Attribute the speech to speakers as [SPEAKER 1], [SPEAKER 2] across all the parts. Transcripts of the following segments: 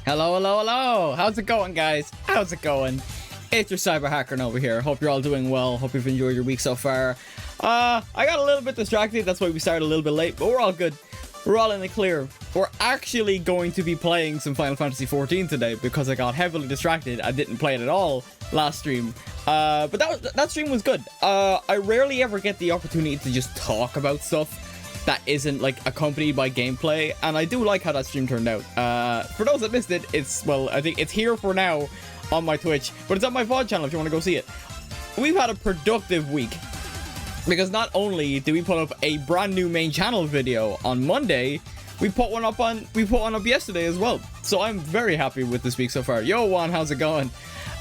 [SPEAKER 1] Hello, hello, hello. How's it going, guys? How's it going? It's your cyber hacker over here. Hope you're all doing well. Hope you've enjoyed your week so far. I got a little bit distracted. That's why we started a little bit late, but we're all good. We're all in the clear. We're actually going to be playing some Final Fantasy XIV today because I got heavily distracted. I didn't play it at all last stream. But that stream was good. I rarely ever get the opportunity to just talk about stuff that isn't like accompanied by gameplay, and I do like how that stream turned out. For those that missed it, I think it's here for now on my Twitch, but it's on my VOD channel if you want to go see it. We've had a productive week because not only did we put up a brand new main channel video on Monday, we put one up yesterday as well. So I'm very happy with this week so far. Yo, Juan, how's it going?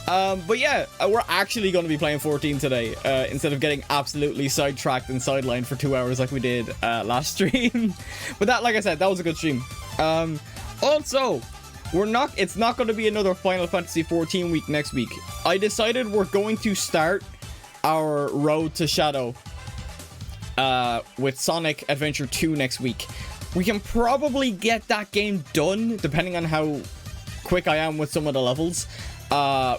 [SPEAKER 1] But yeah, we're actually going to be playing 14 today, instead of getting absolutely sidetracked and sidelined for 2 hours like we did last stream. But that, like I said, that was a good stream. Also, it's not going to be another Final Fantasy 14 week next week. I decided we're going to start our Road to Shadow with Sonic Adventure 2 next week. We can probably get that game done depending on how quick I am with some of the levels.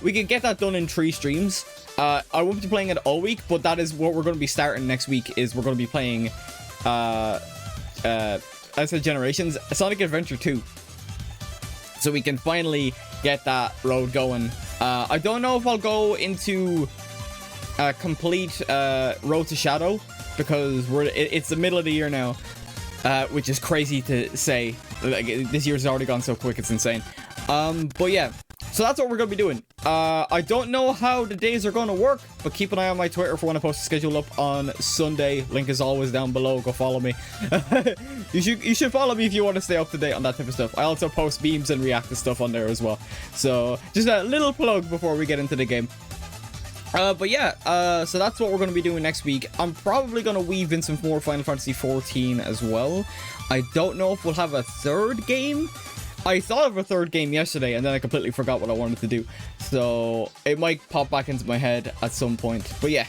[SPEAKER 1] We can get that done in 3 streams. I won't be playing it all week, but that is what we're going to be starting next week. Is we're going to be playing I said Generations, Sonic Adventure 2, so we can finally get that road going. I don't know if I'll go into complete Road to Shadow because it's the middle of the year now, which is crazy to say. Like, this year's already gone so quick, it's insane. But yeah, so that's what we're going to be doing. I don't know how the days are going to work, but keep an eye on my Twitter if I want to post a schedule up on Sunday. Link is always down below. Go follow me. You should follow me if you want to stay up to date on that type of stuff. I also post memes and react to stuff on there as well. So just a little plug before we get into the game. But yeah, so that's what we're going to be doing next week. I'm probably going to weave in some more Final Fantasy XIV as well. I don't know if we'll have a third game. I thought of a third game yesterday, and then I completely forgot what I wanted to do. So it might pop back into my head at some point. But yeah,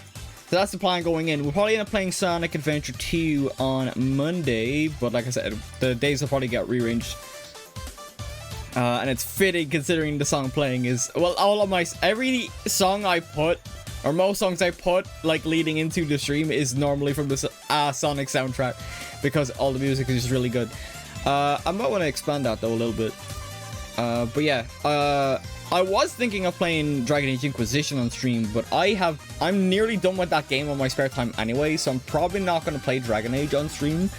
[SPEAKER 1] so that's the plan going in. We'll probably end up playing Sonic Adventure 2 on Monday. But like I said, the days will probably get rearranged. And it's fitting considering the song playing is... Well, every song I put, or most songs I put, like leading into the stream, is normally from the Sonic soundtrack. Because all the music is just really good. I might want to expand that though a little bit. But yeah, I was thinking of playing Dragon Age Inquisition on stream, but I'm nearly done with that game on my spare time anyway, so I'm probably not going to play Dragon Age on stream.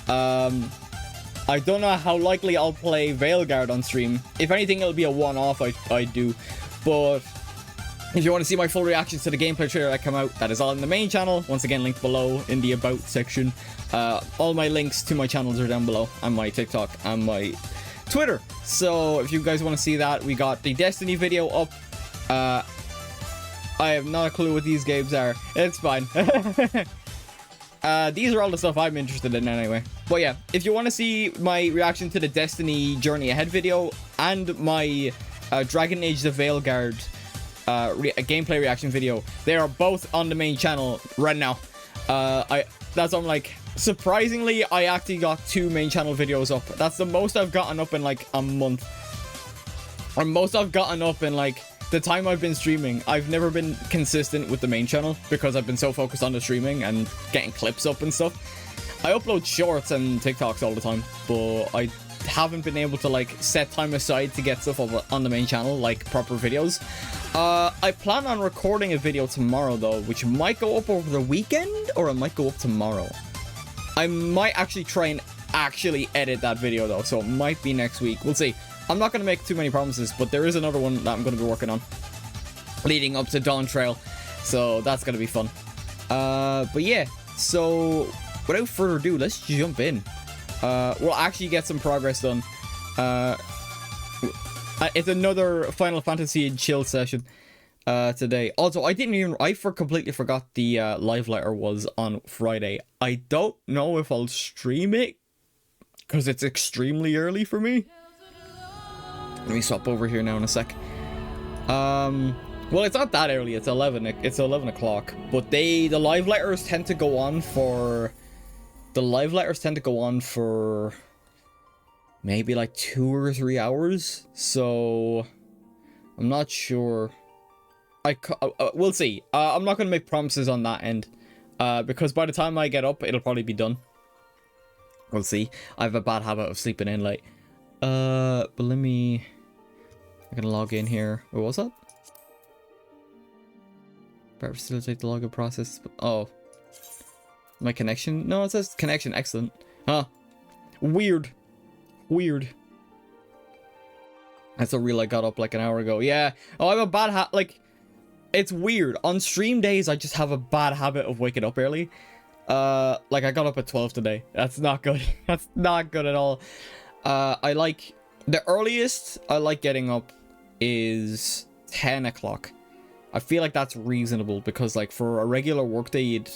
[SPEAKER 1] I don't know how likely I'll play Veilguard on stream. If anything, it'll be a one-off I do. But if you want to see my full reactions to the gameplay trailer that come out, that is all in the main channel. Once again, linked below in the About section. All my links to my channels are down below, and my TikTok and my Twitter. So if you guys want to see that, we got the Destiny video up. I have not a clue what these games are. It's fine. These are all the stuff I'm interested in anyway. But yeah, if you want to see my reaction to the Destiny Journey Ahead video and my Dragon Age the Veilguard gameplay reaction video, they are both on the main channel right now. That's what I'm like. Surprisingly, I actually got 2 main channel videos up. That's the most I've gotten up in like a month. Or most I've gotten up in like the time I've been streaming. I've never been consistent with the main channel because I've been so focused on the streaming and getting clips up and stuff. I upload shorts and TikToks all the time, but I haven't been able to like set time aside to get stuff up on the main channel, like proper videos. I plan on recording a video tomorrow though, which might go up over the weekend or it might go up tomorrow. I might actually try and actually edit that video though, so it might be next week. We'll see. I'm not going to make too many promises, but there is another one that I'm going to be working on leading up to Dawn Trail, so that's going to be fun. But yeah, so without further ado, let's jump in. We'll actually get some progress done. It's another Final Fantasy and chill session today. Also, I completely forgot the live letter was on Friday. I don't know if I'll stream it because it's extremely early for me. Let me swap over here now in a sec. Well, it's not that early. It's 11 o'clock. But the live letters tend to go on for maybe like 2 or 3 hours. So I'm not sure. We'll see. I'm not going to make promises on that end. Because by the time I get up, it'll probably be done. We'll see. I have a bad habit of sleeping in late. But let me... I'm gonna log in here. What was that? Better facilitate the login process. Oh. My connection? No, it says connection. Excellent. Huh. Weird. Weird. That's so real. I got up like an hour ago. Yeah. Oh, I have a bad like... It's weird. On stream days, I just have a bad habit of waking up early. Like I got up at 12 today. That's not good. That's not good at all. I like... The earliest I like getting up is 10 o'clock. I feel like that's reasonable because like for a regular workday, you'd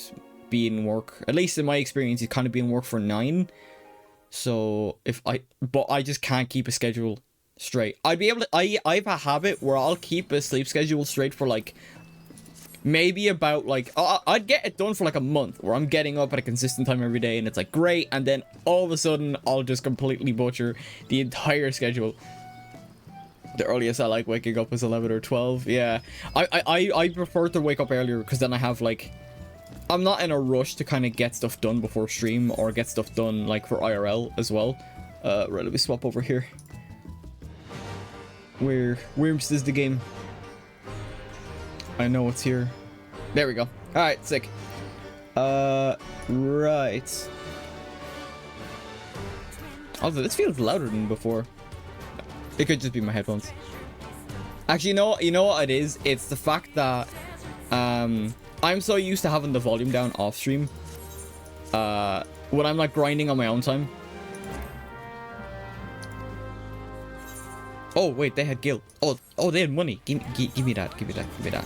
[SPEAKER 1] be in work, at least in my experience, you'd kind of be in work for 9. So but I just can't keep a schedule straight. I'd be able to, I have a habit where I'll keep a sleep schedule straight for like maybe about like, I'd get it done for like a month where I'm getting up at a consistent time every day and it's like great, and then all of a sudden I'll just completely butcher the entire schedule. The earliest I like waking up is 11 or 12. Yeah, I prefer to wake up earlier because then I have like, I'm not in a rush to kind of get stuff done before stream or get stuff done like for IRL as well. Right, let me swap over here. Where is the game? I know it's here. There we go. Alright, sick. Right. Also, this feels louder than before. It could just be my headphones. Actually, you know what it is? It's the fact that I'm so used to having the volume down off stream. When I'm like grinding on my own time. Oh wait, they had guild. Oh, they had money. Give me that. Give me that.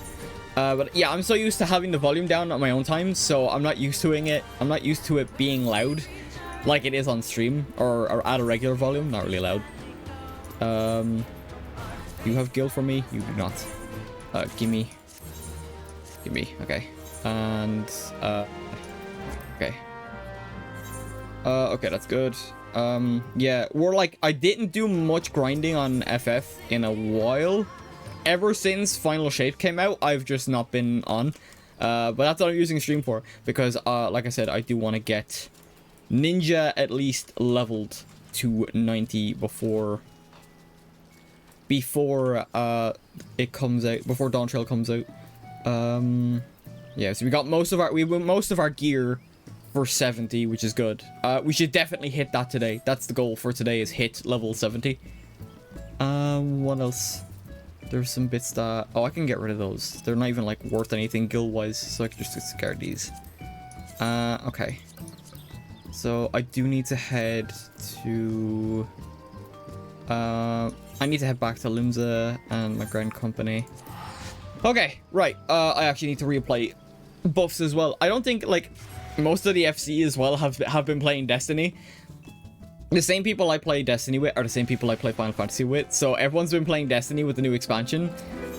[SPEAKER 1] But yeah, I'm so used to having the volume down on my own time, so I'm not used to it. I'm not used to it being loud, like it is on stream or at a regular volume. Not really loud. You have guild for me? You do not. Gimme. Okay. And okay. Okay, that's good. Yeah, we're like, I didn't do much grinding on FF in a while. Ever since Final Shape came out, I've just not been on. But that's what I'm using stream for. Because, like I said, I do want to get Ninja at least leveled to 90 before it comes out, before Dawn Trail comes out. Yeah, so we got most of our gear for 70, which is good. We should definitely hit that today. That's the goal for today, is hit level 70. What else? There's some bits that... Oh, I can get rid of those. They're not even, like, worth anything guild-wise, so I can just discard these. Okay. So, I do need to head to... I need to head back to Limsa and my Grand Company. Okay, right. I actually need to reapply buffs as well. I don't think, like, most of the FC as well have been playing Destiny. The same people I play Destiny with are the same people I play Final Fantasy with. So everyone's been playing Destiny with the new expansion.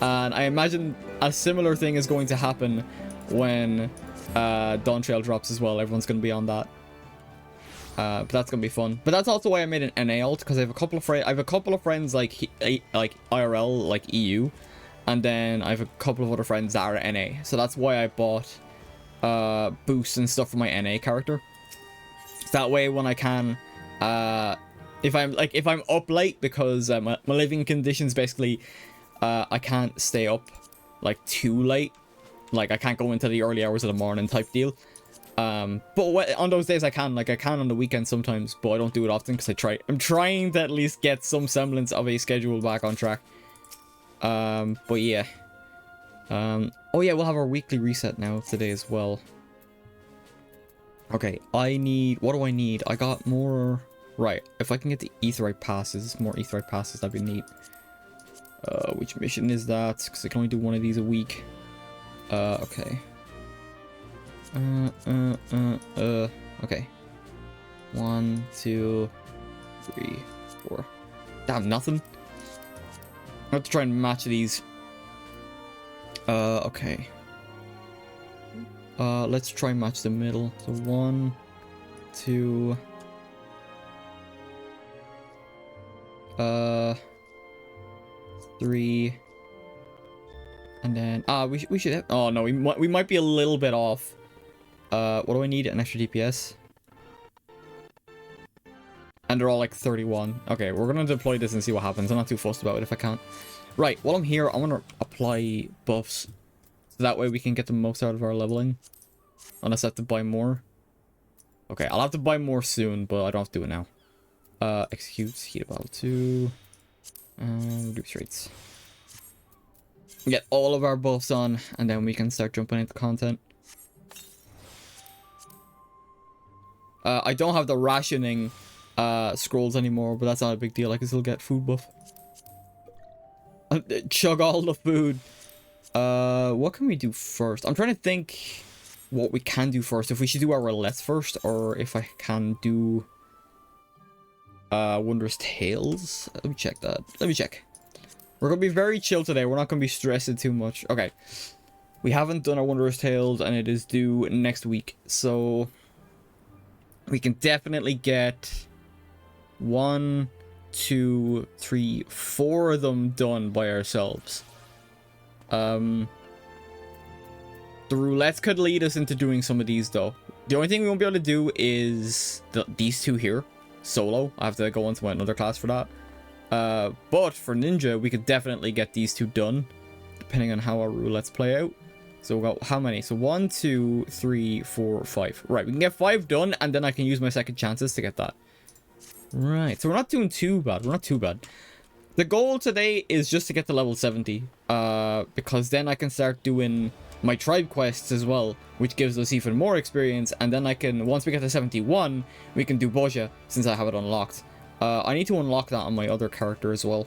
[SPEAKER 1] And I imagine a similar thing is going to happen when Dawn Trail drops as well. Everyone's going to be on that. But that's going to be fun. But that's also why I made an NA alt, because I have a couple of friends like IRL, like EU. And then I have a couple of other friends that are NA. So that's why I bought boosts and stuff for my NA character. That way when I can... if I'm up late because my living conditions basically I can't stay up like too late, like I can't go into the early hours of the morning type deal, but on those days I can on the weekend sometimes, but I don't do it often because I'm trying to at least get some semblance of a schedule back on track. But yeah, oh yeah, we'll have our weekly reset now today as well. Okay, what do I need? I got more... Right, if I can get the Aetheryte passes, more Aetheryte passes, that'd be neat. Which mission is that? Because I can only do one of these a week. Okay. Okay. 1, 2, 3, 4. Damn, nothing. I have to try and match these. Okay. Let's try and match the middle. So 1, 2... 3. And then, we should have, oh no, we might be a little bit off. What do I need? An extra DPS? And they're all like 31. Okay, we're gonna deploy this and see what happens. I'm not too fussed about it if I can't. Right, while I'm here, I want to apply buffs. So that way we can get the most out of our leveling. Unless I have to buy more. Okay, I'll have to buy more soon, but I don't have to do it now. Execute, heat of battle 2. Reduce rates. Get all of our buffs on, and then we can start jumping into content. I don't have the rationing scrolls anymore, but that's not a big deal. I can still get food buff. Chug all the food. What can we do first? I'm trying to think what we can do first. If we should do our roulettes first, or if I can do Wondrous Tales. Let me check that. Let me check. We're gonna be very chill today. We're not gonna be stressing too much. Okay. We haven't done our Wondrous Tales, and it is due next week. So we can definitely get 1, 2, 3, 4 of them done by ourselves. The roulettes could lead us into doing some of these though. The only thing we won't be able to do is these two here solo. I have to go into another class for that. But for ninja, we could definitely get these two done, depending on how our roulettes play out. So we'll go, how many? So 1, 2, 3, 4, 5. Right, we can get 5 done, and then I can use my second chances to get that. Right, so we're not doing too bad. We're not too bad. The goal today is just to get to level 70. Because then I can start doing my tribe quests as well, which gives us even more experience. And then I can, once we get to 71, we can do Boja, since I have it unlocked. I need to unlock that on my other character as well.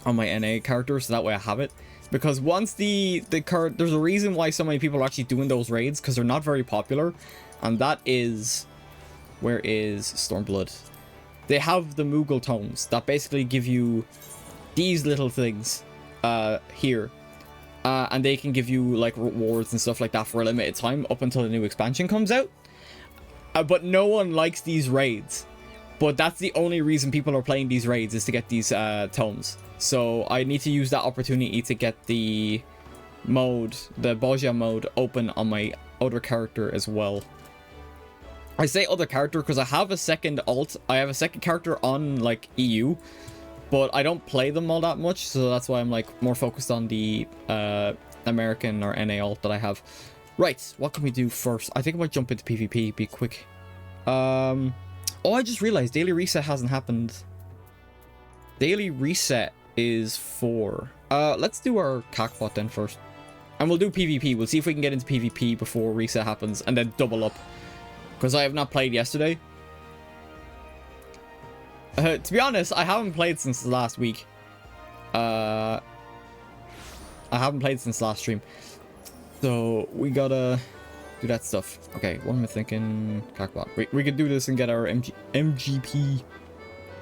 [SPEAKER 1] On my NA character, so that way I have it. Because once the card, there's a reason why so many people are actually doing those raids, because they're not very popular. And that is, where is Stormblood? They have the Moogle tomes that basically give you these little things here. And they can give you like rewards and stuff like that for a limited time up until the new expansion comes out. But no one likes these raids. But that's the only reason people are playing these raids, is to get these tomes. So I need to use that opportunity to get the mode, the Boja mode, open on my other character as well. I say other character because I have a second alt. I have a second character on like EU, but I don't play them all that much. So that's why I'm like more focused on the American or NA alt that I have. Right, what can we do first? I think I might jump into PvP, be quick. Oh, I just realized daily reset hasn't happened. Daily reset is 4. Let's do our Kakbot then first. And we'll do PvP. We'll see if we can get into PvP before reset happens and then double up. Because I have not played yesterday. To be honest, I haven't played since last week. I haven't played since last stream. So we gotta do that stuff. Okay, what am I thinking? Kakbot. We could do this and get our MGP.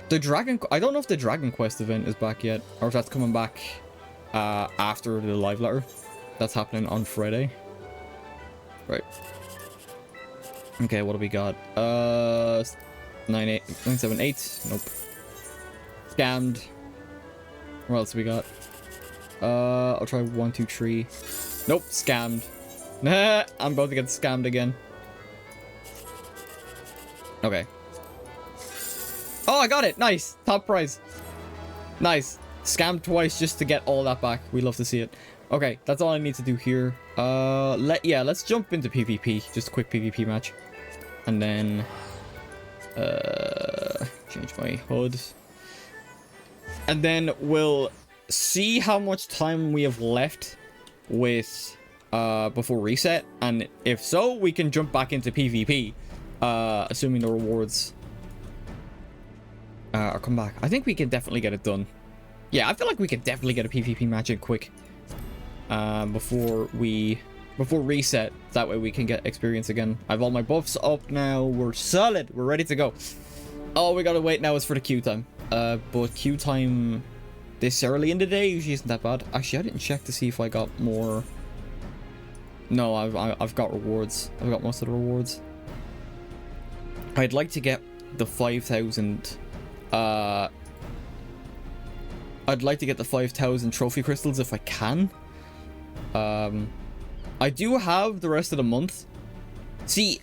[SPEAKER 1] The Dragon... I don't know if the Dragon Quest event is back yet. Or if that's coming back after the live letter. That's happening on Friday. Right. Okay, what do we got? 978. Nope. Scammed. What else we got? I'll try 1, 2, 3. Nope, scammed. Nah, I'm about to get scammed again. Okay. Oh, I got it. Nice. Top prize. Nice. Scammed twice just to get all that back. We love to see it. Okay, that's all I need to do here. Let's jump into PvP. Just a quick PvP match. And then change my HUD. And then we'll see how much time we have left with before reset. And if so, we can jump back into PvP. Assuming the rewards are come back. I think we can definitely get it done. Yeah, I feel like we could definitely get a PvP match in quick. Before reset, that way we can get experience again. I have all my buffs up now. We're solid. We're ready to go. All we gotta wait now is for the queue time. But queue time this early in the day usually isn't that bad. Actually, I didn't check to see if I got more. No, I've got rewards. I've got most of the rewards. I'd like to get the 5,000 I'd like to get the 5,000 trophy crystals if I can. I do have the rest of the month. See,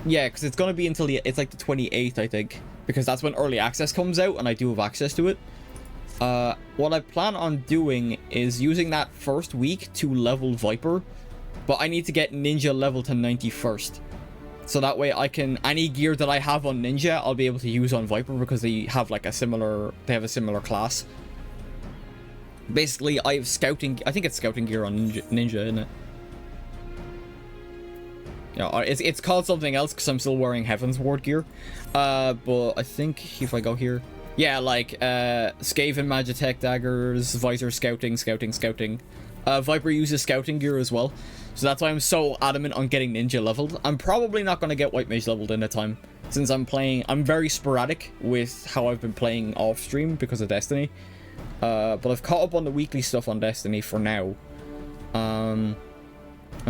[SPEAKER 1] yeah, because it's going to be until it's like the 28th, I think. Because that's when early access comes out, and I do have access to it. What I plan on doing is using that first week to level Viper. But I need to get Ninja level to 90 first. So that way I can, any gear that I have on Ninja, I'll be able to use on Viper because they have like a similar class. Basically, I have scouting, I think it's scouting gear on Ninja, isn't it? Yeah, it's called something else because I'm still wearing Heaven's Ward gear. But I think if I go here, yeah, like, Skaven Magitech daggers, Visor scouting. Viper uses scouting gear as well. So that's why I'm so adamant on getting Ninja leveled. I'm probably not going to get White Mage leveled in a time. Since I'm very sporadic with how I've been playing off stream because of Destiny. But I've caught up on the weekly stuff on Destiny for now. I'm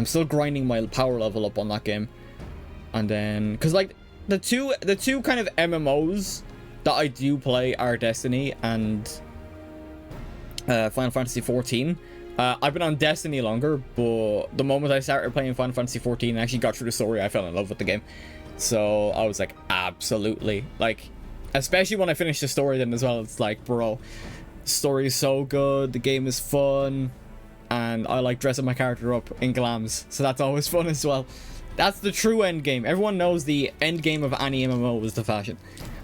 [SPEAKER 1] still grinding my power level up on that game. And then, because like, the two kind of MMOs that I do play are Destiny and Final Fantasy XIV. I've been on Destiny longer, but the moment I started playing Final Fantasy XIV and actually got through the story, I fell in love with the game. So I was like, absolutely. Like, especially when I finished the story then as well, it's like, bro, the story is so good, the game is fun, and I like dressing my character up in glams, so that's always fun as well. That's the true end game. Everyone knows the end game of any MMO is the fashion.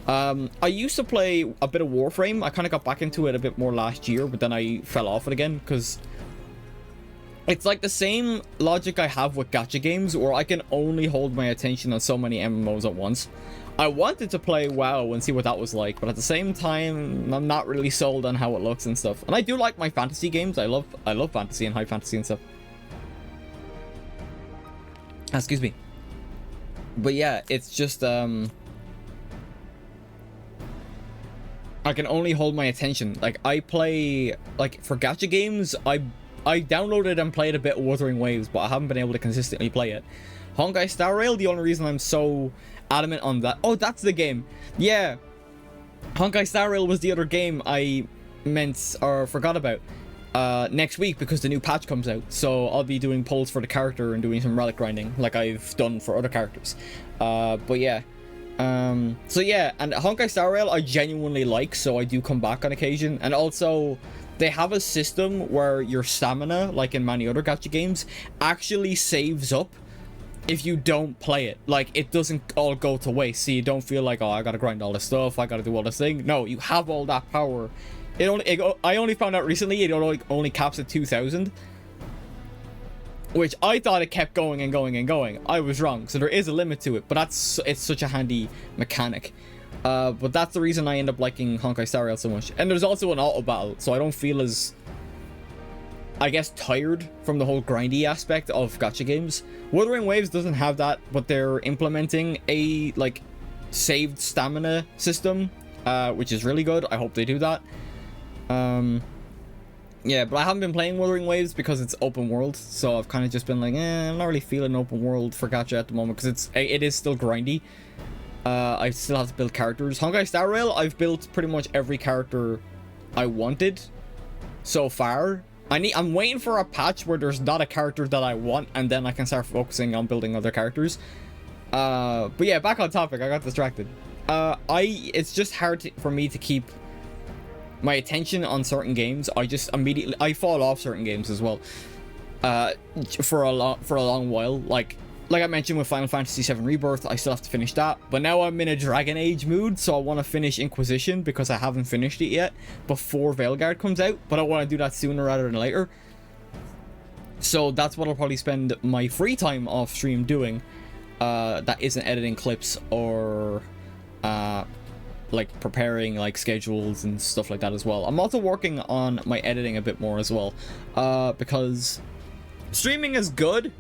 [SPEAKER 1] I used to play a bit of Warframe. I kind of got back into it a bit more last year, but then I fell off it again because it's like the same logic I have with gacha games where I can only hold my attention on so many MMOs at once. I wanted to play WoW and see what that was like, but at the same time, I'm not really sold on how it looks and stuff. And I do like my fantasy games. I love fantasy and high fantasy and stuff. Excuse me. But yeah, it's just I can only hold my attention. Like, I play, like, for gacha games, I downloaded and played a bit of Wuthering Waves, but I haven't been able to consistently play it. Honkai Star Rail, the only reason I'm so adamant on that... Oh, that's the game. Yeah. Honkai Star Rail was the other game I meant or forgot about next week because the new patch comes out. So I'll be doing polls for the character and doing some relic grinding like I've done for other characters. But yeah. So yeah, and Honkai Star Rail I genuinely like, so I do come back on occasion. And also, they have a system where your stamina, like in many other gacha games, actually saves up if you don't play it. Like, it doesn't all go to waste, so you don't feel like, oh, I gotta grind all this stuff, I gotta do all this thing. No, you have all that power. I only found out recently it only caps at 2,000. Which I thought it kept going and going and going. I was wrong, so there is a limit to it, but it's such a handy mechanic. But that's the reason I end up liking Honkai Star Rail so much. And there's also an auto battle, so I don't feel as, I guess, tired from the whole grindy aspect of gacha games. Wuthering Waves doesn't have that, but they're implementing a, like, saved stamina system, which is really good. I hope they do that. Yeah, but I haven't been playing Wuthering Waves because it's open world, so I've kind of just been like, I'm not really feeling open world for gacha at the moment because it is still grindy. I still have to build characters. Honkai Star Rail, I've built pretty much every character I wanted so far. I'm waiting for a patch where there's not a character that I want, and then I can start focusing on building other characters. But yeah, back on topic. I got distracted. It's just hard for me to keep my attention on certain games. I fall off certain games as well. For a long while. Like I mentioned with Final Fantasy VII Rebirth, I still have to finish that. But now I'm in a Dragon Age mood, so I want to finish Inquisition because I haven't finished it yet before Veilguard comes out. But I want to do that sooner rather than later. So that's what I'll probably spend my free time off stream doing. That isn't editing clips or like preparing like schedules and stuff like that as well. I'm also working on my editing a bit more as well, because streaming is good,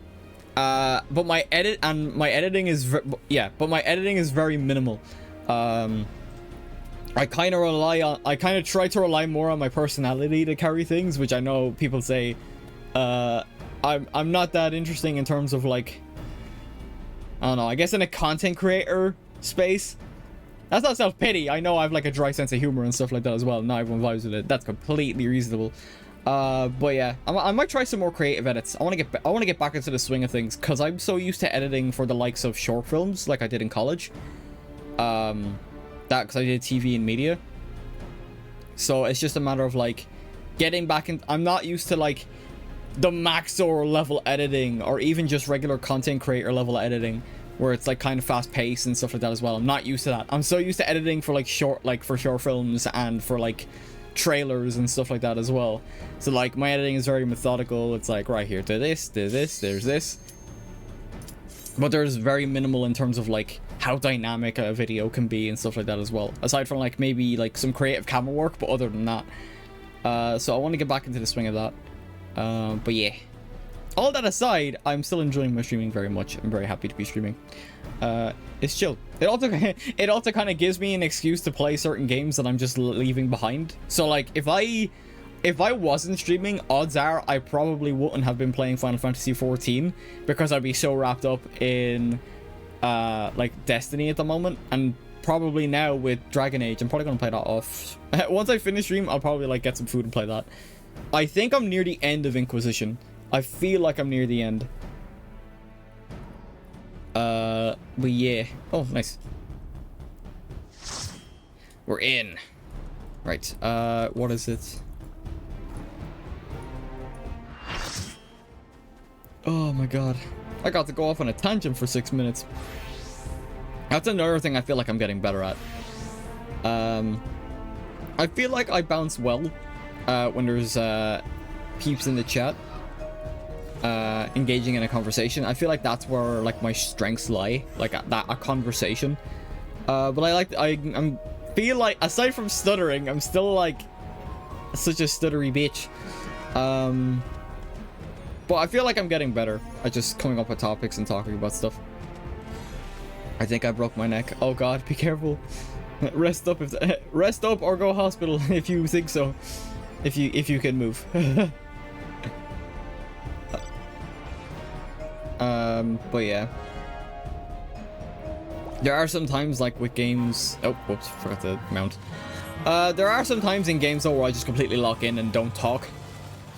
[SPEAKER 1] but my editing is very minimal. I kind of try to rely more on my personality to carry things, which I know people say I'm not that interesting in terms of, like, I don't know, I guess in a content creator space. That's not self-pity. I know I have like a dry sense of humor and stuff like that as well. Not everyone vibes with it. That's completely reasonable. But yeah, I might try some more creative edits. I want to get back into the swing of things because I'm so used to editing for the likes of short films like I did in college. Because I did TV and media. So it's just a matter of like getting back in. I'm not used to like the Maxor level editing or even just regular content creator level editing where it's like kind of fast paced and stuff like that as well. I'm not used to that. I'm so used to editing for like short films and for like trailers and stuff like that as well. So like my editing is very methodical. It's like right here, do this, there's this. But there's very minimal in terms of like how dynamic a video can be and stuff like that as well. Aside from like maybe like some creative camera work, but other than that. So I want to get back into the swing of that. But yeah. All that aside, I'm still enjoying my streaming very much. I'm very happy to be streaming. It's chill. It also kind of gives me an excuse to play certain games that I'm just leaving behind. So like if I wasn't streaming, odds are I probably wouldn't have been playing Final Fantasy XIV because I'd be so wrapped up in like Destiny at the moment, and probably now with Dragon Age, I'm probably gonna play that off. Once I finish stream, I'll probably like get some food and play that. I think I'm near the end of Inquisition. I feel like I'm near the end. But yeah. Oh, nice. We're in. Right. What is it? Oh my god. I got to go off on a tangent for 6 minutes. That's another thing I feel like I'm getting better at. I feel like I bounce well when there's peeps in the chat. Engaging in a conversation. I feel like that's where like my strengths lie, like a conversation. But I feel like aside from stuttering, I'm still like such a stuttery bitch. But I feel like I'm getting better at just coming up with topics and talking about stuff. I think I broke my neck. Oh god, be careful. Rest up or go hospital if you think so. If you can move. But yeah. There are some times like with games. Oh, whoops, forgot to mount. There are some times in games though where I just completely lock in and don't talk.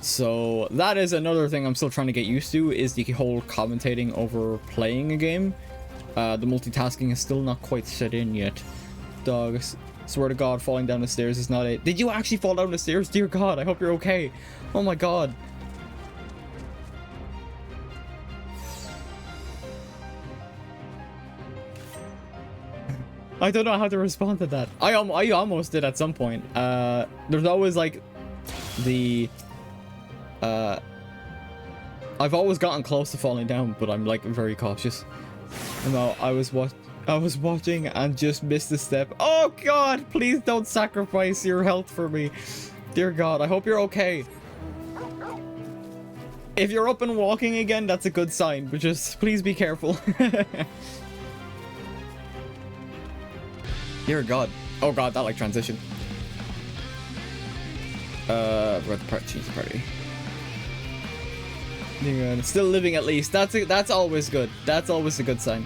[SPEAKER 1] So that is another thing I'm still trying to get used to, is the whole commentating over playing a game. The multitasking is still not quite set in yet. Dog, swear to god, falling down the stairs is not it. Did you actually fall down the stairs? Dear god, I hope you're okay. Oh my god. I don't know how to respond to that. I almost did at some point. There's always like the I've always gotten close to falling down, but I'm like very cautious. No, I was watching and just missed a step. Oh god, please don't sacrifice your health for me. Dear god, I hope you're okay. If you're up and walking again, that's a good sign, but just please be careful. Dear god. Oh god, that like transition. We're at the change the party. Dear god. Still living at least. That's always good. That's always a good sign.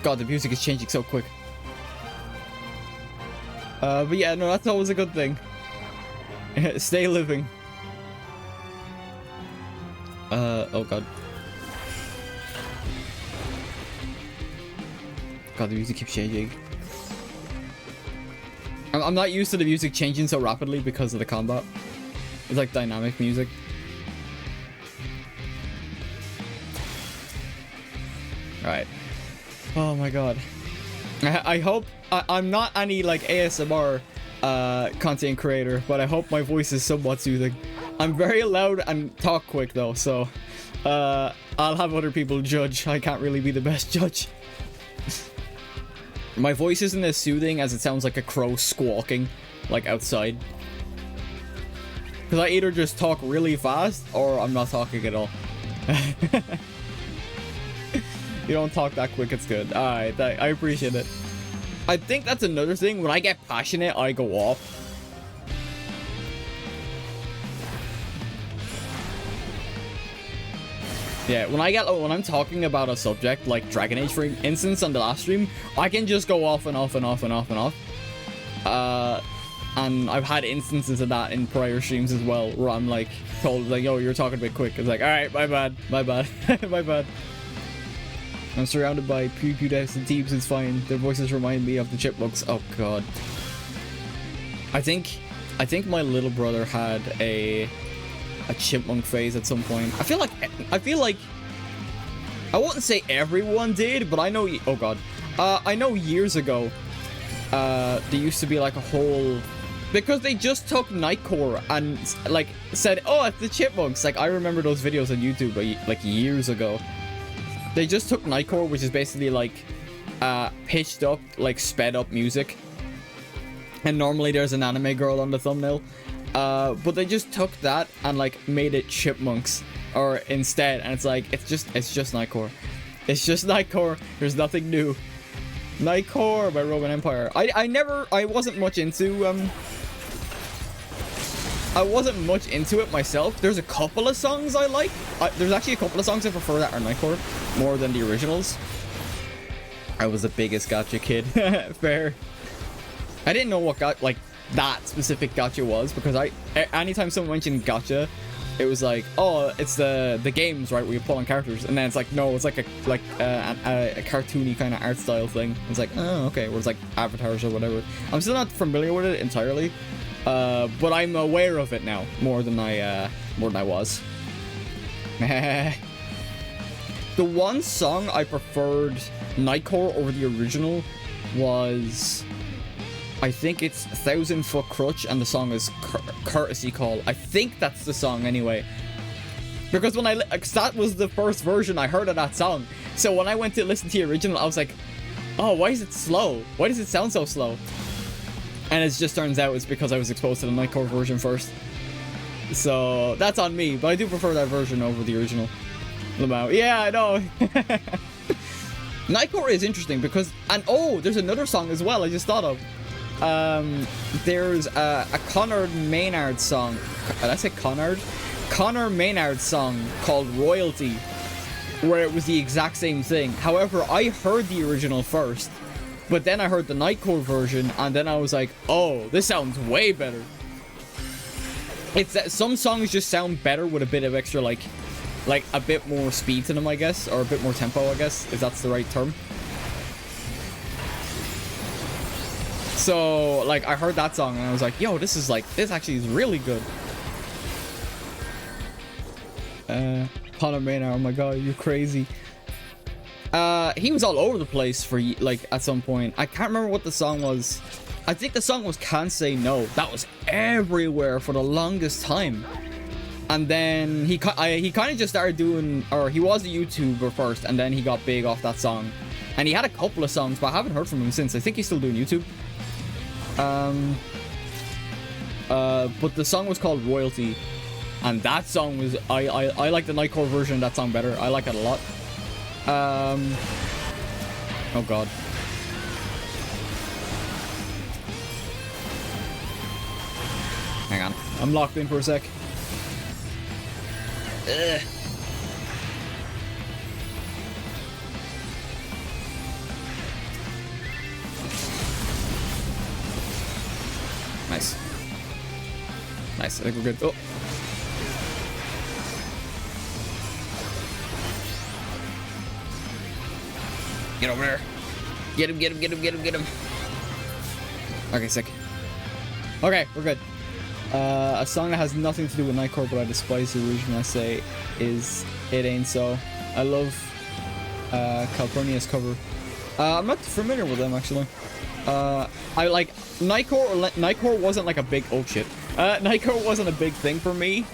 [SPEAKER 1] God, the music is changing so quick. But yeah, no, that's always a good thing. Stay living. Oh god. God, the music keeps changing. I'm not used to the music changing so rapidly because of the combat. It's like dynamic music. Alright. Oh my god. I hope... I'm not any like ASMR content creator, but I hope my voice is somewhat soothing. I'm very loud and talk quick though, so I'll have other people judge. I can't really be the best judge. My voice isn't as soothing as it sounds like a crow squawking, like outside. Because I either just talk really fast, or I'm not talking at all. You don't talk that quick, it's good. Alright, I appreciate it. I think that's another thing. When I get passionate, I go off. Yeah, when I'm talking about a subject like Dragon Age, for instance, on the last stream, I can just go off and off and off and off and off. And I've had instances of that in prior streams as well, where I'm like told like, "Yo, you're talking a bit quick." It's like, "All right, my bad, my bad, my bad." I'm surrounded by pew decks and teams. It's fine. Their voices remind me of the Chipmunks. Oh god. I think my little brother had a chipmunk phase at some point. I feel like I wouldn't say everyone did, but I know. Oh god. I know years ago, there used to be like a whole, because they just took Nightcore and like said, "Oh, it's the Chipmunks." Like I remember those videos on YouTube like years ago. They just took Nightcore, which is basically like pitched up, like sped up music. And normally there's an anime girl on the thumbnail. But they just took that and like made it Chipmunks or instead, and it's like it's just Nightcore. It's just Nightcore. There's nothing new. Nightcore by Roman Empire. I wasn't much into it myself. There's a couple of songs I like. There's actually a couple of songs I prefer that are Nightcore more than the originals. I was the biggest gacha kid. Fair. I didn't know what that specific gacha was, because anytime someone mentioned gacha, it was like, oh, it's the games, right, where you pull on characters, and then it's like, no, it's like a cartoony kind of art style thing. It's like, oh, okay, where it's like avatars or whatever. I'm still not familiar with it entirely, but I'm aware of it now more than I was. The one song I preferred Nightcore over the original was, I think it's 1,000 Foot Crutch, and the song is Courtesy Call. I think that's the song anyway. Because when that was the first version I heard of that song. So when I went to listen to the original, I was like, oh, why is it slow? Why does it sound so slow? And it just turns out it's because I was exposed to the Nightcore version first. So that's on me, but I do prefer that version over the original. Lamau. Yeah, I know. Nightcore is interesting because, and oh, there's another song as well I just thought of. There's a Conor Maynard song. Did I say Conard? Conor Maynard song called Royalty, where it was the exact same thing. However, I heard the original first, but then I heard the Nightcore version, and then I was like, oh, this sounds way better. It's that some songs just sound better with a bit of extra, like a bit more speed to them, I guess, or a bit more tempo, I guess, if that's the right term. So, like, I heard that song and I was like, yo, this actually is really good. Conor Maynard, oh my god, you're crazy. He was all over the place for, like, at some point. I can't remember what the song was. I think the song was Can't Say No. That was everywhere for the longest time. And then he kind of just started doing, or he was a YouTuber first, and then he got big off that song. And he had a couple of songs, but I haven't heard from him since. I think he's still doing YouTube. But the song was called Royalty, and that song was, I like the Nightcore version of that song better. I like it a lot. Oh god. Hang on, I'm locked in for a sec. Ugh. Nice. Nice, I think we're good. Oh. Get over there. Get him, get him, get him, get him, get him. Okay, sick. Okay, we're good. A song that has nothing to do with Nightcore, but I despise the original, I say, is It Ain't So. I love Calpurnia's cover. I'm not familiar with them, actually. I like Nightcore wasn't like a big, oh shit. Nightcore wasn't a big thing for me,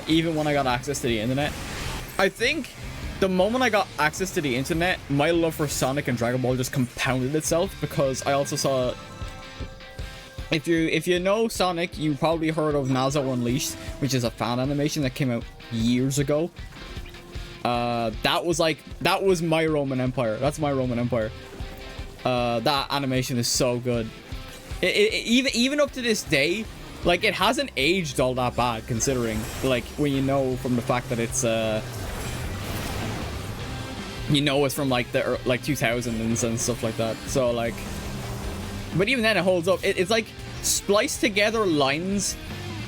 [SPEAKER 1] even when I got access to the internet. I think the moment I got access to the internet, my love for Sonic and Dragon Ball just compounded itself, because I also saw, if you know Sonic, you probably heard of Nazo Unleashed, which is a fan animation that came out years ago. That was my Roman Empire. That's my Roman Empire. That animation is so good. Even up to this day, like, it hasn't aged all that bad, considering, like, when you know from the fact that it's you know it's from like the like 2000s and stuff like that. So like, but even then it holds up. It's like spliced together lines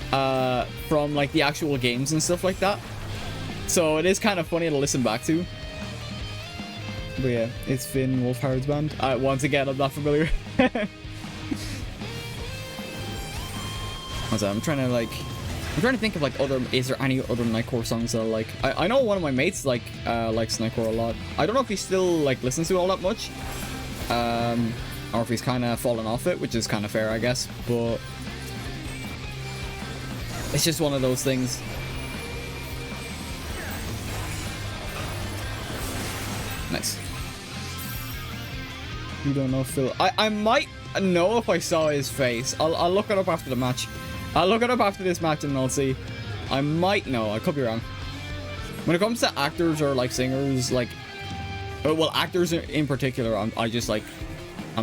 [SPEAKER 1] from like the actual games and stuff like that. So it is kind of funny to listen back to. But yeah, it's Finn Wolfhard's band. Once again, I'm not familiar. I'm trying to think of like is there any other Nightcore songs that I like? I know one of my mates likes Nightcore a lot. I don't know if he still like listens to it all that much. Or if he's kind of fallen off it, which is kind of fair, I guess. But it's just one of those things. Nice. You don't know Phil. I might know if I saw his face. I'll look it up after the match. I'll look it up after this match and I'll see. I might know. I could be wrong. When it comes to actors or like singers, like, well, actors in particular, I'm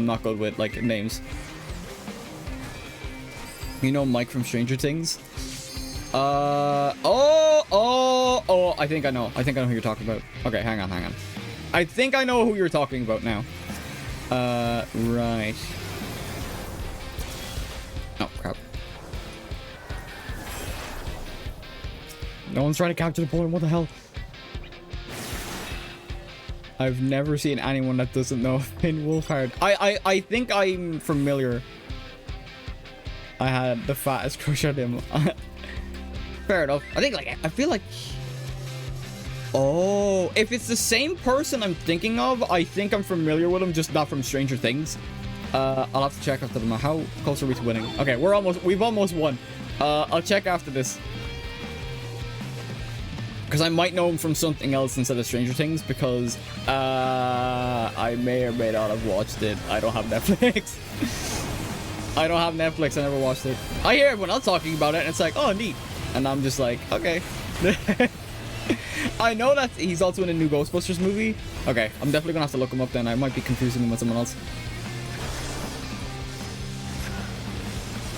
[SPEAKER 1] not good with like names. You know Mike from Stranger Things? I think I know. I think I know who you're talking about. Okay, hang on. I think I know who you're talking about now. Right. Oh, crap. No one's trying to capture the point. What the hell? I've never seen anyone that doesn't know Finn Wolfhard. I think I'm familiar. I had the fattest crush on him. Fair enough. I feel like... Oh, if it's the same person I'm thinking of, I think I'm familiar with him, just not from Stranger Things. I'll have to check after them. How close are we to winning? Okay, we've almost won. I'll check after this. Because I might know him from something else instead of Stranger Things, because I may or may not have watched it. I don't have Netflix. I don't have Netflix. I never watched it. I hear everyone else talking about it, and it's like, oh, neat. And I'm just like, okay. I know that he's also in a new Ghostbusters movie. Okay, I'm definitely gonna have to look him up then. I might be confusing him with someone else.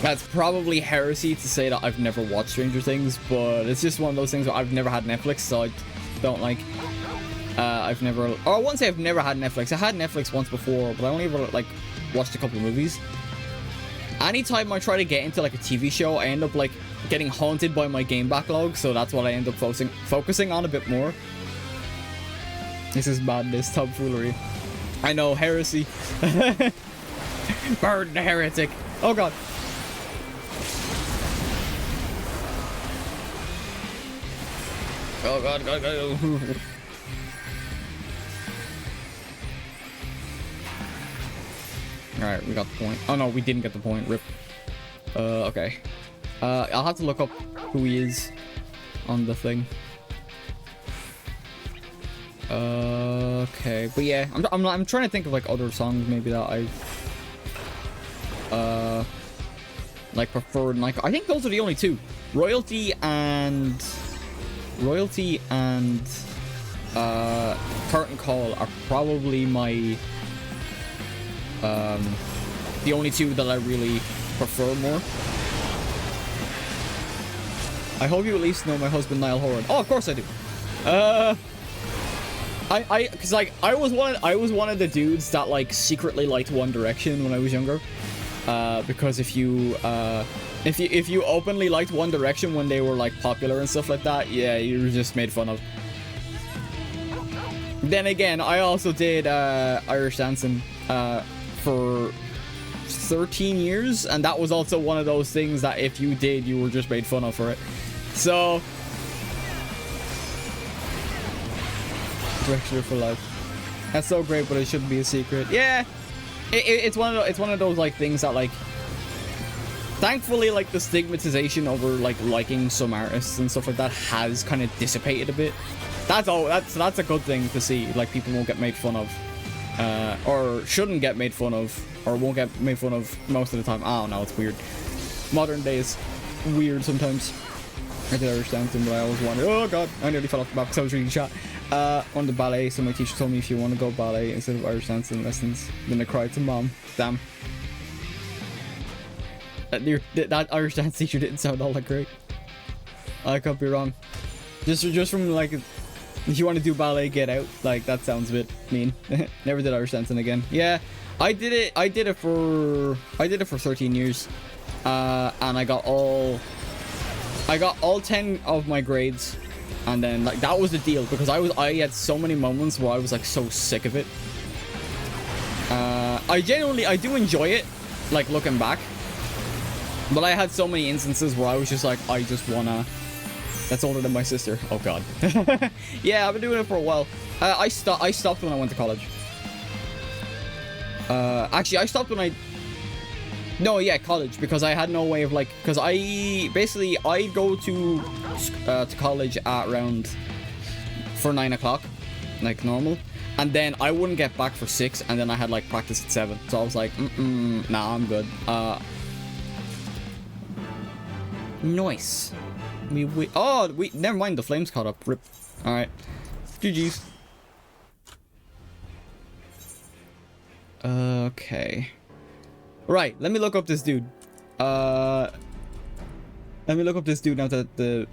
[SPEAKER 1] That's probably heresy to say that I've never watched Stranger Things, but it's just one of those things where I've never had Netflix, so I don't like... I won't say I've never had Netflix. I had Netflix once before, but I only ever, like, watched a couple of movies. Anytime I try to get into, like, a TV show, I end up, like, getting haunted by my game backlog, so that's what I end up focusing on a bit more. This is madness, tomfoolery. I know, heresy. Burn the heretic. Oh, God. Oh, God. Alright, we got the point. Oh, no, we didn't get the point. Rip. Okay. I'll have to look up who he is on the thing. Okay, but yeah, I'm trying to think of like other songs maybe that I like preferred. Like I think those are the only two. Royalty and Curtain Call are probably my the only two that I really prefer more. I hope you at least know my husband Niall Horan. Oh, of course I do. Cause like I was one of the dudes that like secretly liked One Direction when I was younger. Because if you openly liked One Direction when they were like popular and stuff like that, yeah, you were just made fun of. Then again, I also did Irish dancing for 13 years, and that was also one of those things that if you did, you were just made fun of for it. So, Director for life. That's so great, but it shouldn't be a secret. Yeah, it's one of those like things that like. Thankfully, like the stigmatization over like liking some artists and stuff like that has kind of dissipated a bit. That's all. That's a good thing to see. Like people won't get made fun of, or shouldn't get made fun of, or won't get made fun of most of the time. I don't know. It's weird. Modern day is weird sometimes. I did Irish dancing, but I always wanted. Oh god, I nearly fell off the back because I was reading shot. On the ballet, so my teacher told me if you want to go ballet instead of Irish dancing lessons, then I cried to mom. Damn. That Irish dance teacher didn't sound all that great. I could be wrong. Just from like If you want to do ballet, get out. Like, that sounds a bit mean. Never did Irish dancing again. Yeah, I did it for 13 years. And I got all 10 of my grades. And then, like, that was the deal, because I had so many moments where I was like so sick of it. I do enjoy it, like, looking back. But I had so many instances where I was just like, I just wanna... That's older than my sister. Oh, God. Yeah, I've been doing it for a while. I stopped when I went to college. Actually, I stopped when I... No, yeah, college, because I had no way of, like... Because I go to college at around... For 9 o'clock. Like, normal. And then I wouldn't get back for 6, and then I had, like, practice at 7. So I was like, nah, I'm good. Nice. Never mind, the flames caught up. Rip. Alright. GG's. Okay. Right, let me look up this dude. Let me look up this dude now that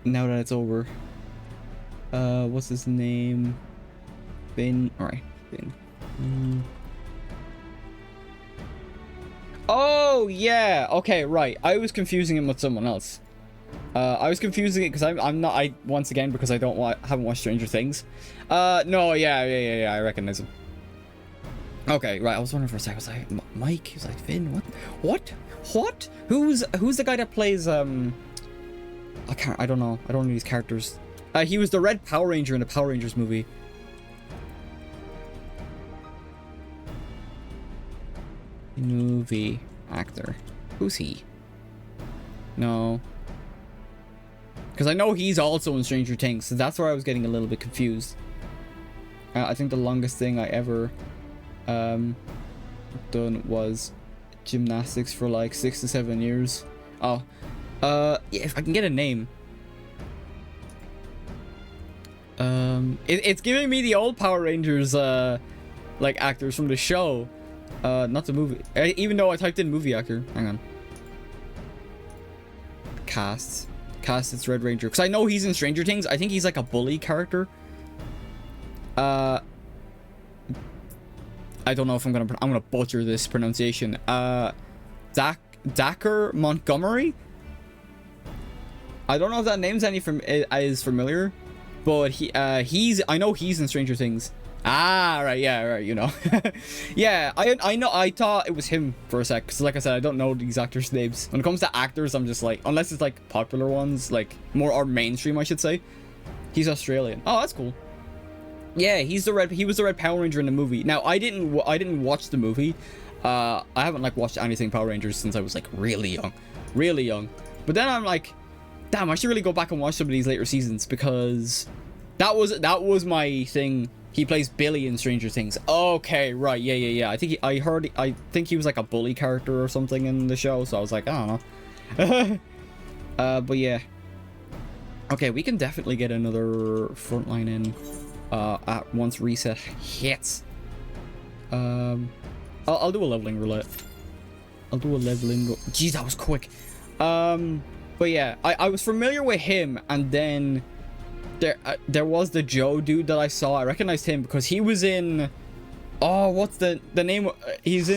[SPEAKER 1] it's over. What's his name? Finn. Alright, Finn. Oh, yeah. Okay, right. I was confusing him with someone else. I was confusing it because once again, because I haven't watched Stranger Things. No, yeah, I recognize him. Okay, right. I was wondering for a second. I was like, Mike? He was like, Finn, what? Who's the guy that plays, I don't know. I don't know these characters. He was the Red Power Ranger in the Power Rangers movie. Movie actor. Who's he? No. Because I know he's also in Stranger Things, so that's where I was getting a little bit confused. I think the longest thing I ever done was gymnastics for like 6 to 7 years. Oh. Yeah, if I can get a name. It's giving me the old Power Rangers like actors from the show. Not the movie. Even though I typed in movie actor. Hang on. Cast, it's Red Ranger. Because I know he's in Stranger Things. I think he's like a bully character. I don't know if I'm gonna butcher this pronunciation. Dacker Montgomery? I don't know if that name's is familiar. But I know he's in Stranger Things. Ah, right, yeah, right, you know. Yeah, I know, I thought it was him for a sec, because like I said, I don't know these actors' names. When it comes to actors, I'm just like, unless it's like popular ones, like more or mainstream, I should say. He's Australian. Oh, that's cool. Yeah, he was the Red Power Ranger in the movie. Now, I didn't watch the movie. I haven't like watched anything Power Rangers since I was like really young. But then I'm like, damn, I should really go back and watch some of these later seasons, because that was my thing. He plays Billy in Stranger Things. Okay, right, yeah. I think he was like a bully character or something in the show, so I was like, I don't know. But yeah. Okay, we can definitely get another frontline in at once reset hits. I'll do a leveling roulette. Jeez, that was quick. But yeah, I was familiar with him, and then there was the Joe dude that I saw. I recognized him because he was in... Oh, what's the name? He's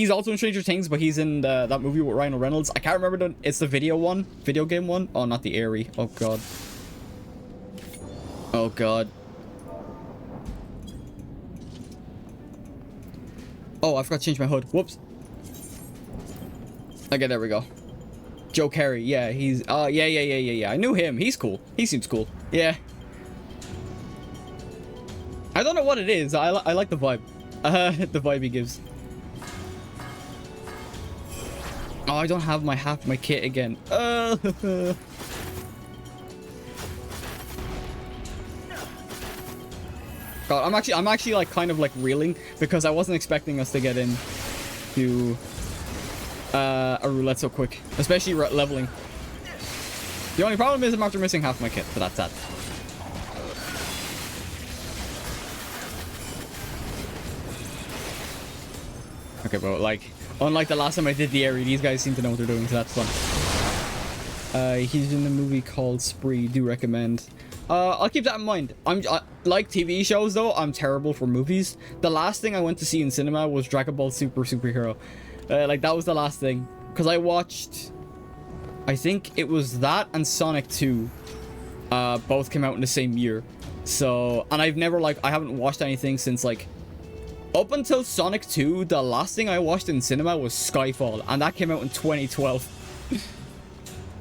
[SPEAKER 1] also in Stranger Things, but he's in that movie with Ryan Reynolds. I can't remember it's the video game one. Oh, not the Airy. Oh god. Oh god. Oh, I forgot to change my hood. Whoops. Okay, there we go. Joe Carey, yeah, he's... yeah. I knew him. He's cool. He seems cool. Yeah. I don't know what it is. I like the vibe. The vibe he gives. Oh, I don't have my kit again. God, I'm actually like kind of like reeling because I wasn't expecting us to get into a roulette so quick, especially leveling. The only problem is I'm after missing half my kit, but that's that. Okay, but like, unlike the last time I did the area, these guys seem to know what they're doing, so that's fun. He's in a movie called Spree. Do recommend. I'll keep that in mind. Like TV shows though, I'm terrible for movies. The last thing I went to see in cinema was Dragon Ball Super Superhero. Like that was the last thing. Because I watched, I think it was that and Sonic 2. Both came out in the same year. So, and I've never like, I haven't watched anything since like, up until Sonic 2, the last thing I watched in cinema was Skyfall. And that came out in 2012. Do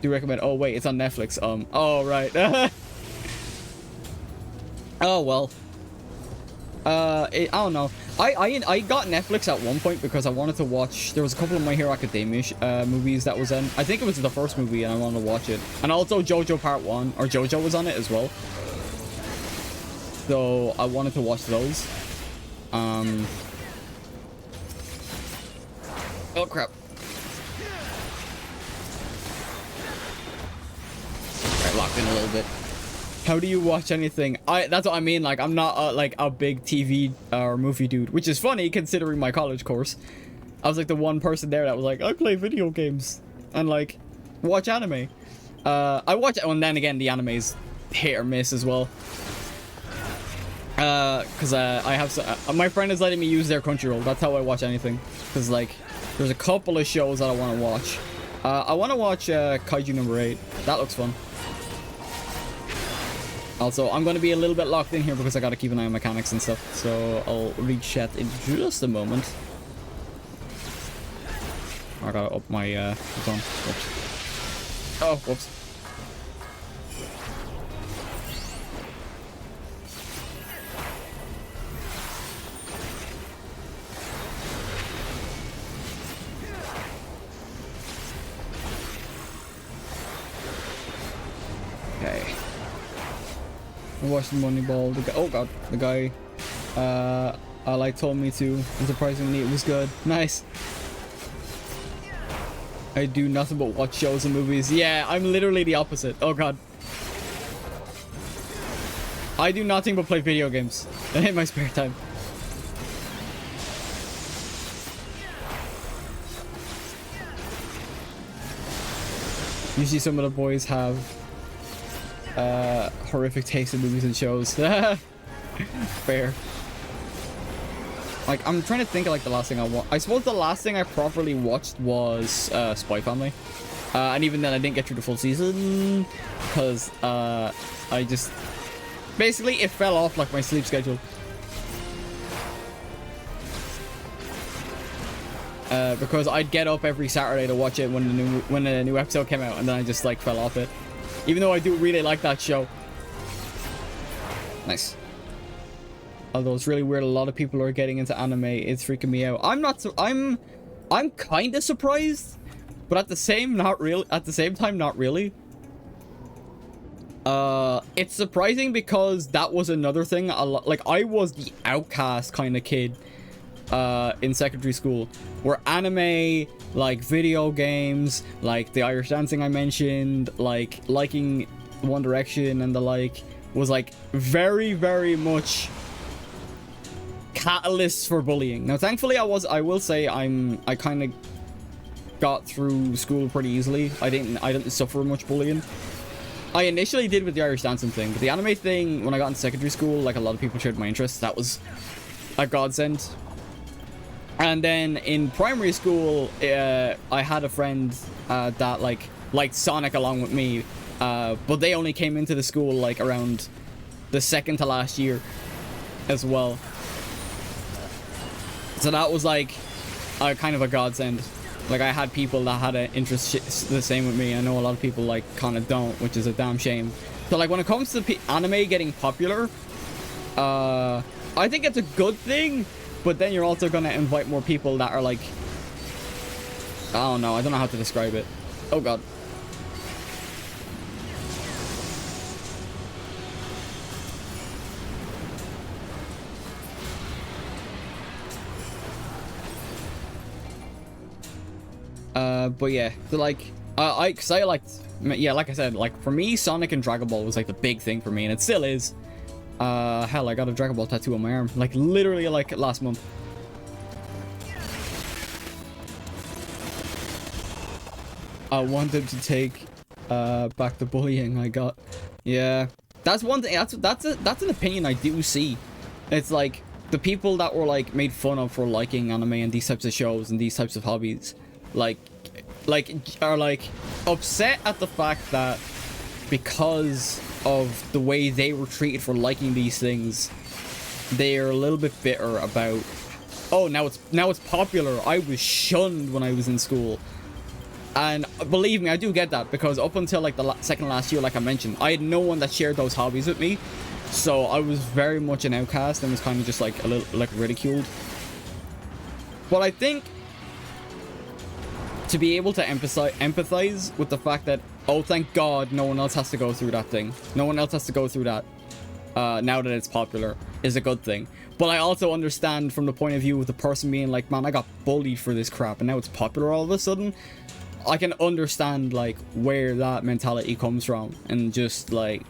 [SPEAKER 1] you recommend? Oh wait, it's on Netflix. Oh right. Oh well. I don't know. I got Netflix at one point because I wanted to watch. There was a couple of My Hero Academia movies that was in. I think it was the first movie, and I wanted to watch it. And also JoJo Part 1 or JoJo was on it as well. So I wanted to watch those. Oh crap. Alright, locked in a little bit. How do you watch anything? That's what I mean. Like, I'm not like a big TV or movie dude, which is funny considering my college course. I was like the one person there that was like, I play video games and like watch anime. I watch it, and then again, the anime's hit or miss as well. Because I have my friend is letting me use their Crunchyroll. That's how I watch anything. Because like, there's a couple of shows that I want to watch. I want to watch Kaiju number 8. That looks fun. Also, I'm going to be a little bit locked in here because I got to keep an eye on mechanics and stuff. So I'll read chat in just a moment. I gotta up my phone. Whoops. Oh, whoops. Okay. I watched Moneyball. The guy, oh god, the guy like told me to, and surprisingly it was good. Nice. I do nothing but watch shows and movies. Yeah, I'm literally the opposite. Oh god. I do nothing but play video games in my spare time. Usually some of the boys have horrific taste in movies and shows. Fair. Like, I'm trying to think of like the last thing I watched. I suppose the last thing I properly watched was Spy Family. And even then I didn't get through the full season because I just basically it fell off like my sleep schedule. Because I'd get up every Saturday to watch it when the new episode came out, and then I just like fell off it. Even though I do really like that show. Nice. Although it's really weird, a lot of people are getting into anime. It's freaking me out. I'm not so I'm kind of surprised, but at the same time not really. It's surprising because that was another thing. Like I was the outcast kind of kid in secondary school, where anime, like video games, like the Irish dancing I mentioned, like liking One Direction and the like, was like very, very much catalysts for bullying. Now thankfully I will say I kind of got through school pretty easily. I didn't suffer much bullying. I initially did with the Irish dancing thing, but the anime thing, when I got in secondary school, like a lot of people shared my interests. That was a godsend. And then in primary school, I had a friend that liked Sonic along with me, but they only came into the school like around the second to last year as well. So that was like kind of a godsend. Like I had people that had an interest the same with me. I know a lot of people like kind of don't, which is a damn shame. So like when it comes to anime getting popular, I think it's a good thing. But then you're also gonna invite more people that are like, I don't know how to describe it. Oh god. But yeah, so like, cause I liked, yeah, like I said, like for me, Sonic and Dragon Ball was like the big thing for me, and it still is. Hell, I got a Dragon Ball tattoo on my arm, like literally like last month. I wanted to take back the bullying I got. Yeah, That's one thing. That's an opinion I do see. It's like the people that were like made fun of for liking anime and these types of shows and these types of hobbies, like are like upset at the fact that because of the way they were treated for liking these things, they are a little bit bitter about, oh, now it's popular. I was shunned when I was in school. And believe me, I do get that, because up until like the second last year, like I mentioned, I had no one that shared those hobbies with me, so I was very much an outcast and was kind of just like a little like ridiculed. But I think to be able to empathize with the fact that, oh, thank God no one else has to go through that thing, no one else has to go through that now that it's popular, is a good thing. But I also understand from the point of view of the person being like, man, I got bullied for this crap and now it's popular all of a sudden. I can understand like where that mentality comes from, and just like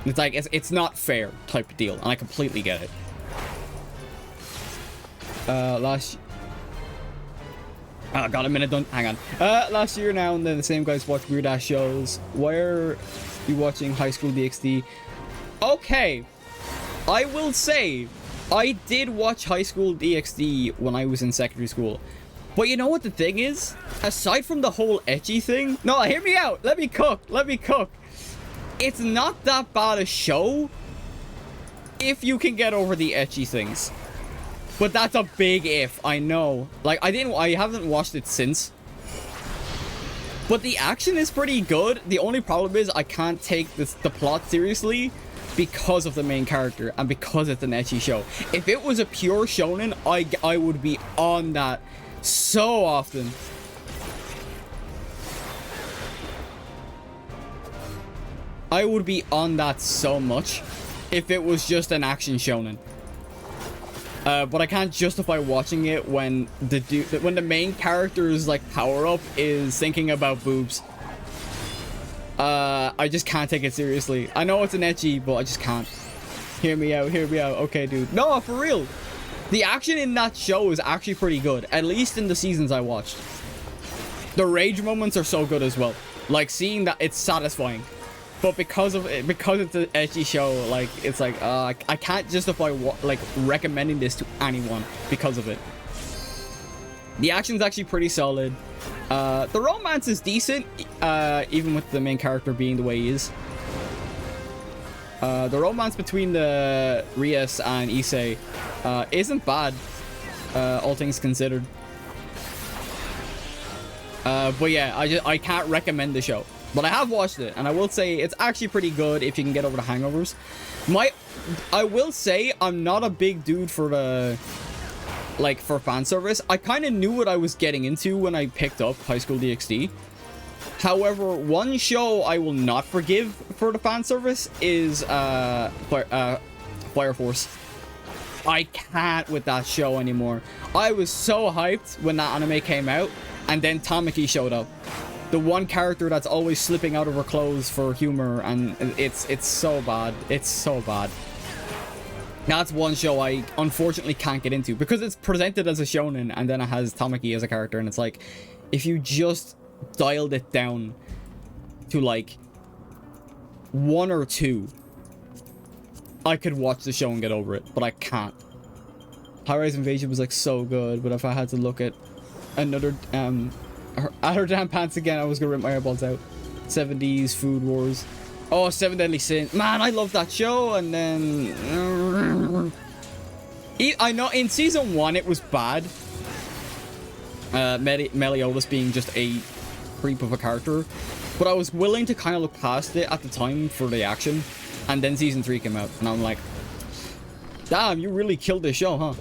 [SPEAKER 1] it's like it's not fair type of deal, and I completely get it. Last got a minute done. Hang on. Last year now and then the same guys watch weird ass shows. Why are you watching High School DxD? Okay, I will say I did watch High School DxD when I was in secondary school. But you know what the thing is? Aside from the whole ecchi thing... No, hear me out. Let me cook. Let me cook. It's not that bad a show if you can get over the ecchi things. But that's a big if, I know. Like, I haven't watched it since. But the action is pretty good. The only problem is I can't take the plot seriously because of the main character and because it's an ecchi show. If it was a pure shonen, I would be on that so often. I would be on that so much if it was just an action shonen. But I can't justify watching it when the main character's like power up is thinking about boobs. I just can't take it seriously. I know it's an ecchi, but I just can't. Hear me out. Hear me out. Okay, dude. No, for real. The action in that show is actually pretty good, at least in the seasons I watched. The rage moments are so good as well. Like, seeing that, it's satisfying. But because it's an ecchi show, like, it's like, I can't justify like recommending this to anyone because of it. The action's actually pretty solid. The romance is decent, even with the main character being the way he is. The romance between the Rias and Issei isn't bad, all things considered. But yeah, I can't recommend the show. But I have watched it, and I will say it's actually pretty good if you can get over the hangovers. I will say I'm not a big dude for the... like, for fan service. I kind of knew what I was getting into when I picked up High School DxD. However, one show I will not forgive for the fan service is Fire Force. I can't with that show anymore. I was so hyped when that anime came out, and then Tamaki showed up. The one character that's always slipping out of her clothes for humor, and it's so bad. It's so bad. That's one show I unfortunately can't get into because it's presented as a shonen and then it has Tamaki as a character, and it's like, if you just dialed it down to like 1 or 2, I could watch the show and get over it, but I can't. High-Rise Invasion was like so good, but if I had to look at another at her damn pants again, I was gonna rip my eyeballs out. 70s Food Wars. Oh, Seven Deadly Sins. Man, I love that show. And then I know in season 1 it was bad. Meliodas being just a creep of a character, but I was willing to kind of look past it at the time for the action. And then season 3 came out, and I'm like, damn, you really killed this show, huh?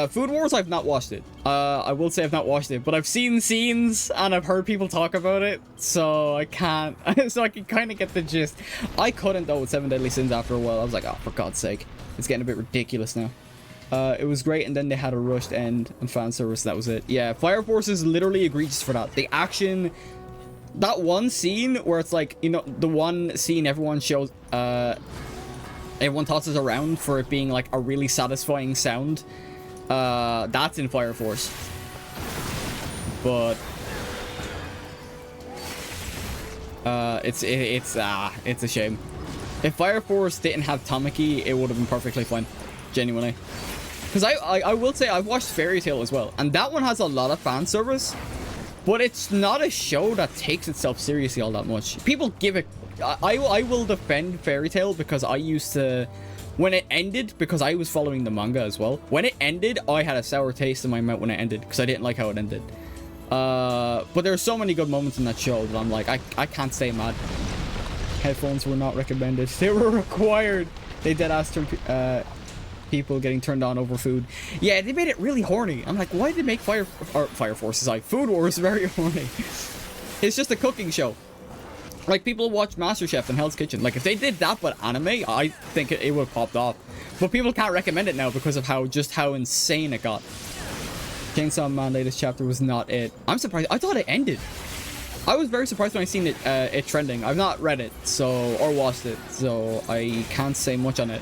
[SPEAKER 1] Food Wars, I've not watched it. I will say I've not watched it, but I've seen scenes and I've heard people talk about it, so I can't. So I can kind of get the gist. I couldn't though with Seven Deadly Sins after a while. I was like, oh, for God's sake, it's getting a bit ridiculous now. It was great, and then they had a rushed end and fan service. That was it. Yeah, Fire Force is literally egregious for that. The action, that one scene where it's like, you know, the one scene everyone shows, everyone tosses around for it being like a really satisfying sound. That's in Fire Force. But It's a shame. If Fire Force didn't have Tamaki, it would have been perfectly fine, genuinely. Because I will say I've watched Fairy Tail as well, and that one has a lot of fan service, but it's not a show that takes itself seriously all that much. People give it. I will defend Fairy Tail because I used to, when it ended, because I was following the manga as well. When it ended, I had a sour taste in my mouth when it ended because I didn't like how it ended. But there are so many good moments in that show that I'm like, I can't stay mad. Headphones were not recommended. They were required. They dead ass people getting turned on over food. Yeah, they made it really horny. I'm like, why did they make Fire Forces like Food Wars very horny? It's just a cooking show. Like, people watch MasterChef and Hell's Kitchen. Like, if they did that but anime, I think it would have popped off. But people can't recommend it now because of how insane it got. Chainsaw Man latest chapter was not it. I'm surprised. I thought it ended. I was very surprised when I seen it trending. I've not read it or watched it, so I can't say much on it.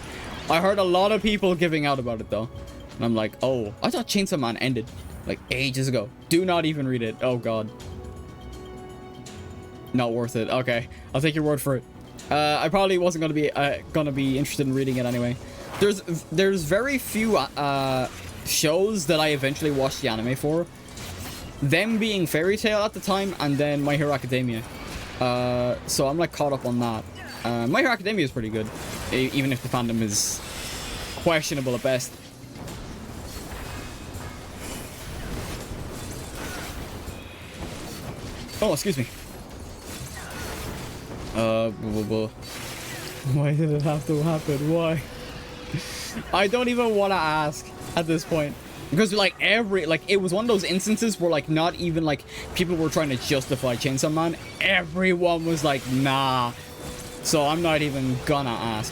[SPEAKER 1] I heard a lot of people giving out about it though, and I'm like, oh, I thought Chainsaw Man ended like ages ago. Do not even read it. Oh god, not worth it. Okay, I'll take your word for it. I probably wasn't gonna be interested in reading it anyway. There's very few shows that I eventually watched the anime for. Them being Fairy Tail at the time, and then My Hero Academia. So I'm like caught up on that. My Hero Academia is pretty good, even if the fandom is questionable at best. Oh, excuse me. Why did it have to happen? Why? I don't even want to ask at this point. Because like it was one of those instances where like not even like people were trying to justify Chainsaw Man. Everyone was like, nah. So I'm not even gonna ask.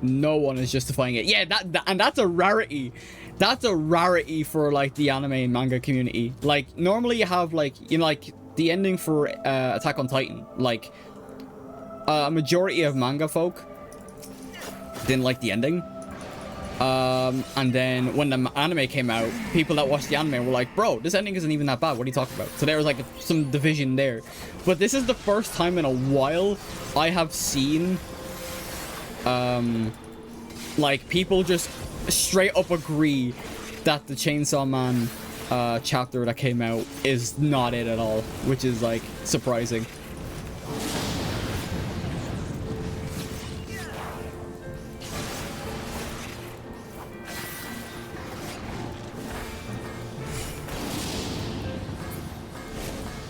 [SPEAKER 1] No one is justifying it. Yeah, and that's a rarity. That's a rarity for like the anime and manga community. Like normally you have like, you know, like the ending for Attack on Titan. Like a majority of manga folk didn't like the ending. And then when the anime came out, people that watched the anime were like, bro, this ending isn't even that bad. What are you talking about? So there was like some division there. But this is the first time in a while I have seen like people just straight up agree that the Chainsaw Man chapter that came out is not it at all, which is like surprising.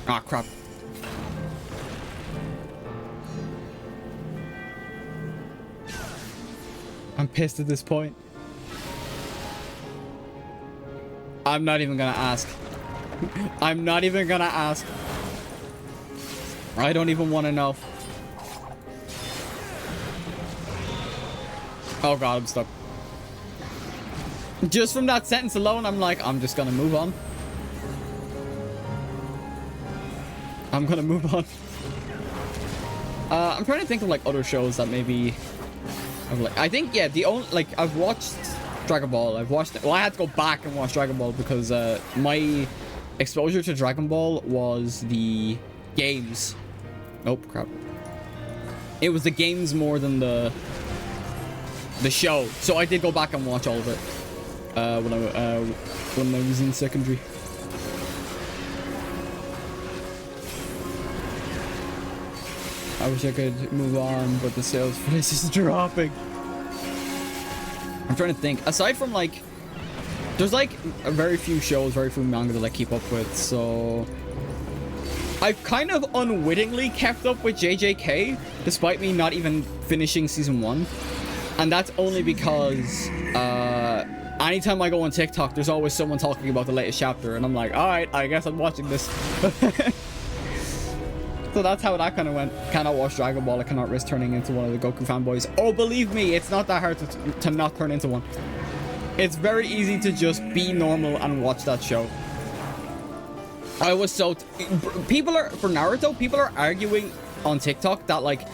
[SPEAKER 1] Ah, crap. I'm pissed at this point. I'm not even gonna ask. I'm not even gonna ask. I don't even want to know. Oh god, I'm stuck. Just from that sentence alone, I'm like, I'm just gonna move on. I'm gonna move on. I'm trying to think of like other shows that maybe I think, yeah, the only, like, I've watched Dragon Ball. I've watched it. Well, I had to go back and watch Dragon Ball because my exposure to Dragon Ball was the games. Oh crap. It was the games more than the show. So I did go back and watch all of it when I was in secondary. I wish I could move on, but the sales for this is dropping. I'm trying to think. Aside from like, there's like very few shows, very few manga that I keep up with, so I've kind of unwittingly kept up with JJK, despite me not even finishing season 1. And that's only because anytime I go on TikTok, there's always someone talking about the latest chapter, and I'm like, alright, I guess I'm watching this. So that's how that kind of went. Cannot watch Dragon Ball. I cannot risk turning into one of the Goku fanboys. Oh, believe me, it's not that hard to not turn into one. It's very easy to just be normal and watch that show. I was so... people are... For Naruto, people are arguing on TikTok that, like,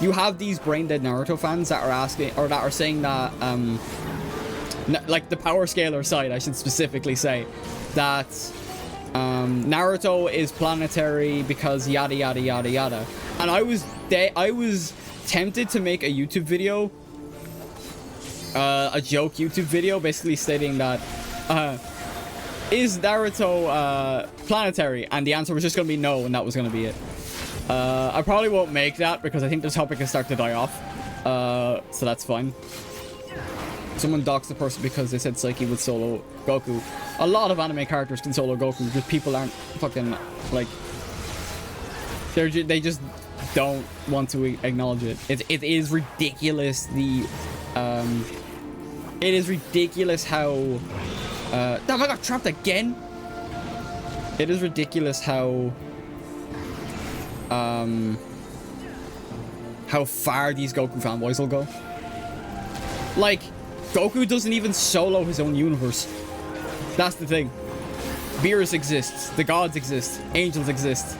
[SPEAKER 1] you have these brain-dead Naruto fans that are asking... Or that are saying that, like the power scaler side, I should specifically say, that Naruto is planetary because yada yada yada yada. And I was tempted to make a YouTube video, a joke YouTube video, basically stating that is Naruto planetary, and the answer was just gonna be no, and that was gonna be it. I probably won't make that because I think the topic has started to die off, so that's fine. Someone doxed the person because they said Psyche would solo Goku. A lot of anime characters can solo Goku, just people aren't fucking, like, they just don't want to acknowledge it. It is ridiculous, it is ridiculous how, damn, I got trapped again. It is ridiculous how far these Goku fanboys will go. Like, Goku doesn't even solo his own universe. That's the thing. Beerus exists, the gods exist, angels exist,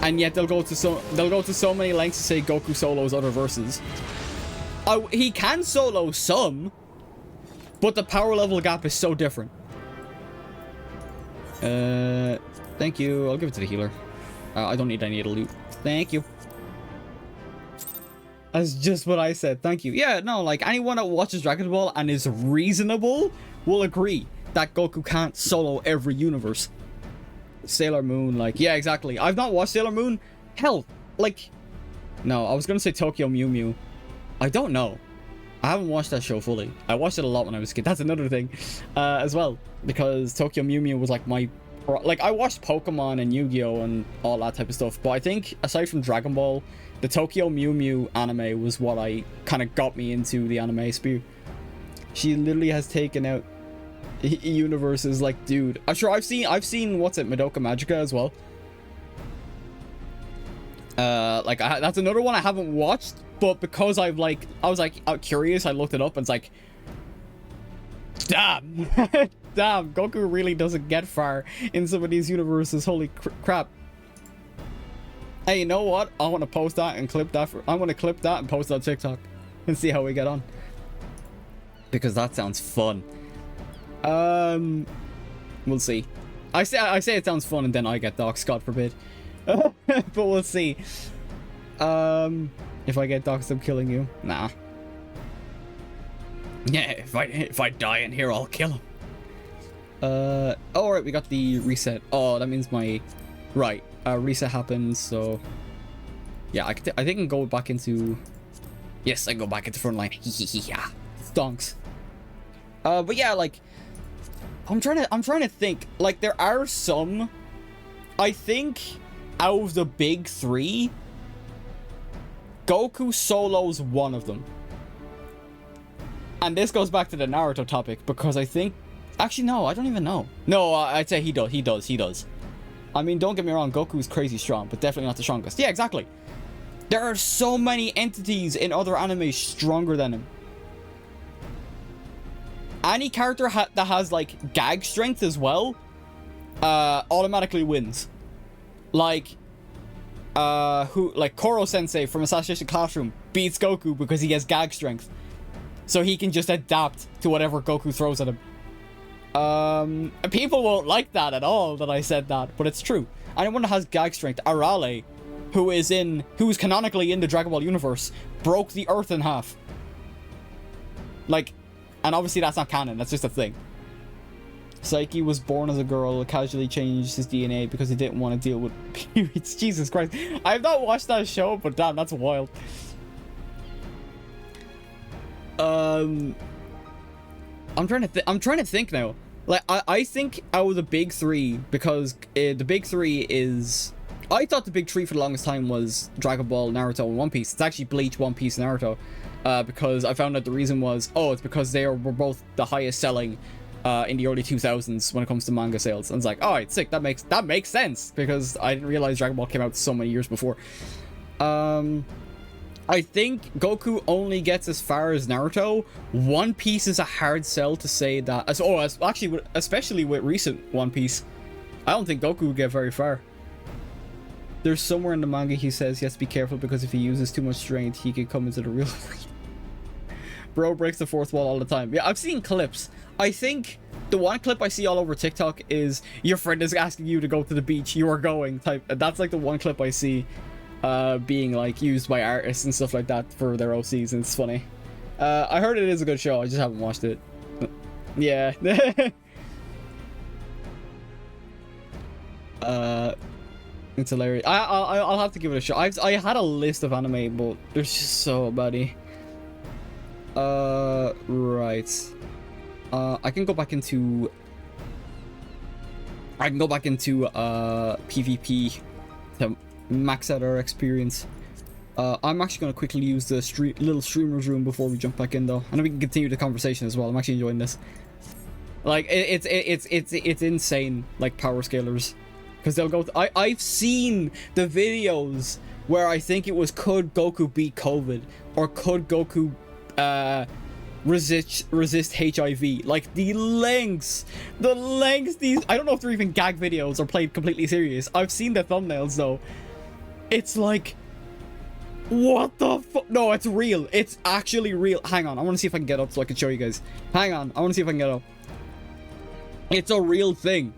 [SPEAKER 1] and yet they'll go to so many lengths to say Goku solos other verses. He can solo some, but the power level gap is so different. Thank you. I'll give it to the healer. I don't need any loot. Thank you. That's just what I said. Thank you. Yeah, no, like, anyone that watches Dragon Ball and is reasonable will agree that Goku can't solo every universe. Sailor Moon, like, yeah, exactly. I've not watched Sailor Moon. Hell, like, no, I was gonna say Tokyo Mew Mew. I don't know. I haven't watched that show fully. I watched it a lot when I was a kid. That's another thing, as well, because Tokyo Mew Mew was like my, like, I watched Pokemon and Yu-Gi-Oh and all that type of stuff, but I think aside from Dragon Ball, the Tokyo Mew Mew anime was what I kind of got me into the anime sphere. She literally has taken out universes, like, dude. I'm sure I've seen what's it, Madoka Magica as well. Like, that's another one I haven't watched, but because I was curious, I looked it up and it's like, damn, damn, Goku really doesn't get far in some of these universes. Holy crap. Hey, you know what? I want to post that and clip that. I want to clip that and post it on TikTok and see how we get on, because that sounds fun. We'll see. I say it sounds fun and then I get doxxed, God forbid. But we'll see. If I get doxxed, I'm killing you. Nah. Yeah, if I die in here, I'll kill him. Alright, we got the reset. Oh, that means my... Right. Reset happens, so... Yeah, I think I can go back into... Yes, I can go back into front line. Yeah. Stonks. But yeah, like... I'm trying to think. Like, there are some... I think out of the big three, Goku solos one of them. And this goes back to the Naruto topic, because I think... Actually, no, I don't even know. No, I'd say he does. I mean, don't get me wrong, Goku's crazy strong, but definitely not the strongest. Yeah, exactly. There are so many entities in other animes stronger than him. Any character that has, like, gag strength as well, automatically wins. Like, Koro-sensei from Assassination Classroom beats Goku because he has gag strength. So he can just adapt to whatever Goku throws at him. People won't like that at all, that I said that, but it's true. Anyone that has gag strength, Arale, who's canonically in the Dragon Ball universe, broke the earth in half. Like, and obviously that's not canon, that's just a thing. Psyche was born as a girl, casually changed his DNA because he didn't want to deal with periods. Jesus Christ. I have not watched that show, but damn, that's wild. I'm trying to think now. Like, I think out of the big three, because the big three is... I thought the big three for the longest time was Dragon Ball, Naruto, and One Piece. It's actually Bleach, One Piece, Naruto. Because I found out the reason was, it's because they were both the highest selling in the early 2000s when it comes to manga sales. And it's like, alright, sick, that makes sense, because I didn't realize Dragon Ball came out so many years before. I think Goku only gets as far as Naruto. One Piece is a hard sell to say that. Actually, especially with recent One Piece, I don't think Goku would get very far. There's somewhere in the manga he says he has to be careful because if he uses too much strength, he could come into the real world. Bro breaks the fourth wall all the time. Yeah, I've seen clips. I think the one clip I see all over TikTok is your friend is asking you to go to the beach, you are going type. That's like the one clip I see being like used by artists and stuff like that for their OCs, and it's funny. I heard it is a good show, I just haven't watched it. Yeah. It's hilarious. I'll have to give it a shot. I had a list of anime, but there's just so many. Right. I can go back into PvP to max out our experience. I'm actually gonna quickly use the little streamers room before we jump back in, though, and then we can continue the conversation as well. I'm actually enjoying this. Like it's insane, like power scalers, because they'll go. I've seen the videos where I think it was could Goku beat COVID or could Goku resist HIV. Like the lengths these, I don't know if they're even gag videos or played completely serious. I've seen the thumbnails though. It's like, what the fuck? No, it's real. It's actually real. Hang on, I want to see if I can get up so I can show you guys. Hang on, I want to see if I can get up. It's a real thing.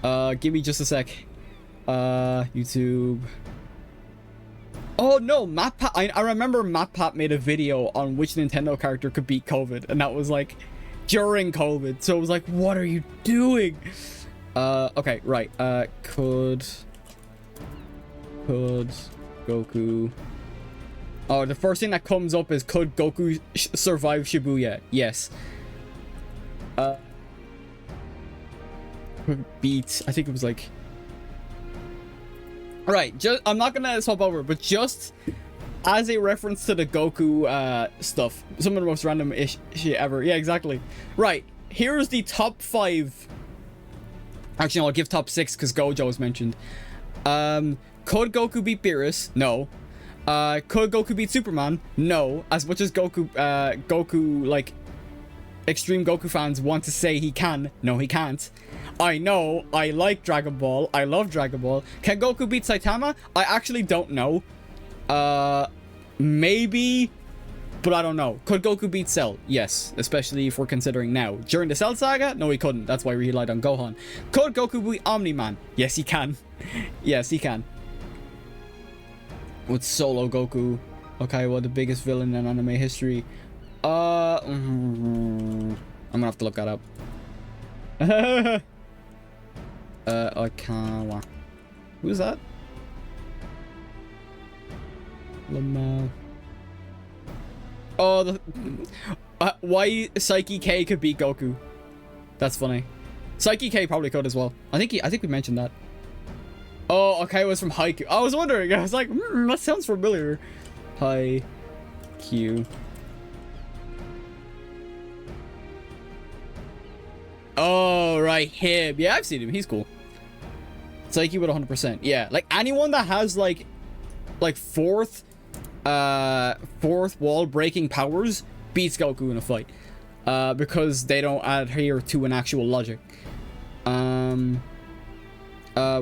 [SPEAKER 1] Give me just a sec. YouTube. Oh no, MatPat. I remember MatPat made a video on which Nintendo character could beat COVID, and that was like during COVID. So it was like, what are you doing? Okay, right. Could Goku. Oh, the first thing that comes up is could Goku survive Shibuya? Yes. Beat. I think it was like. Alright, just I'm not gonna swap over, but just as a reference to the Goku stuff, some of the most random shit ever. Yeah, exactly. Right, here's the top 5. Actually, no, I'll give top 6 because Gojo was mentioned. Could Goku beat Beerus? No. Could Goku beat Superman? No. As much as Goku, like, extreme Goku fans want to say he can, no, he can't. I know, I like Dragon Ball, I love Dragon Ball. Can Goku beat Saitama? I actually don't know. Maybe, but I don't know. Could Goku beat Cell? Yes, especially if we're considering now. During the Cell Saga? No, he couldn't. That's why we relied on Gohan. Could Goku beat Omni-Man? Yes, he can. Yes, he can. With Solo Goku. Okay, well, the biggest villain in anime history. I'm gonna have to look that up. Okawa. Who's that? Lamau. Oh, the why Psyche K could beat Goku? That's funny. Psyche K probably could as well. I think we mentioned that. Oh, okay, it was from Haikyuu. I was wondering. I was like, that sounds familiar. Haikyuu. Oh, right, him. Yeah, I've seen him. He's cool. Psyche with 100%. Yeah, like anyone that has like fourth wall breaking powers beats Goku in a fight. Because they don't adhere to an actual logic. What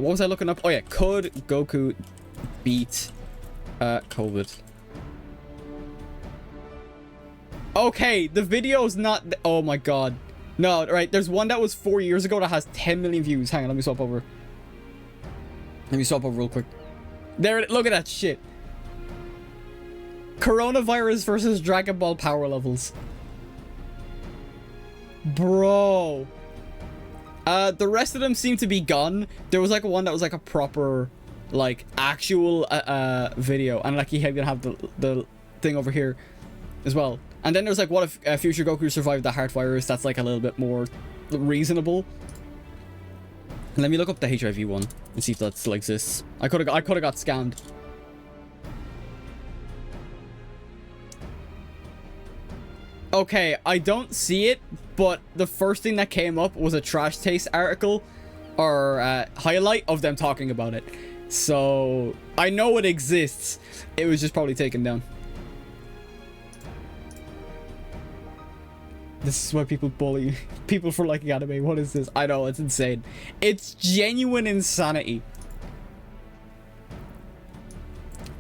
[SPEAKER 1] was I looking up? Oh yeah, could Goku beat COVID? Okay, the video's not. Oh my god. No, right, there's one that was 4 years ago that has 10 million views. Hang on, let me swap over. Let me swap over real quick. There, look at that shit. Coronavirus versus Dragon Ball power levels. Bro. The rest of them seem to be gone. There was like one that was like a proper, like, actual video. And like, you even have the thing over here as well. And then there's like, what if future Goku survived the heart virus? That's like a little bit more reasonable. Let me look up the HIV one and see if that still exists. I could have got scammed. Okay, I don't see it, but the first thing that came up was a Trash Taste article or highlight of them talking about it. So I know it exists. It was just probably taken down. This is why people bully people for liking anime. What is this? I know, it's insane. It's genuine insanity.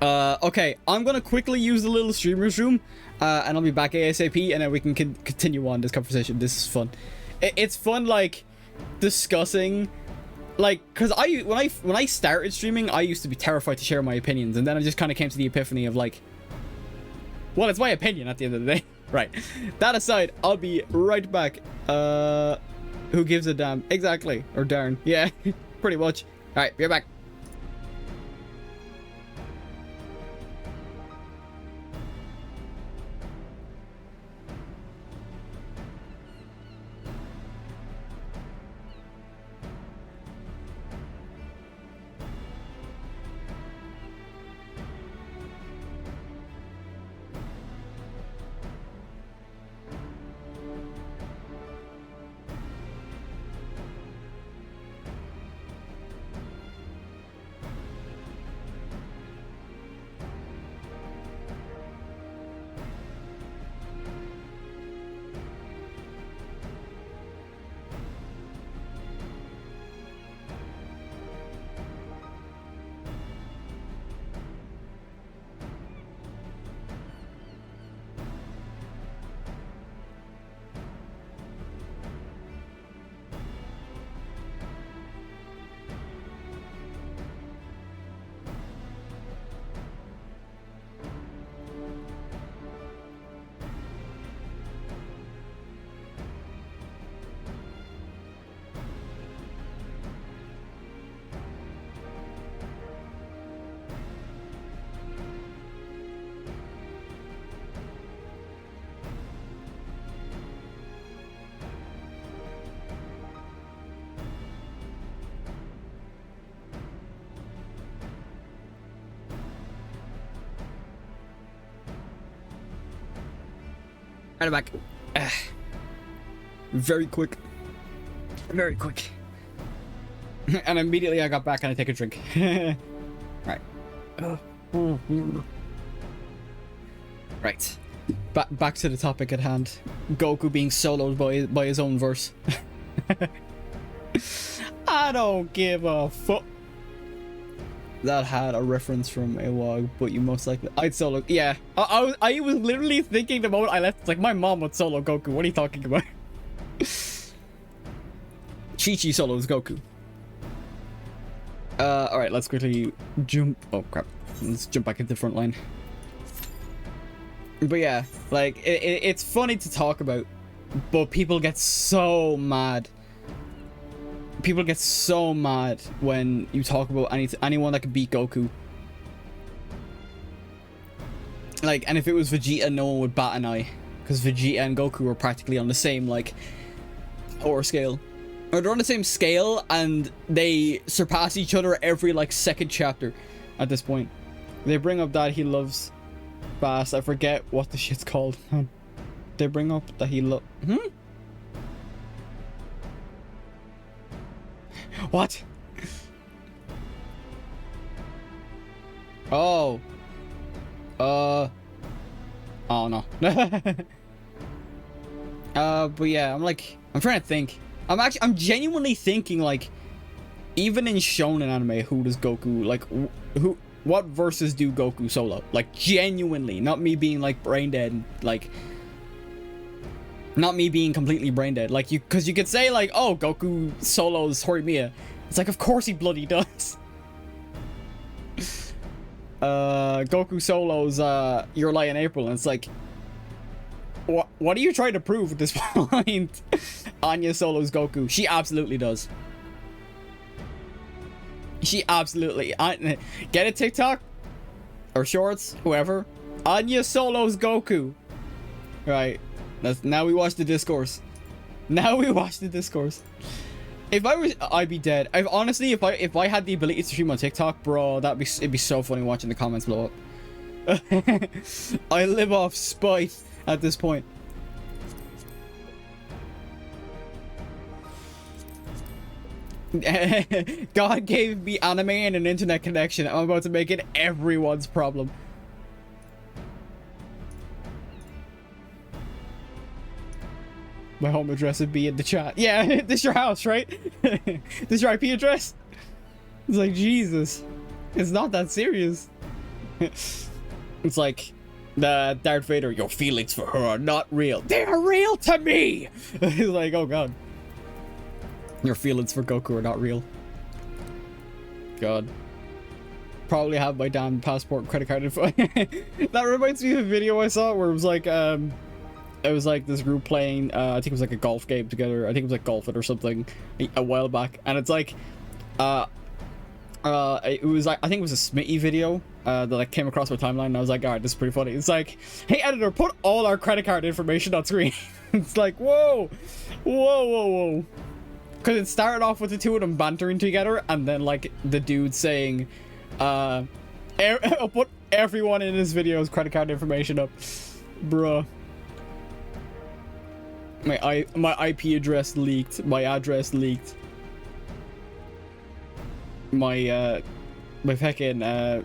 [SPEAKER 1] Okay, I'm gonna quickly use the little streamer's room, and I'll be back ASAP, and then we can continue on this conversation. This is fun. It's fun, like, discussing, like, because when I started streaming, I used to be terrified to share my opinions, and then I just kind of came to the epiphany of, like, well, it's my opinion at the end of the day. Right. That aside, I'll be right back. Who gives a damn? Exactly. Or darn. Yeah, pretty much. All right, be right back. Right back. Very quick. Very quick. And immediately I got back and I take a drink. Right. Right. Back to the topic at hand. Goku being soloed by his own verse. I don't give a fuck. That had a reference from AWOG, but you most likely... I'd solo... Yeah. I was literally thinking the moment I left, it's like, my mom would solo Goku. What are you talking about? Chi-Chi solos Goku. Alright, let's quickly jump... Oh, crap. Let's jump back into the front line. But yeah, like, it's funny to talk about, but people get so mad. People get so mad when you talk about anyone that can beat Goku. Like, and if it was Vegeta, no one would bat an eye, because Vegeta and Goku are practically on the same, like, power scale. Or they're on the same scale, and they surpass each other every, like, second chapter at this point. They bring up that he loves fast. I forget what the shit's called. They bring up that he What? Oh. Oh no. But yeah, I'm trying to think. I'm genuinely thinking, like, even in shonen anime, who does Goku, like, what verses do Goku solo? Like, genuinely, not me being, like, brain dead, like, not me being completely brain dead. Like, because you could say, like, oh, Goku solos Horimiya. It's like, of course he bloody does. Goku solos Your Lie in April, and it's like, what are you trying to prove at this point? Anya solos Goku. She absolutely does. She absolutely... Get a TikTok? Or shorts? Whoever. Anya solos Goku. Right. Now we watch the discourse. Now we watch the discourse. If I was... I'd be dead. Honestly, if I had the ability to stream on TikTok, bro, it'd be so funny watching the comments blow up. I live off spite at this point. God gave me anime and an internet connection. I'm about to make it everyone's problem. My home address would be in the chat. Yeah, this is your house, right? This is your IP address? It's like, Jesus. It's not that serious. It's like the Darth Vader, your feelings for her are not real. They are real to me. He's like, oh god. Your feelings for Goku are not real. God. Probably have my damn passport and credit card info. That reminds me of a video I saw where it was like this group playing I think it was like a golf game together. I think it was like Golf It or something a while back, and it's like it was like, I think it was a Smitty video that I came across my timeline, and I was like, alright, this is pretty funny. It's like, hey editor, put all our credit card information on screen. It's like, whoa, because it started off with the two of them bantering together, and then like the dude saying I'll put everyone in his video's credit card information up. Bruh. My IP address leaked, my address leaked, my fucking oh,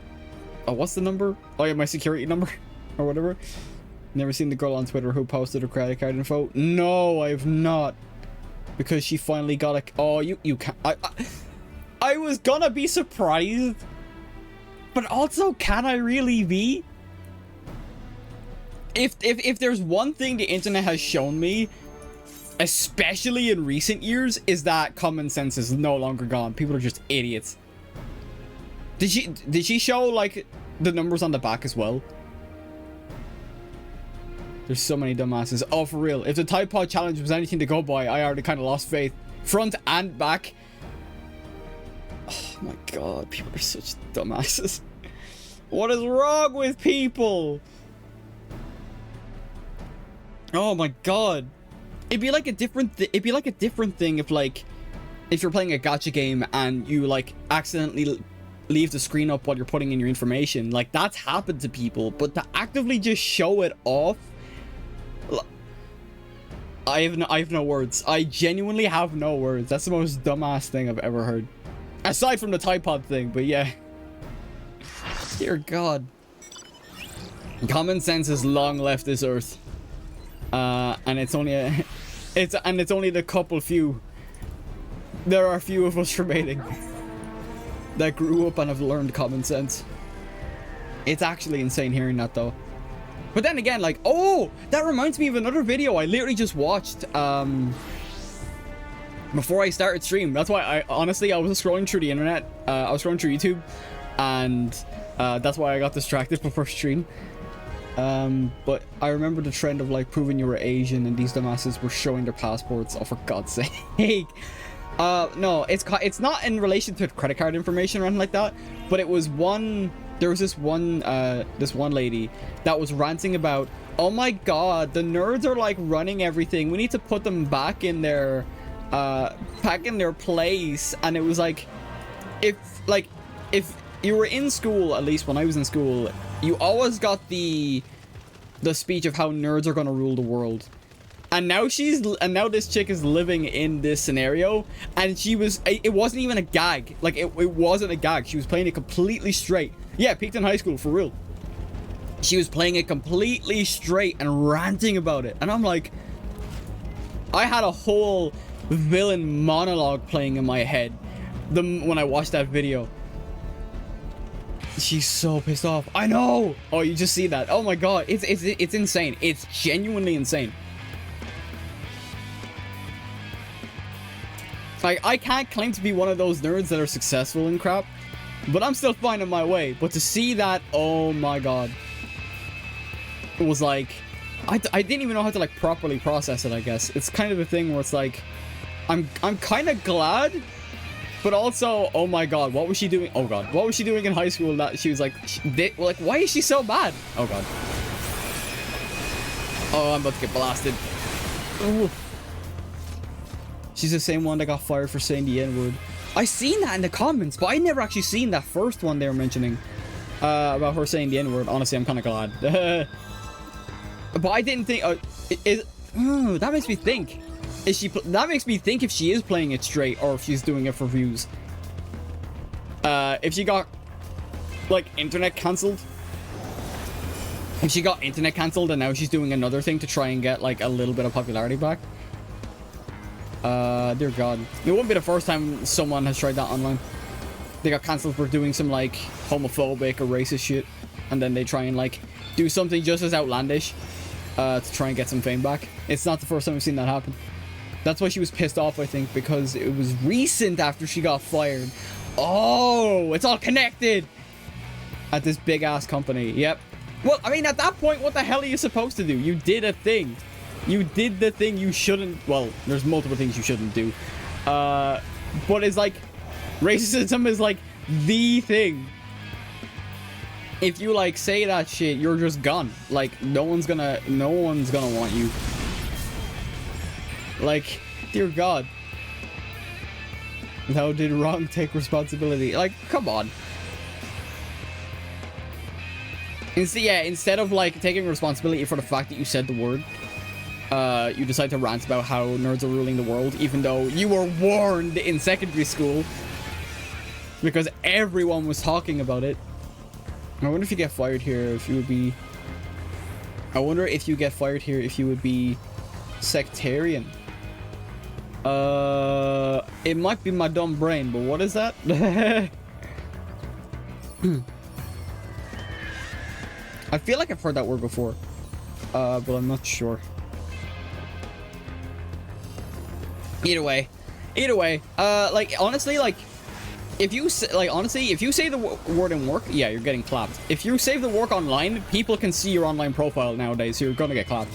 [SPEAKER 1] what's the number? Oh yeah, my security number or whatever. Never seen the girl on Twitter who posted her credit card info. No, I've not, because she finally got a, oh, you can't. I was gonna be surprised, but also, can I really be? If there's one thing the internet has shown me, especially in recent years, is that common sense is no longer gone. People are just idiots. Did she show like the numbers on the back as well? There's so many dumbasses. Oh, for real. If the Tide Pod challenge was anything to go by, I already kind of lost faith. Front and back. Oh my god, people are such dumbasses. What is wrong with people? Oh my god. It'd be like a different thing if like, if you're playing a gacha game and you like accidentally leave the screen up while you're putting in your information. Like, that's happened to people, but to actively just show it off, I have no words. I genuinely have no words. That's the most dumbass thing I've ever heard, aside from the Tide Pod thing. But yeah, dear god, common sense has long left this earth, and it's only the couple few. There are few of us remaining that grew up and have learned common sense. It's actually insane hearing that though. But then again, like, oh, that reminds me of another video I literally just watched before I started stream. That's why I was scrolling through the internet. I was scrolling through YouTube, and that's why I got distracted before stream. But I remember the trend of like proving you were Asian, and these dumbasses were showing their passports. Oh, for God's sake. No, it's not in relation to credit card information or anything like that, but it was there was this one lady that was ranting about, oh my god, the nerds are like running everything, we need to put them back in their place. And it was like, if you were in school, at least when I was in school, you always got the speech of how nerds are gonna rule the world. And now this chick is living in this scenario, and it wasn't even a gag. Like, it wasn't a gag. She was playing it completely straight. Yeah, peaked in high school, for real. She was playing it completely straight and ranting about it. And I'm like, I had a whole villain monologue playing in my head when I watched that video. She's so pissed off. I know. Oh, you just see that. Oh my god, it's insane. It's genuinely insane. Like, I can't claim to be one of those nerds that are successful in crap, but I'm still finding my way. But to see that, oh my god, it was like, I didn't even know how to like properly process it. I guess it's kind of a thing where it's like, I'm kind of glad, but also, oh my god, what was she doing? Oh god, what was she doing in high school that she was like, why is she so bad? Oh god. Oh, I'm about to get blasted. Ooh. She's the same one that got fired for saying the N-word. I seen that in the comments, but I never actually seen that first one they were mentioning about her saying the N-word. Honestly, I'm kind of glad. But I didn't think. That makes me think. That makes me think if she is playing it straight or if she's doing it for views. If she got like internet cancelled. If she got internet cancelled and now she's doing another thing to try and get like a little bit of popularity back. Dear god, it won't be the first time someone has tried that online. they got cancelled for doing some like homophobic or racist shit, and then they try and like do something just as outlandish to try and get some fame back. It's not the first time I've seen that happen. That's why she was pissed off, I think, because it was recent after she got fired. Oh, it's all connected at this big ass company. Yep. Well, I mean, at that point, what the hell are you supposed to do? You did a thing. You did the thing you shouldn't. Well, there's multiple things you shouldn't do. But it's like racism is like the thing. If you like say that shit, you're just gone. Like no one's gonna want you. Like, dear God. Thou did wrong, take responsibility. Like, come on. Instead of like taking responsibility for the fact that you said the word, you decide to rant about how nerds are ruling the world, even though you were warned in secondary school because everyone was talking about it. I wonder if you get fired here if you would be... I wonder if you get fired here if you would be sectarian. It might be my dumb brain, but what is that? I feel like I've heard that word before, but I'm not sure. Either way, like honestly, like if you say the word in work, yeah, you're getting clapped. If you save the work online, people can see your online profile nowadays, so you're gonna get clapped.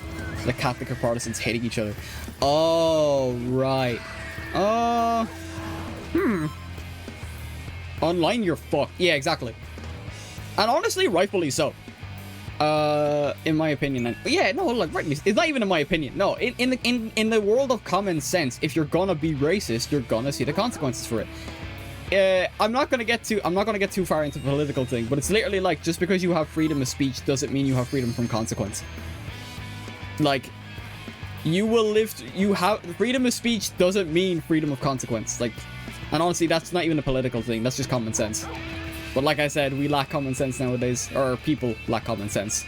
[SPEAKER 1] The Catholic or Protestants hating each other. Oh right. Online, you're fucked. Yeah, exactly. And honestly, rightfully so. In my opinion, and yeah, no, like rightly, it's not even in my opinion. No, in the world of common sense, if you're gonna be racist, you're gonna see the consequences for it. I'm not gonna get too far into the political thing, but it's literally like just because you have freedom of speech doesn't mean you have freedom from consequence. Like, you have freedom of speech doesn't mean freedom of consequence. Like, and honestly, that's not even a political thing. That's just common sense. But like I said, we lack common sense nowadays, or people lack common sense.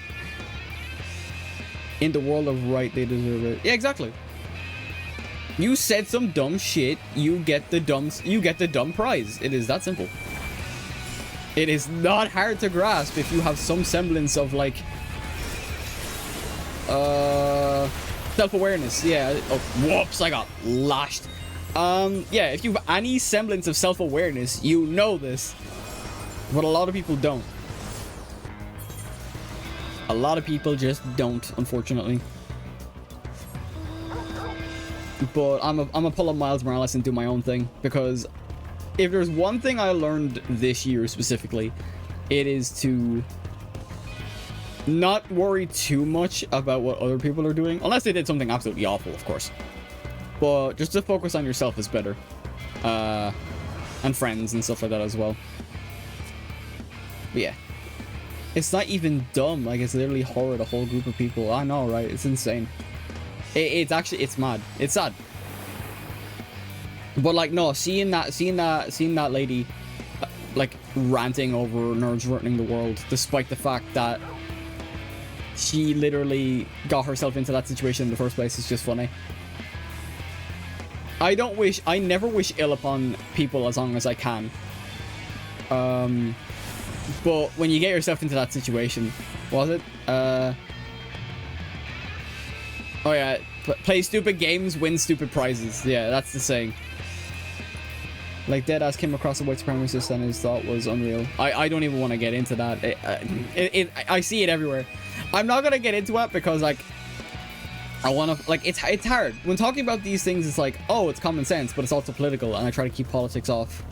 [SPEAKER 1] In the world of right, they deserve it. Yeah, exactly. You said some dumb shit, you get the dumb prize. It is that simple. It is not hard to grasp if you have some semblance of like self-awareness. Yeah. Oh, whoops, I got lashed. Yeah, if you have any semblance of self-awareness, you know this. But a lot of people don't. A lot of people just don't, unfortunately. But I'm a pull up Miles Morales and do my own thing, because if there's one thing I learned this year specifically, it is to not worry too much about what other people are doing, unless they did something absolutely awful, of course. But just to focus on yourself is better, and friends and stuff like that as well. But yeah, it's not even dumb. Like, it's literally horror. A whole group of people. I know, right? It's insane. It's actually, it's mad. It's sad. But like, no, seeing that lady, like ranting over nerds ruining the world, despite the fact that she literally got herself into that situation in the first place, is just funny. I never wish ill upon people as long as I can. But when you get yourself into that situation, was it? Oh yeah, play stupid games, win stupid prizes. Yeah, that's the saying. Like, Deadass came across a white supremacist and his thought was unreal. I don't even want to get into that. I see it everywhere. I'm not gonna get into it because, like, I want to, like, it's hard. When talking about these things, it's like, oh, it's common sense, but it's also political, and I try to keep politics off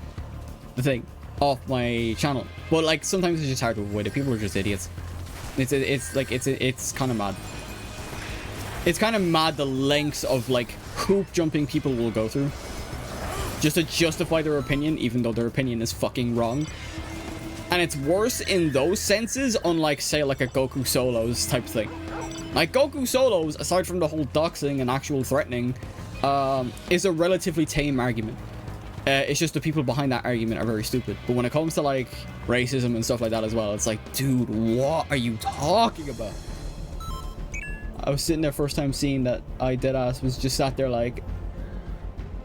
[SPEAKER 1] the thing. Off my channel, but like sometimes it's just hard to avoid it. People are just idiots. It's kind of mad. It's kind of mad the lengths of like hoop jumping people will go through just to justify their opinion, even though their opinion is fucking wrong. And it's worse in those senses, unlike say like a Goku Solos type thing. Like Goku Solos, aside from the whole doxing and actual threatening, is a relatively tame argument. It's just the people behind that argument are very stupid. But when it comes to like racism and stuff like that as well, it's like, dude, what are you talking about? I was sitting there first time seeing that. I deadass was just sat there like,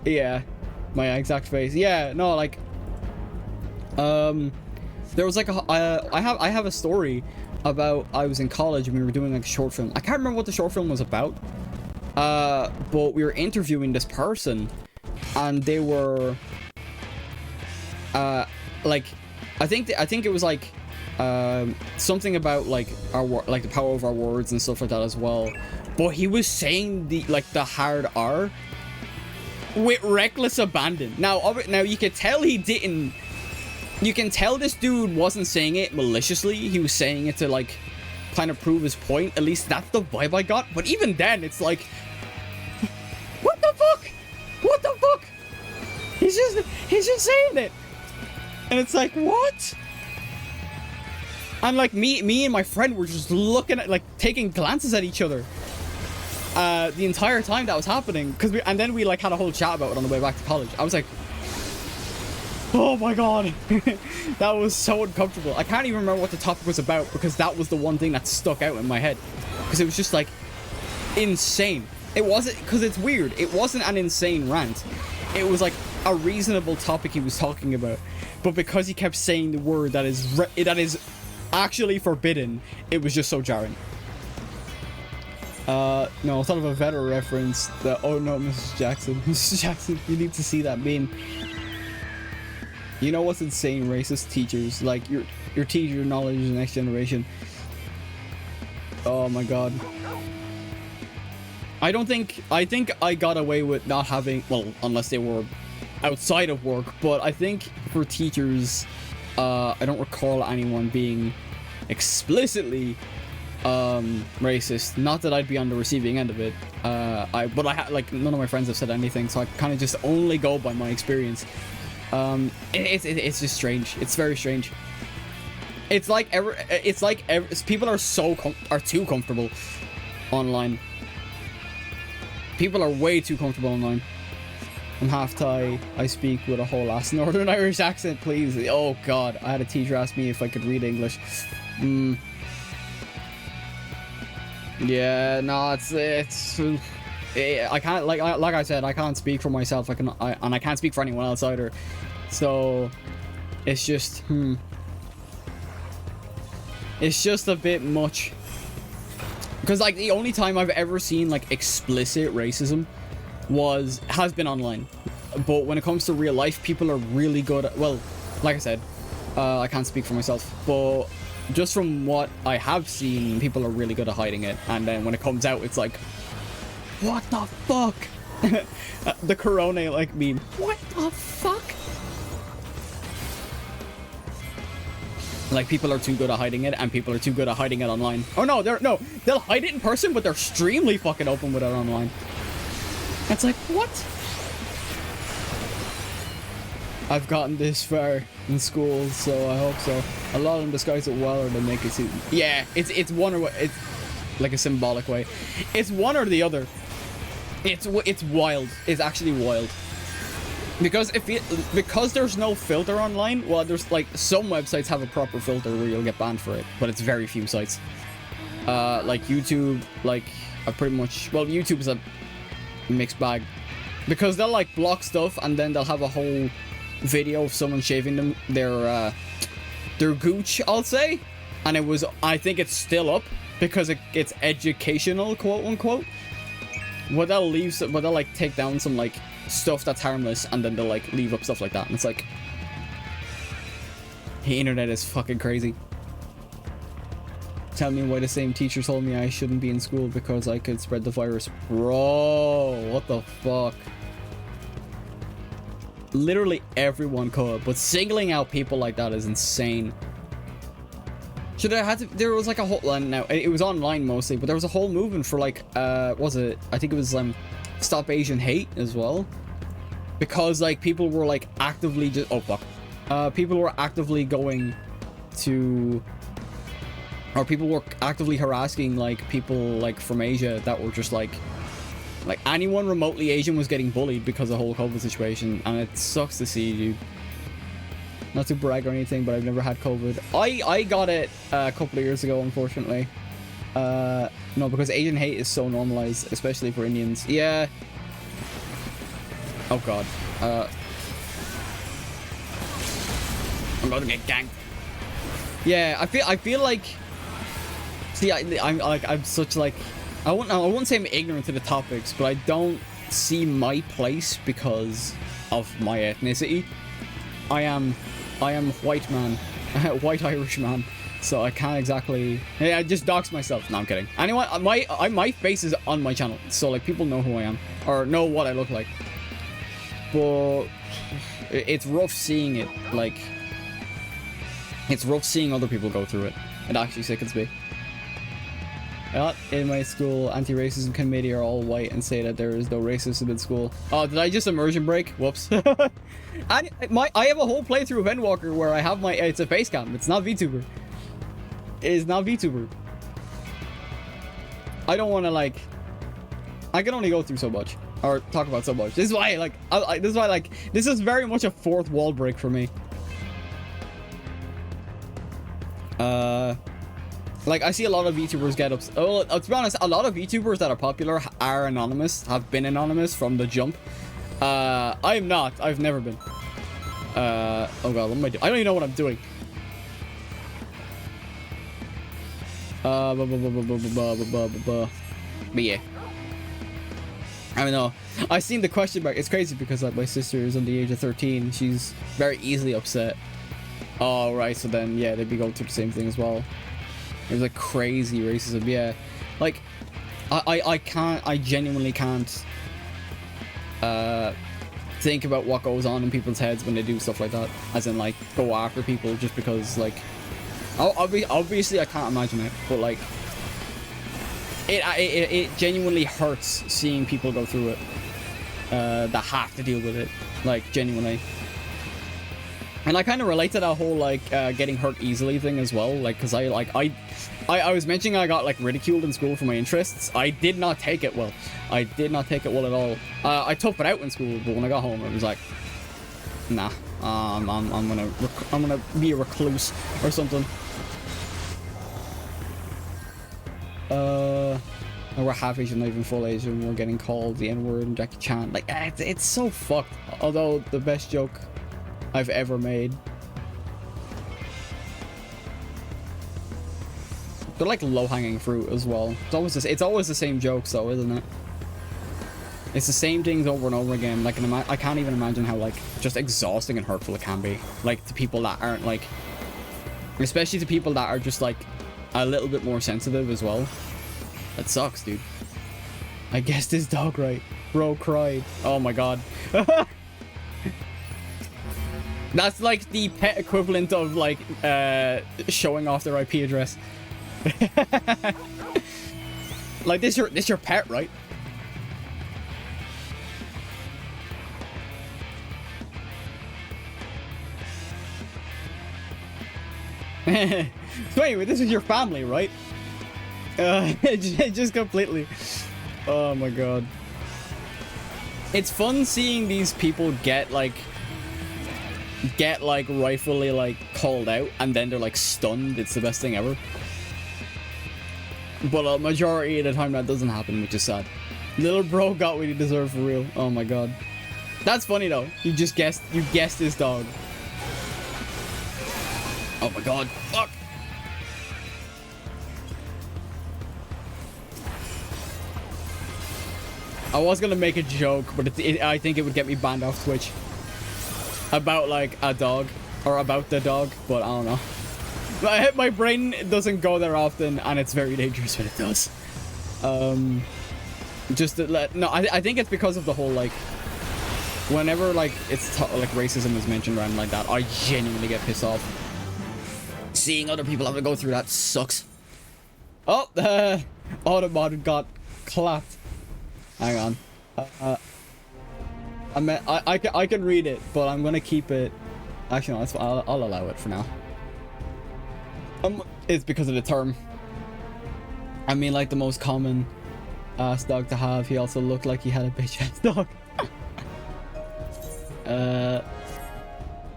[SPEAKER 1] yeah, my exact face. Yeah, no, like There was like I have a story about I was in college and we were doing like a short film. I can't remember what the short film was about. But we were interviewing this person, and they were like, I think it was like something about like like the power of our words and stuff like that as well. But he was saying the hard R with reckless abandon. Now you could tell he didn't. You can tell this dude wasn't saying it maliciously. He was saying it to like kind of prove his point. At least that's the vibe I got. But even then, it's like, what the fuck? What the fuck? He's just saying it, and it's like, what? And like me and my friend were just looking at, like, taking glances at each other the entire time that was happening. And then we like had a whole chat about it on the way back to college. I was like, oh my god. That was so uncomfortable. I can't even remember what the topic was about, because that was the one thing that stuck out in my head, because it was just like insane. It wasn't, because it's weird, it wasn't an insane rant. It was like a reasonable topic he was talking about, but because he kept saying the word that is actually forbidden, it was just so jarring. No, I thought of a better reference. Oh no, Mrs. Jackson. Mrs. Jackson, you need to see that meme. You know what's insane? Racist teachers. Like, your teacher knowledge is the next generation. Oh my god. I think I got away with not having, well, unless they were outside of work, but I think for teachers, I don't recall anyone being explicitly racist. Not that I'd be on the receiving end of it. Like, none of my friends have said anything, so I kind of just only go by my experience. It's just strange. It's very strange. It's like people are too comfortable online. People are way too comfortable online. I'm half Thai. I speak with a whole ass Northern Irish accent, please. Oh god, I had a teacher ask me if I could read English. Yeah, no, it's I can't, like I said, I can't speak for myself. And I can't speak for anyone else either. So it's just it's just a bit much. Because like the only time I've ever seen like explicit racism has been online. But when it comes to real life, people are really good at, well, like I said, I can't speak for myself, but just from what I have seen, people are really good at hiding it. And then when it comes out, it's like, what the fuck? The Corona like meme. What the fuck? Like, people are too good at hiding it, and people are too good at hiding it online. Oh no, they'll hide it in person, but they're extremely fucking open with it online. It's like, what? I've gotten this far in school, so I hope so. A lot of them disguise it well, or they make it seem. Yeah, it's one or it's like a symbolic way. It's one or the other. It's wild. It's actually wild. Because because there's no filter online, well, there's like some websites have a proper filter where you'll get banned for it, but it's very few sites. Like YouTube, like pretty much, well, YouTube is a mixed bag, because they'll like block stuff and then they'll have a whole video of someone shaving their gooch, I'll say, and I think it's still up because it's educational, quote unquote. But they'll like take down some like stuff that's harmless, and then they'll like leave up stuff like that, and it's like, the internet is fucking crazy. Tell me why the same teacher told me I shouldn't be in school because I could spread the virus. Bro, what the fuck? Literally everyone could, but singling out people like that is insane. There was like a whole, now it was online mostly, but there was a whole movement for like, I think it was Stop Asian Hate as well, because like people were like actively just, oh fuck, people were actively going to, or people were actively harassing like people like from Asia that were just like anyone remotely Asian was getting bullied because of the whole COVID situation, and it sucks to see, dude. Not to brag or anything, but I've never had COVID. I got it a couple of years ago, unfortunately. No, because Asian hate is so normalized, especially for Indians. Yeah. Oh god. I'm gonna get ganked. Yeah, I feel like, see, I'm such like, I wouldn't say I'm ignorant to the topics, but I don't see my place because of my ethnicity. I am white man, white Irish man, so I can't exactly. Yeah, I just dox myself. No, I'm kidding. Anyway, my face is on my channel, so like people know who I am or know what I look like. But it's rough seeing it. Like, it's rough seeing other people go through it. It actually sickens me. In my school, anti-racism committee are all white and say that there is no racism in school. Oh, did I just immersion break? Whoops. I have a whole playthrough of Endwalker where I have my, it's a face cam. It's not VTuber. It is not VTuber. I don't want to like, I can only go through so much or talk about so much. This is why like, this is very much a fourth wall break for me. Like, I see a lot of VTubers get upset. Oh, to be honest, a lot of VTubers that are popular are anonymous, have been anonymous from the jump. I am not. I've never been. Oh god, what am I doing? I don't even know what I'm doing. But yeah. I don't know. I've seen the question mark. It's crazy because like my sister is on the age of 13. She's very easily upset. Oh, right. So then, yeah, they'd be going through the same thing as well. There's like crazy racism. Yeah. Like, I genuinely can't think about what goes on in people's heads when they do stuff like that. As in, like, go after people just because, like, obviously I can't imagine it, but like, it genuinely hurts seeing people go through it. That have to deal with it, like, genuinely. And I kind of relate to that whole like getting hurt easily thing as well, like, because I was mentioning I got like ridiculed in school for my interests. I did not take it well. I did not take it well at all. I toughed it out in school, but when I got home, it was like, nah, I'm gonna be a recluse or something. We're half Asian, not even full Asian. We're getting called the N-word and Jackie Chan. Like, it's so fucked. Although the best joke I've ever made. They're like low-hanging fruit as well. It's always the same jokes though, isn't it? It's the same things over and over again. Like, I can't even imagine how like just exhausting and hurtful it can be. Like, to people that aren't like, especially to people that are just like a little bit more sensitive as well. That sucks, dude. I guessed his dog right. Bro cried. Oh my god. That's like the pet equivalent of like showing off their IP address. Like, this your pet, right? So anyway, this is your family, right? Just completely. Oh my god. It's fun seeing these people get like rightfully like called out and then they're like stunned. It's the best thing ever. But a majority of the time that doesn't happen, which is sad. Little bro got what he deserved for real. Oh my god. That's funny though. You guessed his dog. Oh my god. Fuck. I was gonna make a joke, but I think it would get me banned off Twitch. About like a dog, or about the dog, but I don't know. My brain doesn't go there often, and it's very dangerous when it does. Just to no, I think it's because of the whole like, whenever like it's like racism is mentioned around like that, I genuinely get pissed off. Seeing other people have to go through that sucks. Oh, Automod got clapped. Hang on. I can read it, but I'm gonna keep it. Actually, no, I'll allow it for now. It's because of the term. I mean, like the most common ass dog to have. He also looked like he had a bitch ass dog.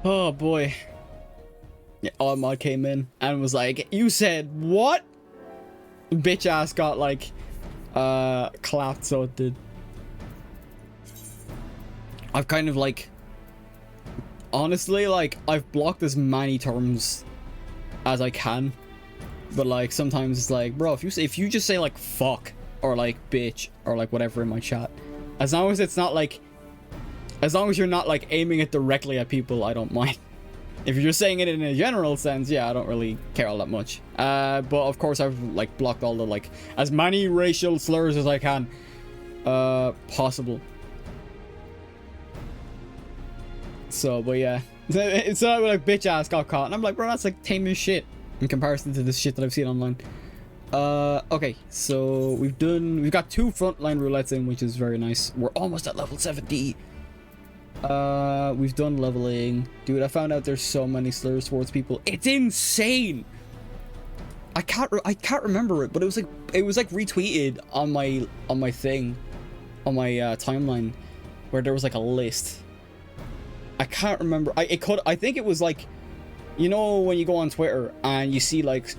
[SPEAKER 1] Oh boy. Yeah, Automod came in and was like, "You said what?" Bitch ass got like clapped, so it did. I've kind of like honestly, like, I've blocked as many terms as I can, but like sometimes it's like, bro, if you just say like fuck or like bitch or like whatever in my chat, as long as it's not like, as long as you're not like aiming it directly at people, I don't mind. If you're just saying it in a general sense, yeah, I don't really care all that much. But of course I've like blocked all the like as many racial slurs as I can possible. So, but yeah, it's not like bitch ass got caught, and I'm like, bro, that's like tame as shit in comparison to this shit that I've seen online. Okay, so we've got 2 frontline roulettes in, which is very nice. We're almost at level 70. We've done leveling. Dude, I found out there's so many slurs towards people. It's insane. I can't remember it, but it was like retweeted on my thing, on my timeline, where there was like a list. I can't remember. I think it was like, you know, when you go on Twitter and you see like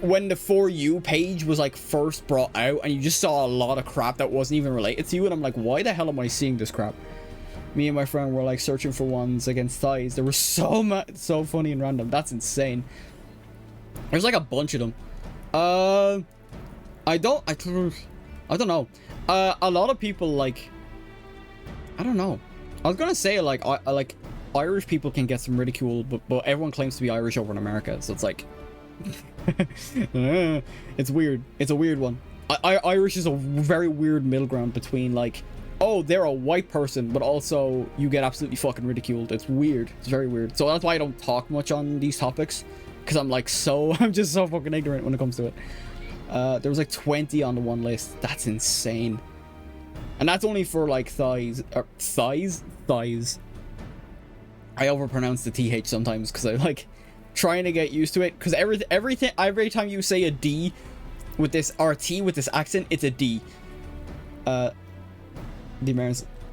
[SPEAKER 1] when the For You page was like first brought out and you just saw a lot of crap that wasn't even related to you, and I'm like, why the hell am I seeing this crap? Me and my friend were like searching for ones against thighs. There were so funny and random. That's insane. There's like a bunch of them. I don't know. A lot of people like, I don't know. I was gonna say like I like Irish people can get some ridicule, but everyone claims to be Irish over in America, so it's like it's weird. It's a weird one. Irish is a very weird middle ground between like, oh, they're a white person, but also you get absolutely fucking ridiculed. It's weird. It's very weird. So that's why I don't talk much on these topics, because I'm like I'm just so fucking ignorant when it comes to it. There was like 20 on the one list. That's insane. And that's only for like thighs. Thighs. I overpronounce the TH sometimes because I like trying to get used to it, because every time you say a D with this RT with this accent, it's a D. The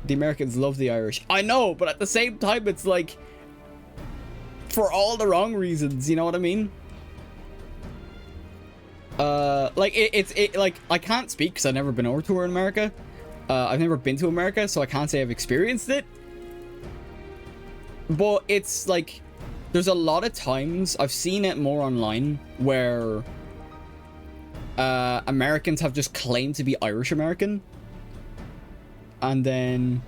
[SPEAKER 1] Americans love the Irish. I know, but at the same time, it's like for all the wrong reasons. You know what I mean? Like it's like I can't speak because I've never been over to America. I've never been to America, so I can't say I've experienced it. But it's like, there's a lot of times I've seen it more online where Americans have just claimed to be Irish American, and then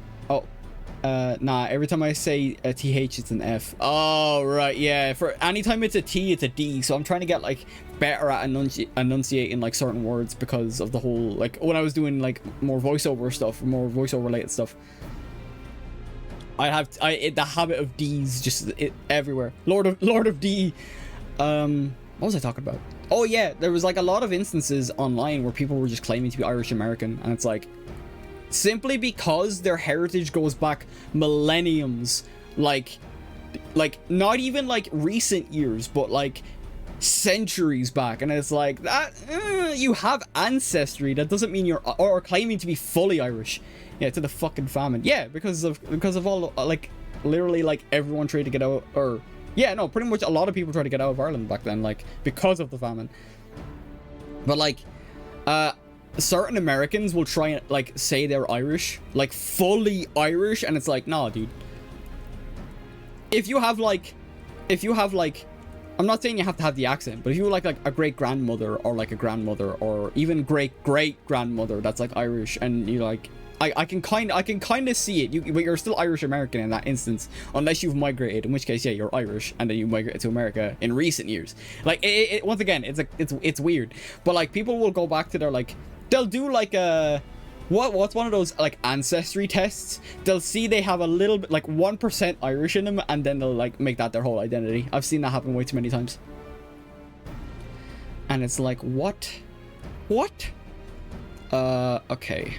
[SPEAKER 1] nah, every time I say a TH it's an F. Oh right, yeah, for anytime it's a T it's a D, so I'm trying to get like better at enunciating like certain words because of the whole, like when I was doing like more voiceover stuff, more voiceover related stuff, the habit of D's just everywhere. Lord of D. What was I talking about? Oh yeah, there was like a lot of instances online where people were just claiming to be Irish American, and it's like, simply because their heritage goes back millenniums, like not even like recent years, but like centuries back, and it's like that you have ancestry, that doesn't mean you're or claiming to be fully Irish. Yeah, to the fucking famine. Yeah, because of all like literally like everyone tried to get out, or yeah, no, pretty much a lot of people tried to get out of Ireland back then, like because of the famine. But like certain Americans will try and like say they're Irish, like fully Irish, and it's like, nah, dude. If you have like I'm not saying you have to have the accent, but if you like a great grandmother or like a grandmother or even great grandmother that's like Irish, and you like, I can kind of see it. But you're still Irish American in that instance, unless you've migrated, in which case, yeah, you're Irish, and then you migrated to America in recent years. Like it once again, it's weird. But like people will go back to their like, they'll do like a what's one of those like ancestry tests. They'll see they have a little bit like 1% Irish in them, and then they'll like make that their whole identity. I've seen that happen way too many times. And it's like, what? Okay.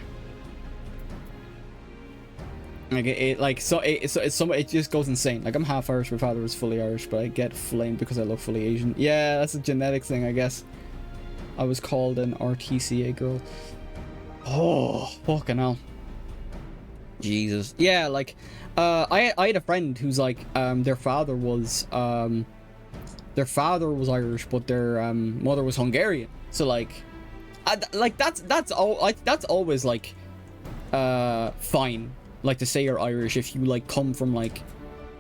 [SPEAKER 1] Like it just goes insane. Like I'm half Irish, my father was fully Irish, but I get flamed because I look fully Asian. Yeah, that's a genetic thing, I guess. I was called an RTCA girl. Oh, fucking hell. Jesus. Yeah, like I had a friend who's like their father was Irish, but their mother was Hungarian. So like that's always like fine. Like to say you're Irish if you like come from like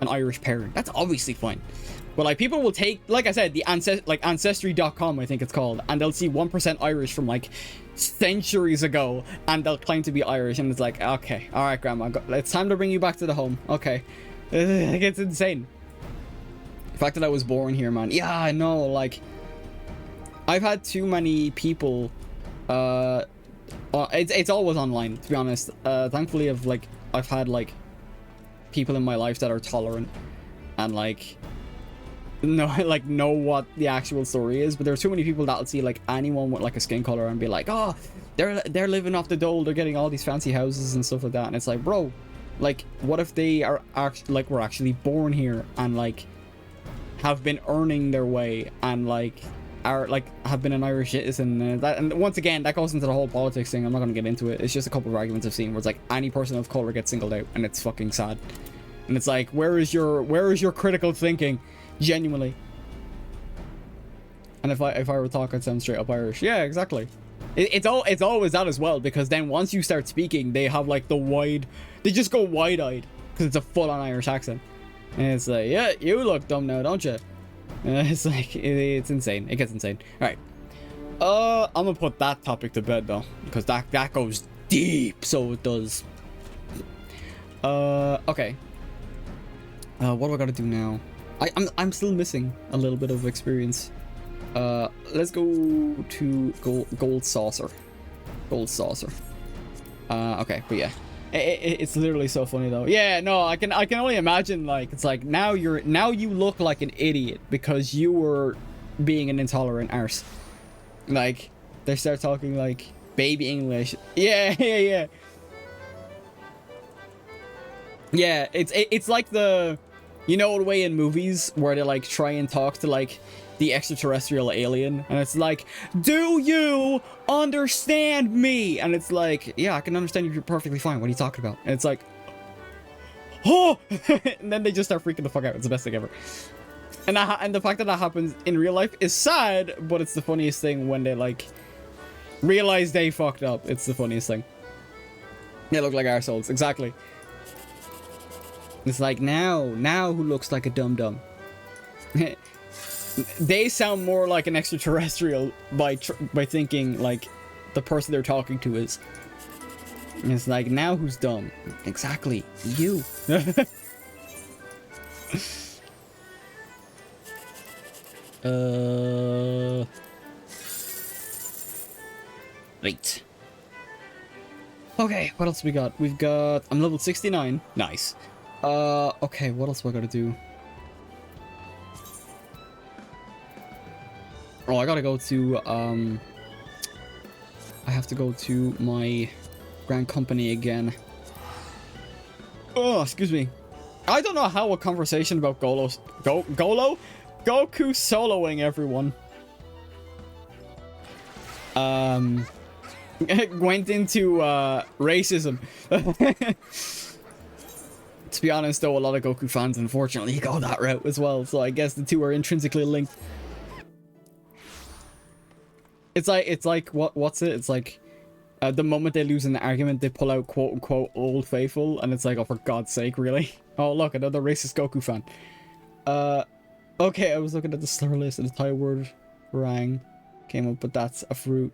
[SPEAKER 1] an Irish parent. That's obviously fine. But like people will take, like I said, the ancestry.com, I think it's called, and they'll see 1% Irish from like centuries ago, and they'll claim to be Irish, and it's like, okay, all right, grandma, it's time to bring you back to the home. Okay. It's insane. The fact that I was born here, man. Yeah, I know, like I've had too many people, it's always online, to be honest. Thankfully I've had like people in my life that are tolerant and like know what the actual story is, but there's too many people that'll see like anyone with like a skin color and be like, oh, they're living off the dole, they're getting all these fancy houses and stuff like that, and it's like, bro, like what if they are actually like were actually born here and like have been earning their way and like are like have been an Irish citizen, and once again that goes into the whole politics thing. I'm not gonna get into it. It's just a couple of arguments I've seen where it's like any person of color gets singled out, and it's fucking sad. And it's like, where is your critical thinking? Genuinely. And if I were to talk, I'd sound straight up Irish. Yeah, exactly. It's always that as well, because then once you start speaking, they have like they just go wide-eyed because it's a full-on Irish accent, and it's like, yeah, you look dumb now, don't you? And it's like it's insane. It gets insane. All right. I'm gonna put that topic to bed though, because that goes deep. So it does. Okay. What do I gotta do now? I'm still missing a little bit of experience. Let's go to gold saucer. Gold saucer. Okay, but yeah, it's literally so funny though. Yeah, no, I can only imagine, like, it's like now you look like an idiot because you were being an intolerant arse. Like they start talking like baby English. Yeah. Yeah, it's like the, you know, the way in movies where they like try and talk to like the extraterrestrial alien, and it's like, do you understand me? And it's like, yeah, I can understand you, you're perfectly fine, what are you talking about? And it's like, oh, and then they just start freaking the fuck out. It's the best thing ever. And the fact that happens in real life is sad, but it's the funniest thing when they like realize they fucked up. It's the funniest thing. They look like arseholes. Exactly. It's like, now who looks like a dum-dum? They sound more like an extraterrestrial by thinking like the person they're talking to is. And it's like, now who's dumb? Exactly, you. Right. Okay, what else we got? We've got, I'm level 69. Nice. Okay, what else do I gotta do? Oh, I gotta go to, I have to go to my grand company again. Oh, excuse me. I don't know how a conversation about Goku soloing everyone went into racism. To be honest though, a lot of Goku fans unfortunately go that route as well, so I guess the two are intrinsically linked. It's like what's it? It's like the moment they lose an argument, they pull out quote unquote Old Faithful, and it's like, oh, for God's sake, really? Oh look, another racist Goku fan. Okay, I was looking at the slur list and the Thai word rang came up, but that's a fruit.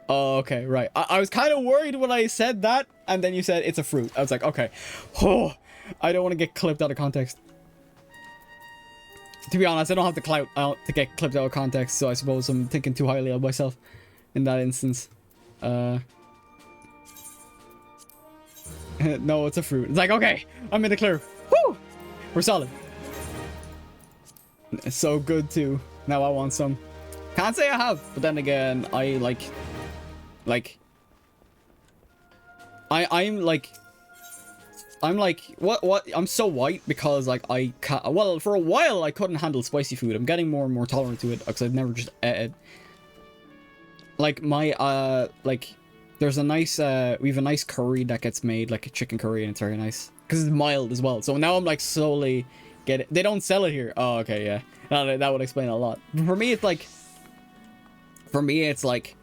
[SPEAKER 1] Oh, okay, right. I was kind of worried when I said that, and then you said it's a fruit. I was like, okay. Oh, I don't want to get clipped out of context. To be honest, I don't have to get clipped out of context, so I suppose I'm thinking too highly of myself in that instance. No, it's a fruit. It's like, okay, I'm in the clear. Woo! We're solid. It's so good too. Now I want some. Can't say I have, but then again, I I'm like, what? I'm so white because like I can't, well, for a while I couldn't handle spicy food. I'm getting more and more tolerant to it because I've never just ate it. Like my, like there's a nice, we have a nice curry that gets made, like a chicken curry, and it's very nice because it's mild as well. So now I'm like slowly get it. They don't sell it here. Oh, okay, yeah. That would explain a lot. But for me, it's like,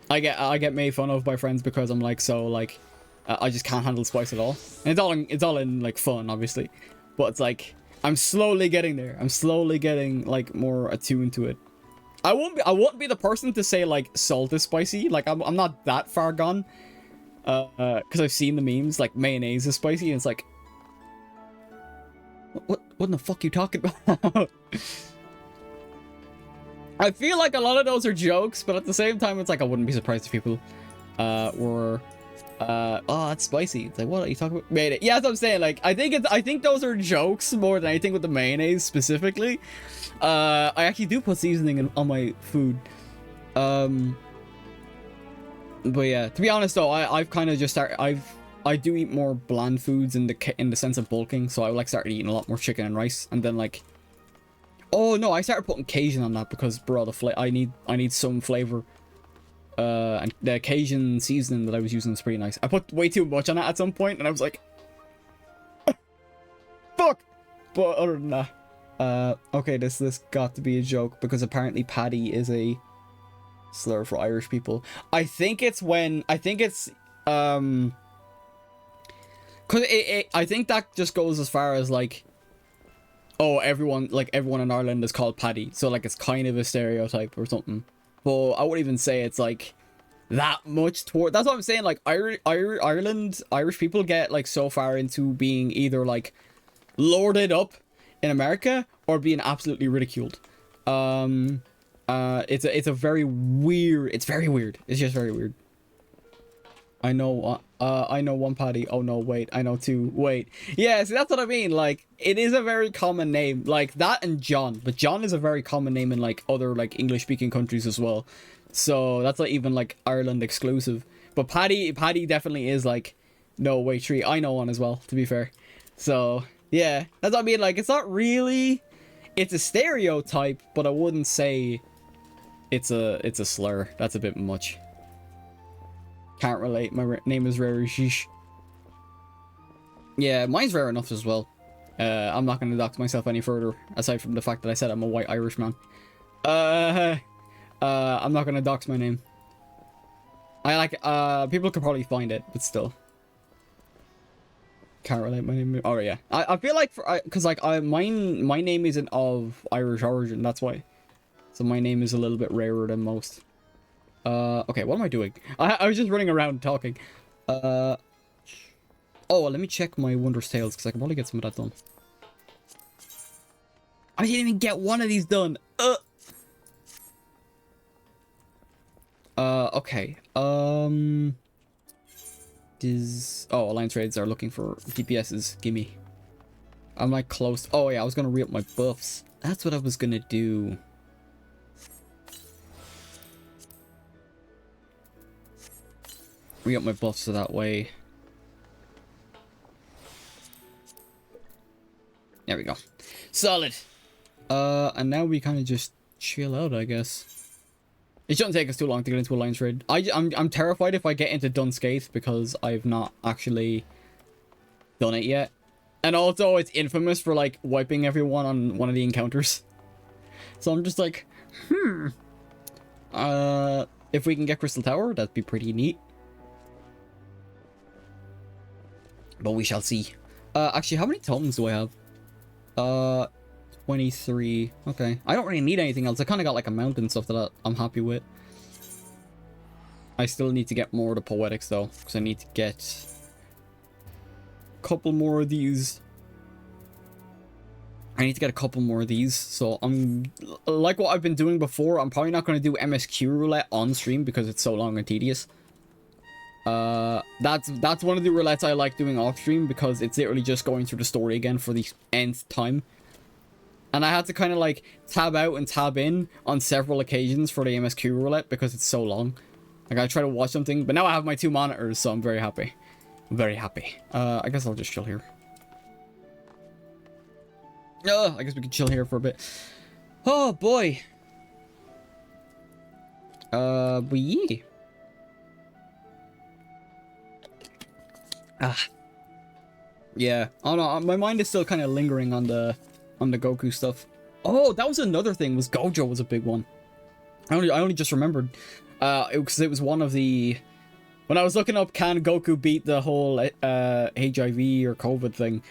[SPEAKER 1] I get made fun of by friends because I'm like, so like, I just can't handle spice at all. And it's all in like fun, obviously, but it's like, I'm slowly getting there. I'm slowly getting like more attuned to it. I won't be the person to say like salt is spicy. Like I'm not that far gone. Because I've seen the memes like mayonnaise is spicy, and it's like, what in the fuck are you talking about? I feel like a lot of those are jokes, but at the same time, it's like I wouldn't be surprised if people were oh, that's spicy. It's like, what are you talking about? Mayonnaise. Yeah, that's what I'm saying. Like, I think those are jokes more than anything with the mayonnaise specifically. I actually do put seasoning on my food. But yeah, to be honest though, I've kind of just started. I do eat more bland foods in the sense of bulking, so I like started eating a lot more chicken and rice, and then like, oh no, I started putting Cajun on that because bro, I need some flavor. And the Cajun seasoning that I was using is pretty nice. I put way too much on it at some point, and I was like, fuck. But other than that, okay, this got to be a joke because apparently paddy is a slur for Irish people. I think it's cause I think that just goes as far as like, oh, everyone in Ireland is called paddy, so like it's kind of a stereotype or something. But I wouldn't even say it's like that much toward. That's what I'm saying. Like Irish people get like so far into being either like lorded up in America or being absolutely ridiculed. It's a very weird. It's very weird. It's just very weird. I know one paddy. Oh no, wait. I know two. Wait. Yeah, see, that's what I mean. Like, it is a very common name. Like that and John. But John is a very common name in like other like English speaking countries as well. So that's not even like Ireland exclusive. But paddy definitely is like, no, wait, tree. I know one as well, to be fair. So yeah, that's what I mean. Like, it's not really, it's a stereotype, but I wouldn't say it's a slur. That's a bit much. Can't relate. My name is Rare Sheesh. Yeah, mine's rare enough as well. I'm not going to dox myself any further, aside from the fact that I said I'm a white Irish man. I'm not going to dox my name. I like, people could probably find it, but still. Can't relate my name. Oh, yeah. I feel like, because like, my name isn't of Irish origin, that's why. So my name is a little bit rarer than most. Okay, what am I doing? I was just running around talking. Oh, let me check my Wondrous Tales, because I can probably get some of that done. I didn't even get one of these done. Okay. Oh, Alliance Raids are looking for DPSs. Gimme. I'm like close. Oh yeah, I was gonna re-up my buffs. That's what I was gonna do. Re-up my buffs so that way. There we go. Solid. And now we kind of just chill out, I guess. It shouldn't take us too long to get into Alliance Raid. I'm terrified if I get into Dunscaith because I've not actually done it yet. And also, it's infamous for, like, wiping everyone on one of the encounters. So I'm just like, if we can get Crystal Tower, that'd be pretty neat. But we shall see. Actually, how many totems do I have? 23. Okay. I don't really need anything else. I kind of got like a mount and stuff that I'm happy with. I still need to get more of the poetics though, because I need to get a couple more of these. So I'm like what I've been doing before. I'm probably not going to do MSQ roulette on stream because it's so long and tedious. That's one of the roulettes I like doing off stream because it's literally just going through the story again for the nth time. And I had to kind of like tab out and tab in on several occasions for the MSQ roulette because it's so long. Like I try to watch something, but now I have my two monitors, so I'm very happy. I'm very happy. I guess I'll just chill here. I guess we can chill here for a bit. Oh boy. But yeah. Yeah. Oh no, my mind is still kind of lingering on the Goku stuff. Oh, that was another thing. Was Gojo was a big one. I only just remembered. Because it was one of the. When I was looking up, can Goku beat the whole HIV or COVID thing?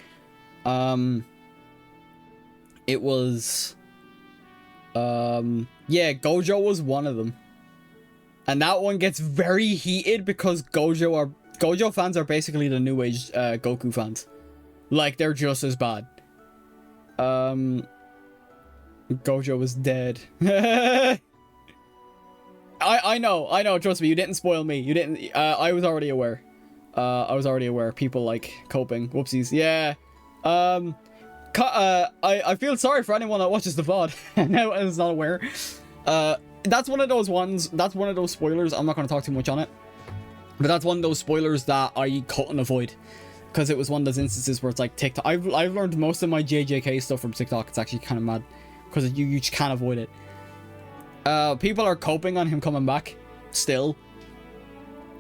[SPEAKER 1] It was, yeah, Gojo was one of them. And that one gets very heated because Gojo fans are basically the new age Goku fans. Like, they're just as bad. Gojo is dead. I know, trust me, you didn't spoil me. You didn't, I was already aware. People like coping. Whoopsies. Yeah. I feel sorry for anyone that watches the VOD now and is not aware. That's one of those ones, that's one of those spoilers. I'm not going to talk too much on it, but that's one of those spoilers that I couldn't avoid, because it was one of those instances where it's like TikTok. I've learned most of my JJK stuff from TikTok. It's actually kind of mad because you just can't avoid it. People are coping on him coming back still,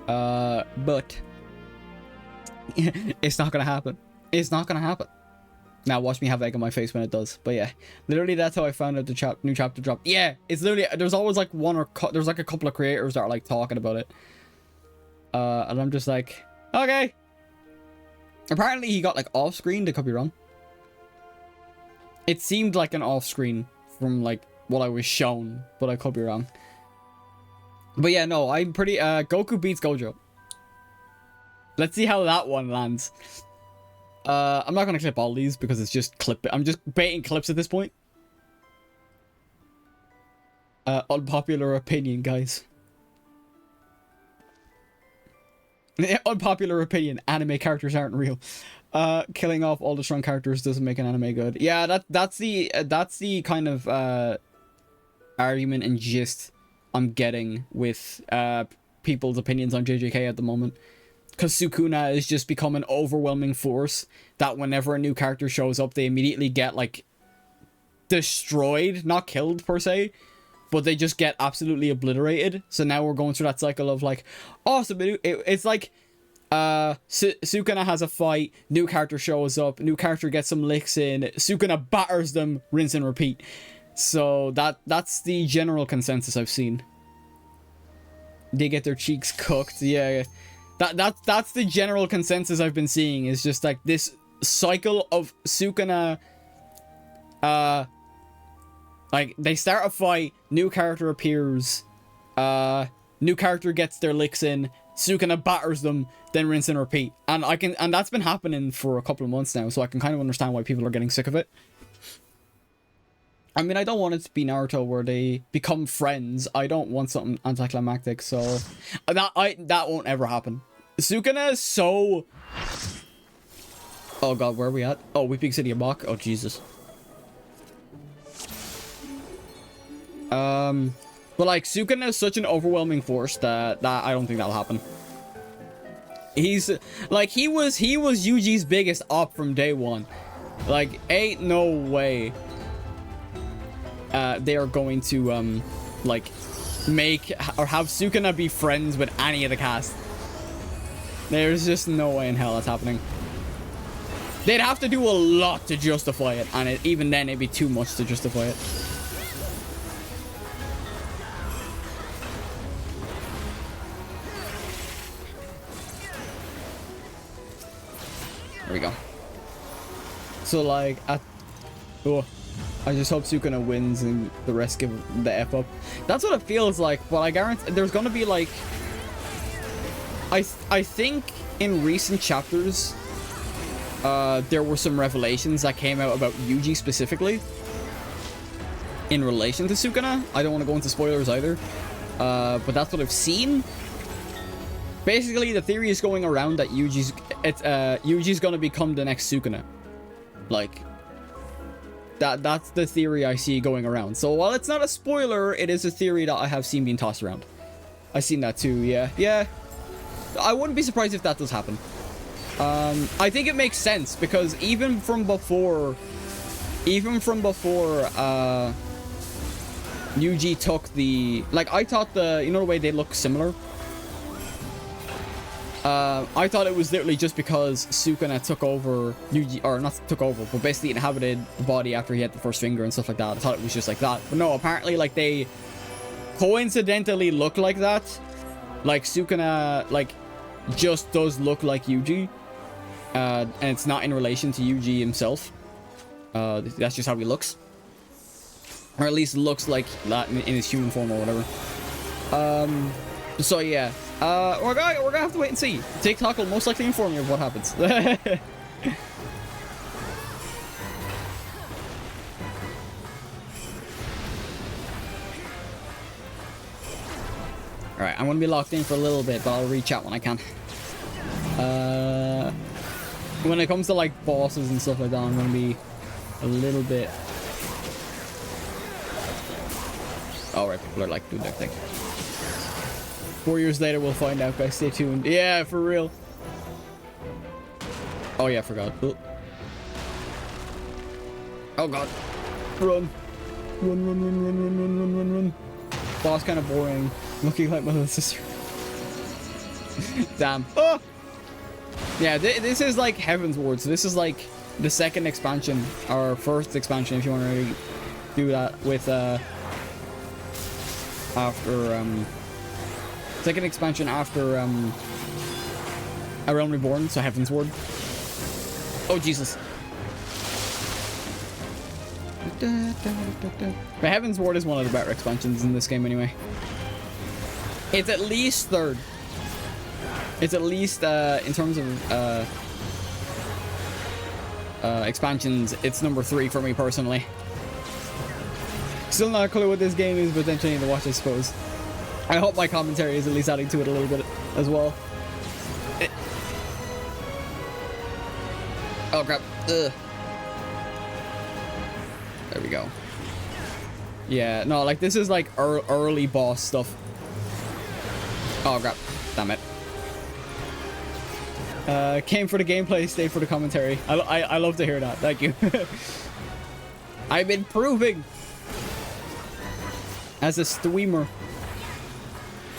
[SPEAKER 1] but it's not gonna happen. It's not gonna happen. Now watch me have egg on my face when it does. But yeah, literally that's how I found out the new chapter dropped. Yeah, it's literally, there's always like there's like a couple of creators that are like talking about it, and I'm just like, okay. Apparently he got like off screen. I could be wrong. It seemed like an off screen from like what I was shown, but I could be wrong. But yeah, no, I'm pretty Goku beats Gojo. Let's see how that one lands. I'm not gonna clip all these because it's just I'm just baiting clips at this point. Unpopular opinion, guys. Unpopular opinion, anime characters aren't real. Killing off all the strong characters doesn't make an anime good. Yeah, that's the kind of argument and gist I'm getting with people's opinions on JJK at the moment. Because Sukuna is just become an overwhelming force that whenever a new character shows up, they immediately get, like, destroyed. Not killed, per se, but they just get absolutely obliterated. So now we're going through that cycle of, like, awesome. It's like, Sukuna has a fight, new character shows up, new character gets some licks in, Sukuna batters them, rinse and repeat. So that's the general consensus I've seen. They get their cheeks cooked, yeah. That's the general consensus I've been seeing, is just like this cycle of Sukuna, like they start a fight, new character appears, new character gets their licks in, Sukuna batters them, then rinse and repeat. And that's been happening for a couple of months now, so I can kind of understand why people are getting sick of it. I mean, I don't want it to be Naruto where they become friends. I don't want something anticlimactic, so that won't ever happen. Sukuna is so... Oh god, where are we at? Oh, Weeping City of Bach. Oh, Jesus. But like, Sukuna is such an overwhelming force that I don't think that'll happen. He's... Like, he was Yuji's biggest op from day one. Like, ain't no way... they are going to, like, make or have Sukuna be friends with any of the cast. There's just no way in hell that's happening. They'd have to do a lot to justify it, and even then it'd be too much to justify it. There we go. So, like, oh, I just hope Sukuna wins and the rest give the F up. That's what it feels like, but I guarantee there's gonna be like... I think in recent chapters, there were some revelations that came out about Yuji specifically in relation to Sukuna. I don't want to go into spoilers either, but that's what I've seen. Basically, the theory is going around that Yuji's gonna become the next Sukuna. Like... That's the theory I see going around. So while it's not a spoiler, it is a theory that I have seen being tossed around. I've seen that too, yeah. Yeah. I wouldn't be surprised if that does happen. I think it makes sense because even from before Yuji took the... Like, I thought you know the way they look similar? I thought it was literally just because Sukuna took over Yuji, or not took over, but basically inhabited the body after he had the first finger and stuff like that. I thought it was just like that. But no, apparently, like, they coincidentally look like that. Like, Sukuna, like, just does look like Yuji. And it's not in relation to Yuji himself. That's just how he looks. Or at least looks like that in his human form or whatever. So yeah. We're gonna have to wait and see. TikTok will most likely inform you of what happens. Alright, I'm gonna be locked in for a little bit, but I'll reach out when I can. When it comes to like bosses and stuff like that, I'm gonna be a little bit... Alright, people are like doing their thing. 4 years later, we'll find out, guys. Stay tuned. Yeah, for real. Oh yeah, I forgot. Oh god. Run. Run. Boss kind of boring. Looking like my little sister. Damn. Oh! Yeah, this is like Heaven's Ward. So this is like the second expansion, or first expansion, if you want to really do that with after second expansion after A Realm Reborn, so Heaven's Ward. Oh Jesus. But Heaven's Ward is one of the better expansions in this game anyway. It's at least third. It's at least in terms of expansions, it's number 3 for me personally. Still not a clue what this game is, but then trying to watch, I suppose. I hope my commentary is at least adding to it a little bit as well. Oh crap. Ugh. There we go. Yeah, no, like this is like early boss stuff. Oh crap. Damn it. Came for the gameplay, stayed for the commentary. I love to hear that. Thank you. I'm improving as a streamer.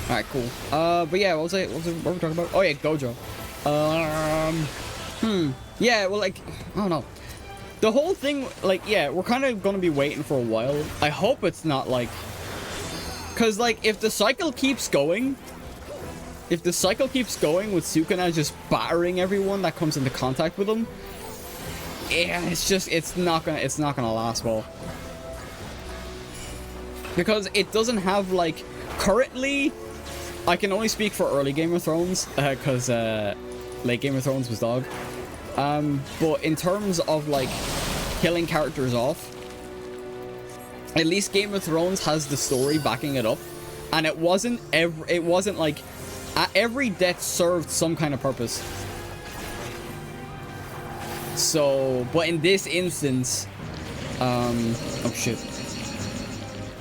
[SPEAKER 1] Alright, cool. But yeah, what were we talking about? Oh yeah, Gojo. Yeah, well, like, I don't know. The whole thing, like, yeah, we're kind of gonna be waiting for a while. I hope it's not like, cause like if the cycle keeps going with Sukuna just battering everyone that comes into contact with them, yeah, it's not gonna last well. Because it doesn't have like, currently, I can only speak for early Game of Thrones, cause late Game of Thrones was dog. But in terms of like killing characters off, at least Game of Thrones has the story backing it up, and it wasn't like every death served some kind of purpose. So, but in this instance, oh shit.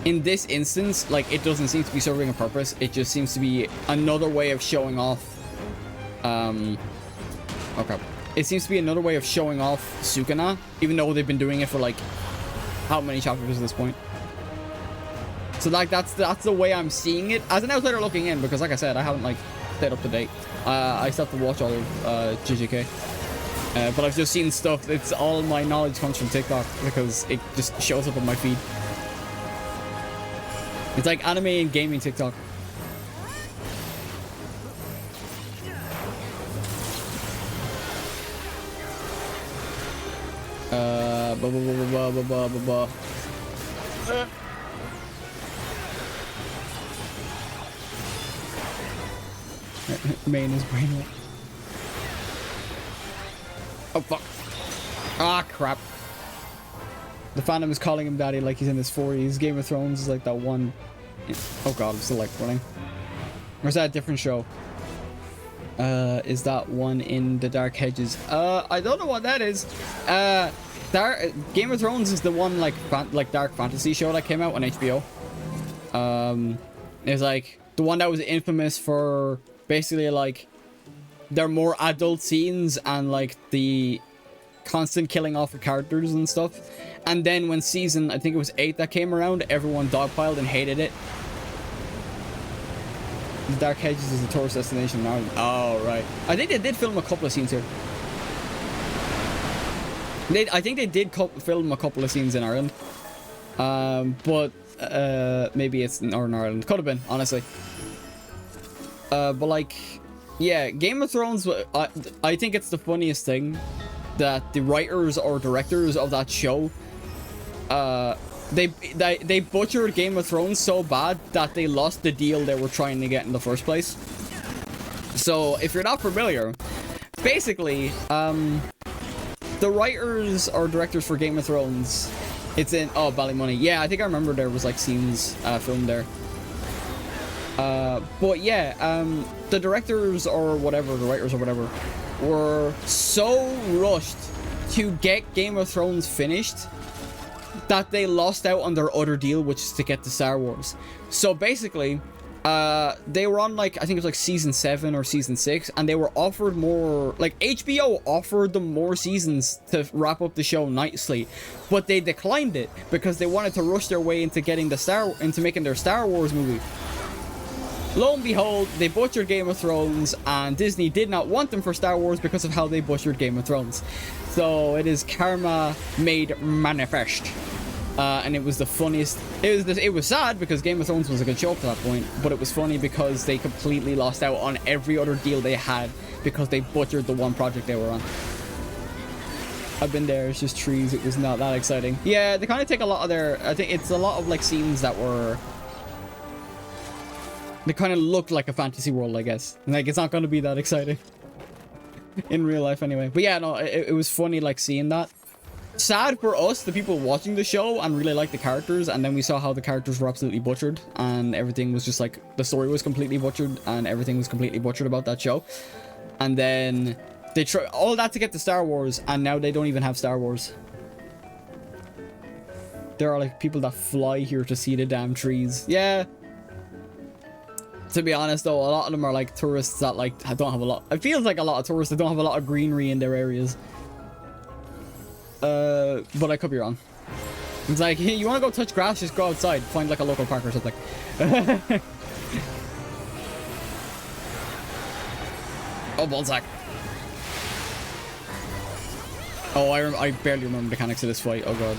[SPEAKER 1] In this instance, like, it doesn't seem to be serving a purpose. It just seems to be another way of showing off, okay. It seems to be another way of showing off Sukuna, even though they've been doing it for like how many chapters at this point. So like that's the way I'm seeing it as an outsider looking in, because like I said, I haven't like stayed up to date. I still have to watch all of JJK, but I've just seen stuff. It's all my knowledge comes from TikTok because it just shows up on my feed. It's like anime and gaming TikTok. Main is brain. Oh fuck. Ah crap. The fandom is calling him daddy like he's in his 40s. Game of Thrones is like that one. Oh god, I'm still like running. Or is that a different show? Is that one in the Dark Hedges? I don't know what that is. Game of Thrones is the one like dark fantasy show that came out on HBO. It's like the one that was infamous for basically like their more adult scenes and like the constant killing off of characters and stuff. And then when season, I think it was 8 that came around, everyone dogpiled and hated it. The Dark Hedges is a tourist destination in Ireland. Oh, right. I think they did film a couple of scenes here. I think they did film a couple of scenes in Ireland. But maybe it's in Northern Ireland. Could have been, honestly. But like, yeah, Game of Thrones, I think it's the funniest thing. that the writers or directors of that show, they butchered Game of Thrones so bad that they lost the deal they were trying to get in the first place. So if you're not familiar, basically, the writers or directors for Game of Thrones, it's in, oh, Ballymoney. Yeah, I think I remember there was like scenes filmed there. But yeah, the directors or whatever, the writers or whatever, were so rushed to get Game of Thrones finished that they lost out on their other deal, which is to get to Star Wars. So basically, they were on like, I think it was like season 7 or season 6, and they were offered more, like HBO offered them more seasons to wrap up the show nicely, but they declined it because they wanted to rush their way into getting into making their Star Wars movie. Lo and behold, they butchered Game of Thrones, and Disney did not want them for Star Wars because of how they butchered Game of Thrones. So it is karma made manifest. And it was the funniest. It was sad because Game of Thrones was a good show up to that point, but it was funny because they completely lost out on every other deal they had because they butchered the one project they were on. I've been there. It's just trees. It was not that exciting. Yeah, they kind of take a lot of their. I think it's a lot of like scenes that were. They kind of looked like a fantasy world, I guess. Like, it's not going to be that exciting. In real life, anyway. But yeah, no, it was funny, like, seeing that. Sad for us, the people watching the show, and really liked the characters, and then we saw how the characters were absolutely butchered, and everything was just, like, the story was completely butchered, and everything was completely butchered about that show. And then they try all that to get to Star Wars, and now they don't even have Star Wars. There are, like, people that fly here to see the damn trees. Yeah. To be honest, though, a lot of them are like tourists that like don't have a lot. It feels like a lot of tourists that don't have a lot of greenery in their areas. But I could be wrong. It's like, hey, you want to go touch grass? Just go outside, find like a local park or something. Oh, ballsack. Oh, I barely remember the mechanics of this fight. Oh god.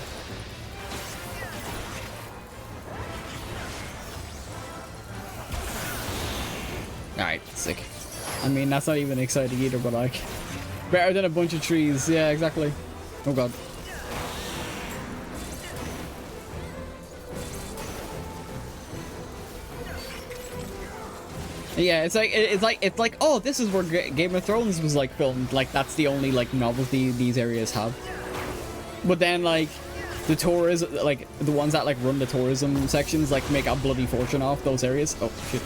[SPEAKER 1] Alright, sick. I mean, that's not even exciting either, but like, better than a bunch of trees. Yeah, exactly. Oh god. Yeah, it's like, oh, this is where Game of Thrones was like filmed. Like, that's the only like novelty these areas have. But then like, the tourism, like the ones that like run the tourism sections, like make a bloody fortune off those areas. Oh shit.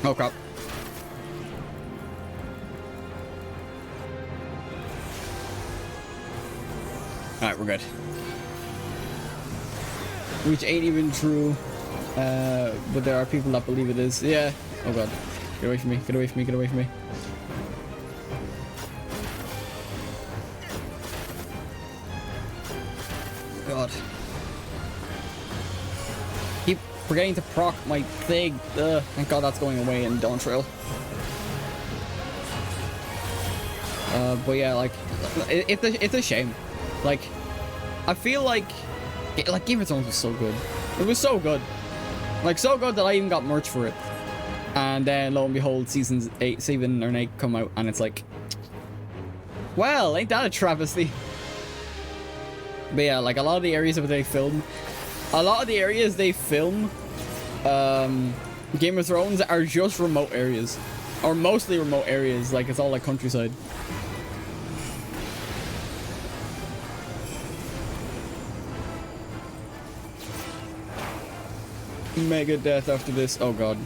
[SPEAKER 1] Oh crap. Alright, we're good. Which ain't even true. But there are people that believe it is. Yeah. Oh god. Get away from me. Get away from me. Get away from me. God. Keep forgetting to proc my thing. Thank god that's going away in Dawn Trail. But yeah, like, it's a shame. Like, I feel like Game of Thrones was so good. It was so good. Like, so good that I even got merch for it. And then, lo and behold, seasons 7 or 8 come out, and it's like, well, ain't that a travesty? But yeah, like, a lot of the areas that they film, Game of Thrones are just remote areas. Or mostly remote areas, like, it's all like countryside. Mega death after this. Oh god.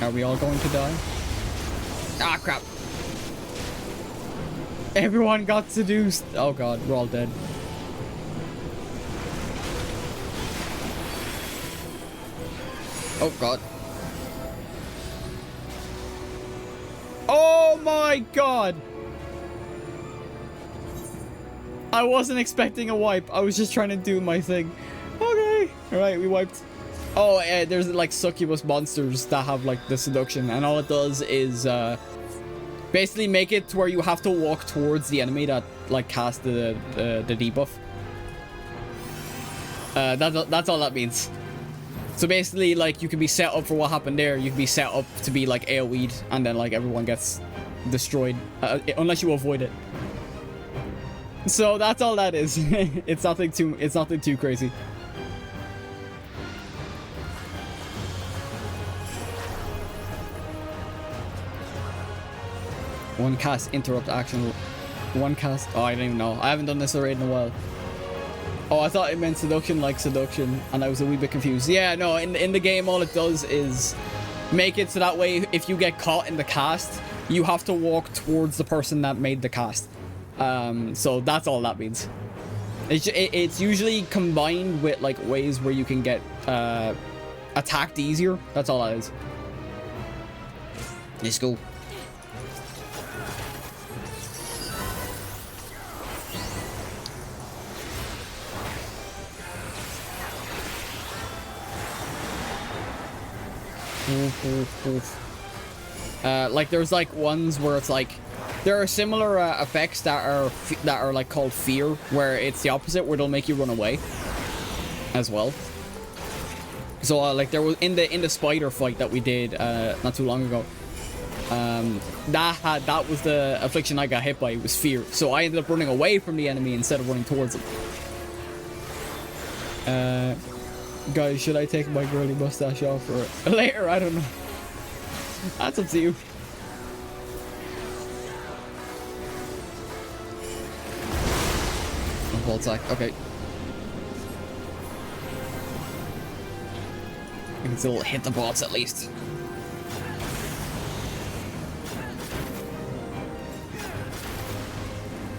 [SPEAKER 1] Are we all going to die? Ah, crap. Everyone got seduced. Oh god, we're all dead. Oh god. Oh my god! I wasn't expecting a wipe. I was just trying to do my thing. Okay. Alright, we wiped. Oh, there's like succubus monsters that have like the seduction, and all it does is basically make it to where you have to walk towards the enemy that like cast the debuff. That's all that means. So basically, like, you can be set up for what happened there. You can be set up to be, like, AoE'd, and then, like, everyone gets destroyed. Unless you avoid it. So that's all that is. It's nothing too crazy. One cast interrupt action. One cast. Oh, I don't even know. I haven't done this already in a while. Oh, I thought it meant seduction like seduction, and I was a wee bit confused. Yeah, no, in the game, all it does is make it so that way if you get caught in the cast, you have to walk towards the person that made the cast. So that's all that means. It's usually combined with like ways where you can get attacked easier. That's all that is. Let's go. Like there's like ones where it's like there are similar effects that are like called fear, where it's the opposite, where they'll make you run away as well. So like there was in the spider fight that we did not too long ago, that was the affliction I got hit by, was fear. So I ended up running away from the enemy instead of running towards them. Guys, should I take my girly mustache off or later? I don't know. That's up to you. Ball attack. Okay. I can still hit the bots at least.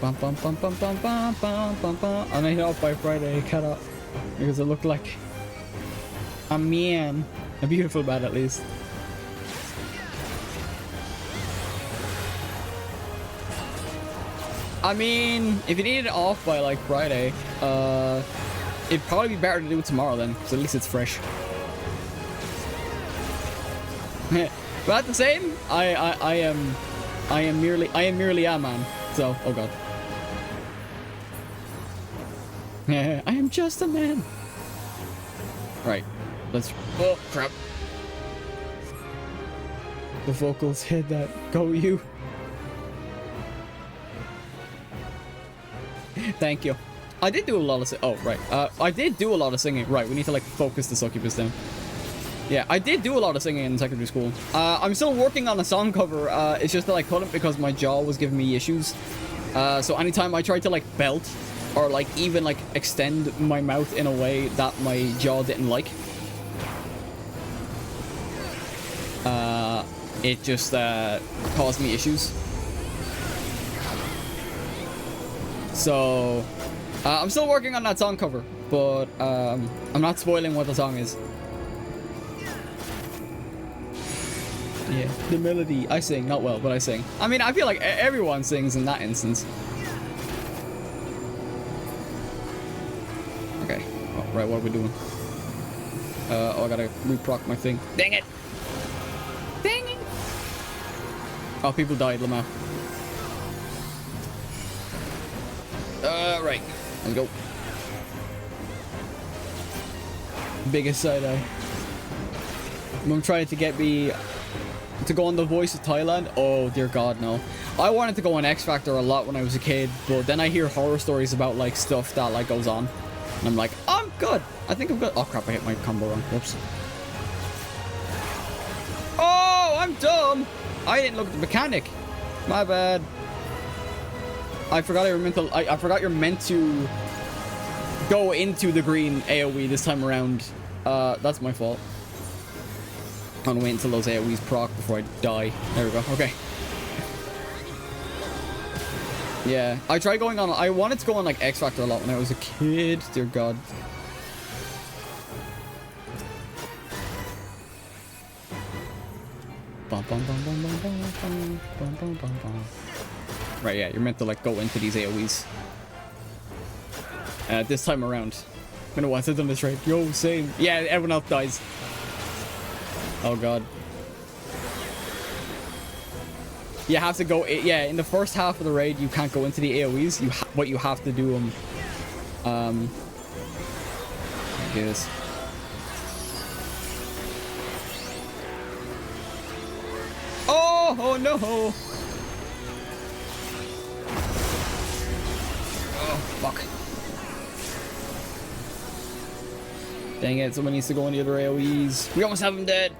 [SPEAKER 1] Bum bum bum bum bum bum bum bum bum. And I hit off by Friday. Cut up because it looked like a man, a beautiful man at least. I mean, if you need it off by like Friday, it'd probably be better to do it tomorrow then, because at least it's fresh. But at the same, I am merely a man. So, oh god. I am just a man. Right, let's. Oh crap! The vocals hit that. Go you. Thank you. I did do a lot of oh right. I did do a lot of singing. Right, we need to like focus the succubus down. Yeah, I did do a lot of singing in secondary school. I'm still working on a song cover. It's just that I couldn't because my jaw was giving me issues. So anytime I tried to like belt or like even like extend my mouth in a way that my jaw didn't like, it just caused me issues. So I'm still working on that song cover, but I'm not spoiling what the song is. Yeah, the melody. I sing, not well, but I sing. I mean, I feel like everyone sings in that instance. Okay. Oh, right, what are we doing? Oh, I gotta reproc my thing. Dang it! Dang it! Oh, people died, Lamau. Right. Let's go. Biggest side eye. Mom tried to get me to go on The Voice of Thailand. Oh dear god, no. I wanted to go on X Factor a lot when I was a kid, but then I hear horror stories about like stuff that like goes on, and I'm like, I'm good. I think I'm good. Oh crap, I hit my combo wrong. Whoops. Oh, I'm dumb. I didn't look at the mechanic. My bad. I forgot I forgot you're meant to go into the green AoE this time around. That's my fault. I'm gonna wait until those AoEs proc before I die. There we go. Okay. Yeah, I tried going on. I wanted to go on like X Factor a lot when I was a kid. Dear God. Right, yeah, you're meant to like go into these AoEs. This time around. I don't know why I've done this right. Yo, same. Yeah, everyone else dies. Oh god. You have to go. Yeah, in the first half of the raid, you can't go into the AoEs. But you have to do them. I guess. Oh no! Oh fuck! Dang it! Someone needs to go in the other AOEs. We almost have him dead.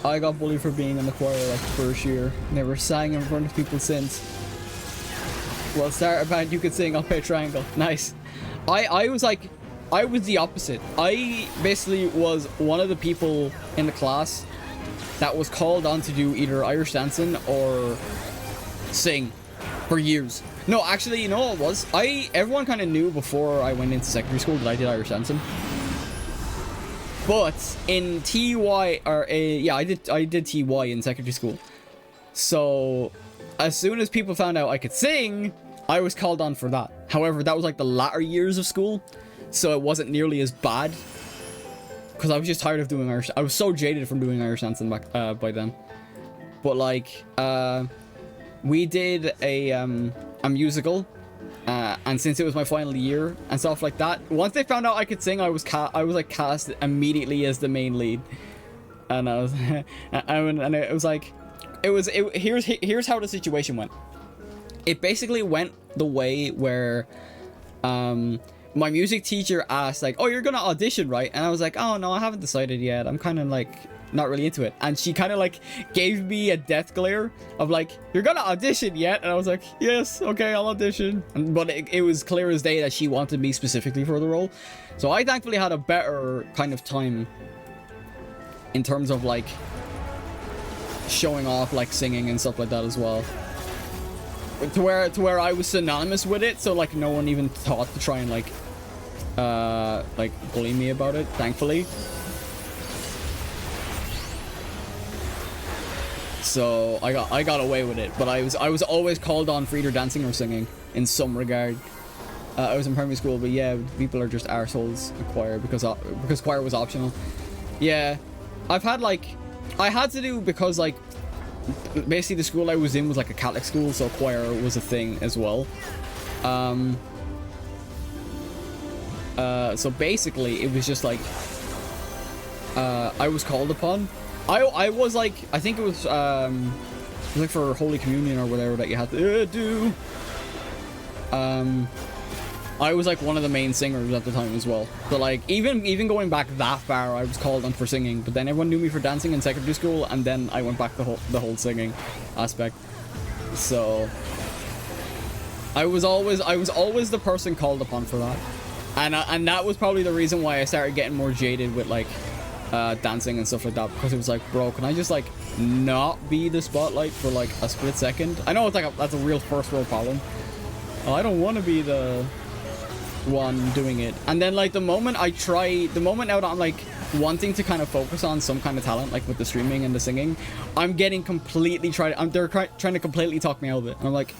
[SPEAKER 1] I got bullied for being in the choir like first year. Never sang in front of people since. Well, start a band you could sing. I'll play triangle. Nice. I was like, I was the opposite. I basically was one of the people in the class that was called on to do either Irish dancing or sing for years. No, actually, you know what it was? Everyone kind of knew before I went into secondary school that I did Irish dancing. But in TY, or yeah, I did TY in secondary school. So as soon as people found out I could sing, I was called on for that. However, that was like the latter years of school, so it wasn't nearly as bad. Because I was just tired of doing Irish. I was so jaded from doing Irish dancing back by then. But like, we did a musical. And since it was my final year and stuff like that, once they found out I could sing, I was like cast immediately as the main lead, and I was, and it was like, here's how the situation went. It basically went the way where, my music teacher asked like, "Oh, you're gonna audition, right?" And I was like, "Oh no, I haven't decided yet. I'm kind of like not really into it." And she kind of like gave me a death glare of like, "You're gonna audition yet?" And I was like, "Yes, okay, I'll audition." But it was clear as day that she wanted me specifically for the role. So I thankfully had a better kind of time in terms of like showing off like singing and stuff like that as well. To where I was synonymous with it, so like no one even thought to try and like bully me about it, thankfully. So I got away with it, but I was always called on for either dancing or singing in some regard. I was in primary school, but yeah, people are just arseholes in choir because choir was optional. Yeah, I had to do because like basically the school I was in was like a Catholic school, so choir was a thing as well. So basically it was just like I was called upon. I was like, I think it was like for Holy Communion or whatever that you had to do. I was like one of the main singers at the time as well. So like even going back that far, I was called on for singing. But then everyone knew me for dancing in secondary school, and then I went back the whole singing aspect. So I was always the person called upon for that, and that was probably the reason why I started getting more jaded with like dancing and stuff like that, because it was like, bro, can I just like not be the spotlight for like a split second? I know it's like that's a real first world problem. I don't want to be the one doing it. And then like the moment now that I'm like wanting to kind of focus on some kind of talent, like with the streaming and the singing, I'm getting completely they're trying to completely talk me out of it, and I'm like,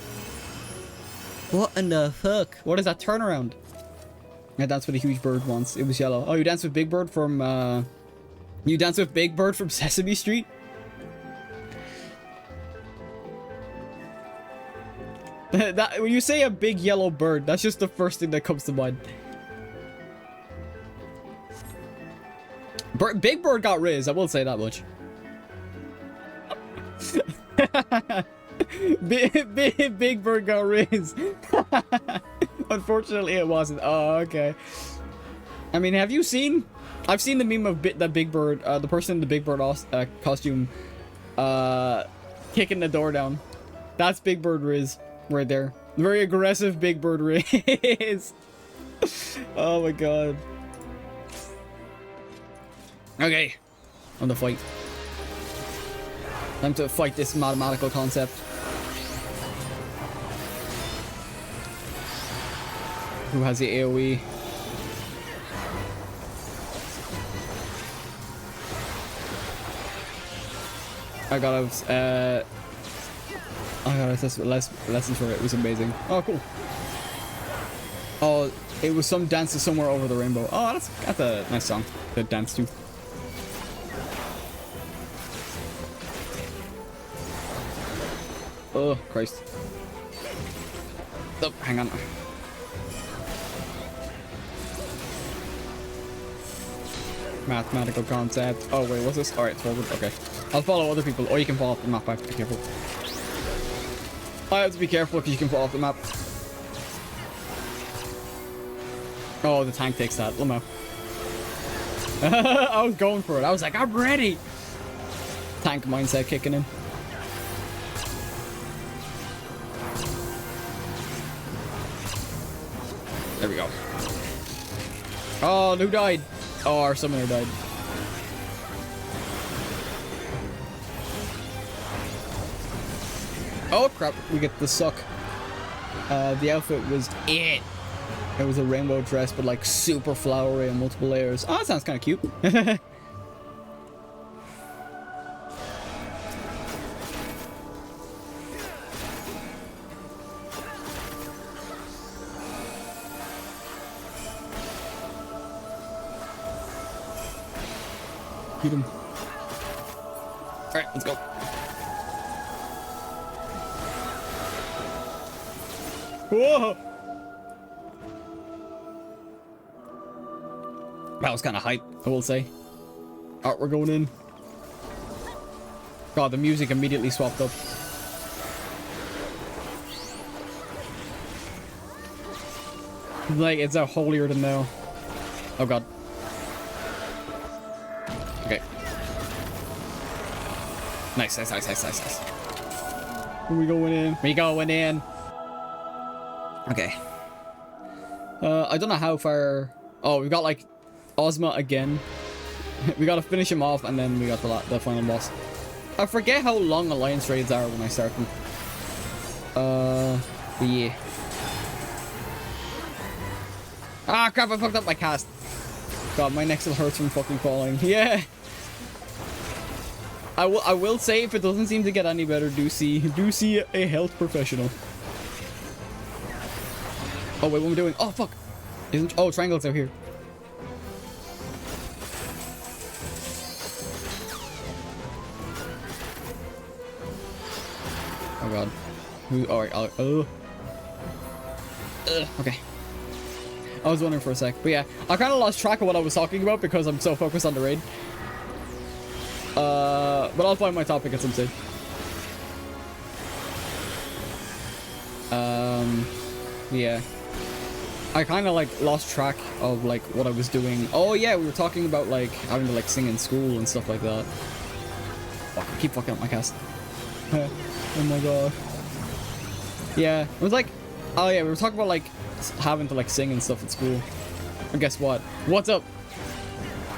[SPEAKER 1] what in the fuck? What is that turnaround? I danced with a huge bird once. It was yellow. Oh, you danced with Big Bird from Sesame Street? That when you say a big yellow bird, that's just the first thing that comes to mind. Big Bird got riz, I will say that much. Big Bird got riz. Unfortunately, it wasn't. Oh, okay. I mean, have you seen? I've seen the meme of the Big Bird, the person in the Big Bird costume, kicking the door down. That's Big Bird riz. Right there. Very aggressive Big Bird race. Oh my god. Okay. On the fight. Time to fight this mathematical concept. Who has the AoE? I got a lessons for it. It was amazing. Oh, cool. Oh, it was some dances somewhere over the rainbow. Oh, that's a nice song to dance to. Oh, Christ. Oh, hang on. Mathematical concept. Oh, wait, what's this? Alright, forward. Okay. I'll follow other people. Or you can fall off the map. I have to be careful. I have to be careful because you can fall off the map. Oh, the tank takes that. Lamo. I was going for it. I was like, I'm ready. Tank mindset kicking in. There we go. Oh, who died? Oh, our summoner died. Oh crap, we get the suck. The outfit was it. It was a rainbow dress, but like super flowery and multiple layers. Oh, that sounds kind of cute. Shoot him. Alright, let's go. Whoa! That was kind of hype, I will say. Alright, we're going in. God, the music immediately swapped up. Like, it's a holier than thou. Oh god. Okay. Nice. We going in. We going in. Okay. I don't know how far. Oh, we've got like Ozma again. We gotta finish him off, and then we got the final boss. I forget how long alliance raids are when I start them. But yeah. Ah, crap! I fucked up my cast. God, my neck still hurts from fucking falling. Yeah. I will say, if it doesn't seem to get any better, do see a health professional. Oh wait, what am I doing? Oh fuck! Oh, triangles out here. Oh god. Alright. Okay. I was wondering for a sec, but yeah, I kind of lost track of what I was talking about because I'm so focused on the raid. But I'll find my topic at some stage. Yeah. I kind of like lost track of like what I was doing. Oh yeah, we were talking about like having to like sing in school and stuff like that. Fuck, I keep fucking up my cast. Oh my god. Yeah, it was like, oh yeah, we were talking about like having to like sing and stuff at school. And guess what? What's up?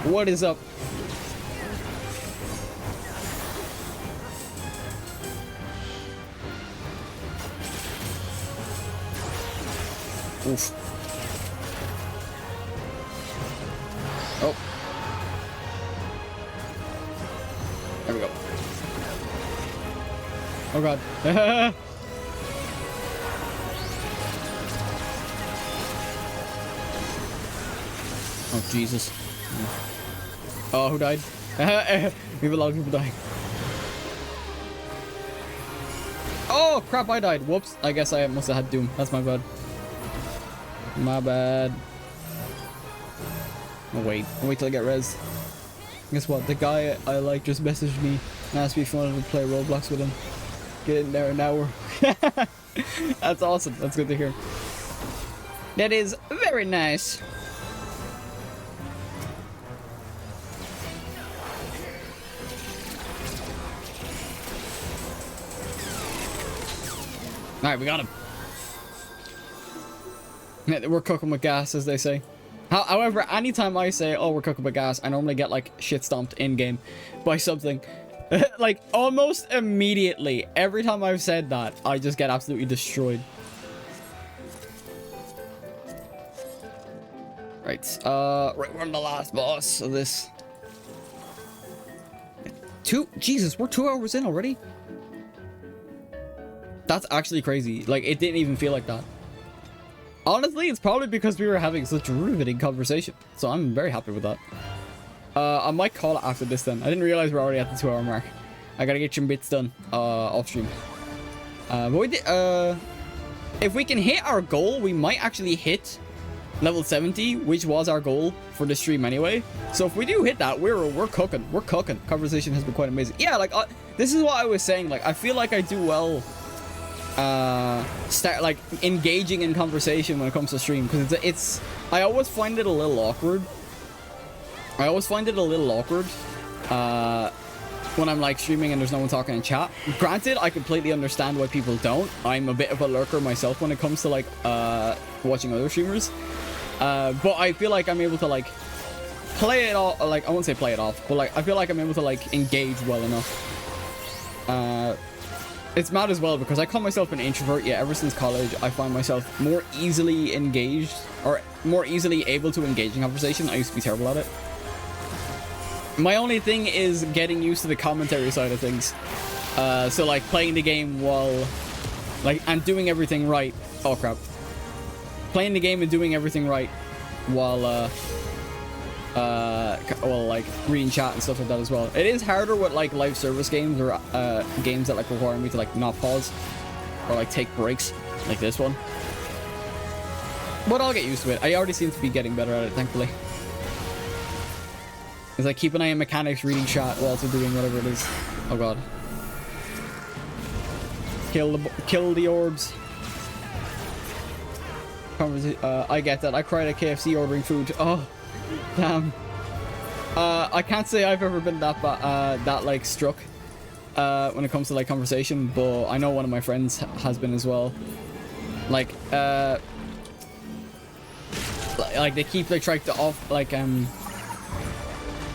[SPEAKER 1] What is up? Oof. Oh. There we go. Oh god. Oh Jesus. Oh, who died? We have a lot of people dying. Oh crap, I died. Whoops. I guess I must have had Doom. That's my bad. My bad. Oh, wait till I get res. Guess what? The guy I like just messaged me and asked me if I wanted to play Roblox with him. Get in there an hour. That's awesome. That's good to hear. That is very nice. Alright, we got him. We're cooking with gas, as they say. However, anytime I say, oh, we're cooking with gas, I normally get, like, shit stomped in-game by something. Like, almost immediately, every time I've said that, I just get absolutely destroyed. Right, right, we're on the last boss of this. Jesus, we're 2 hours in already? That's actually crazy. Like, it didn't even feel like that. Honestly, it's probably because we were having such a riveting conversation. So I'm very happy with that. I might call it after this then. I didn't realize we're already at the 2 hour mark. I gotta get some bits done off stream. But we did, if we can hit our goal, we might actually hit level 70, which was our goal for the stream anyway. So if we do hit that, we're cooking. We're cooking. Conversation has been quite amazing. Yeah, like this is what I was saying. Like I feel like I do well start like engaging in conversation when it comes to stream, because it's I always find it a little awkward. When I'm like streaming and there's no one talking in chat. Granted, I completely understand why people don't. I'm a bit of a lurker myself when it comes to like watching other streamers. But I feel like I'm able to like play it off. Like I won't say play it off, but like I feel like I'm able to like engage well enough. It's mad as well because I call myself an introvert. Yeah, ever since college, I find myself more easily engaged or more easily able to engage in conversation. I used to be terrible at it. My only thing is getting used to the commentary side of things. So like playing the game while like and doing everything right. Oh crap. Playing the game and doing everything right while well, like reading chat and stuff like that as well. It is harder with like live service games or games that like require me to like not pause or like take breaks like this one. But I'll get used to it. I already seem to be getting better at it, thankfully. It's like keep an eye on mechanics, reading chat while also doing whatever it is. Oh god. Kill the orbs. I get that. I cried at KFC ordering food. Oh, damn. I can't say I've ever been that like struck when it comes to like conversation, but I know one of my friends has been as well. Like they keep like trying to off like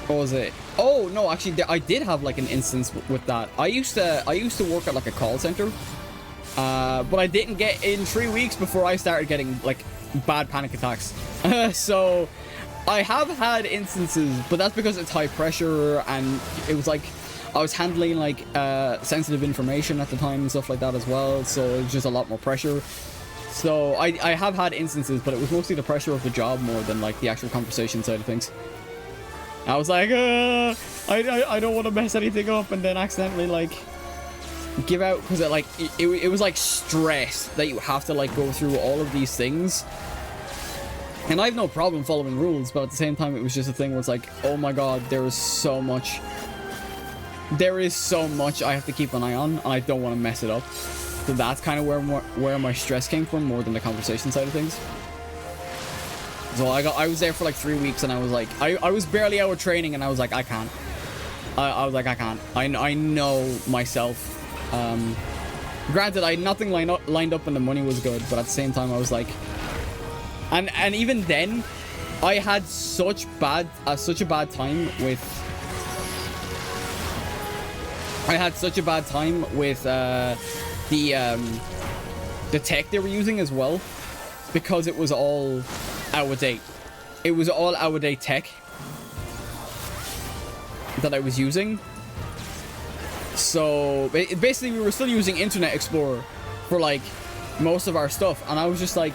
[SPEAKER 1] what was it? Oh no, actually I did have like an instance with that. I used to work at like a call center, but I didn't get in 3 weeks before I started getting like bad panic attacks. So I have had instances, but that's because it's high pressure and it was like I was handling like sensitive information at the time and stuff like that as well, so it's just a lot more pressure. So I have had instances, but it was mostly the pressure of the job more than like the actual conversation side of things. I was like, I don't want to mess anything up, and then accidentally like give out because it was like stress that you have to like go through all of these things. And I have no problem following rules, but at the same time, it was just a thing where it's like, oh my god, there is so much I have to keep an eye on, and I don't want to mess it up. So that's kind of where my stress came from, more than the conversation side of things. So I was there for like 3 weeks, and I was like, I was barely out of training, and I was like, I can't. I was like, I can't. I know myself. Granted, I had nothing lined up, and the money was good, but at the same time, I was like, and even then, I had such a bad time with. I had such a bad time with the tech they were using as well, because it was all out of date. It was all out of date tech that I was using. So basically, we were still using Internet Explorer for like most of our stuff, and I was just like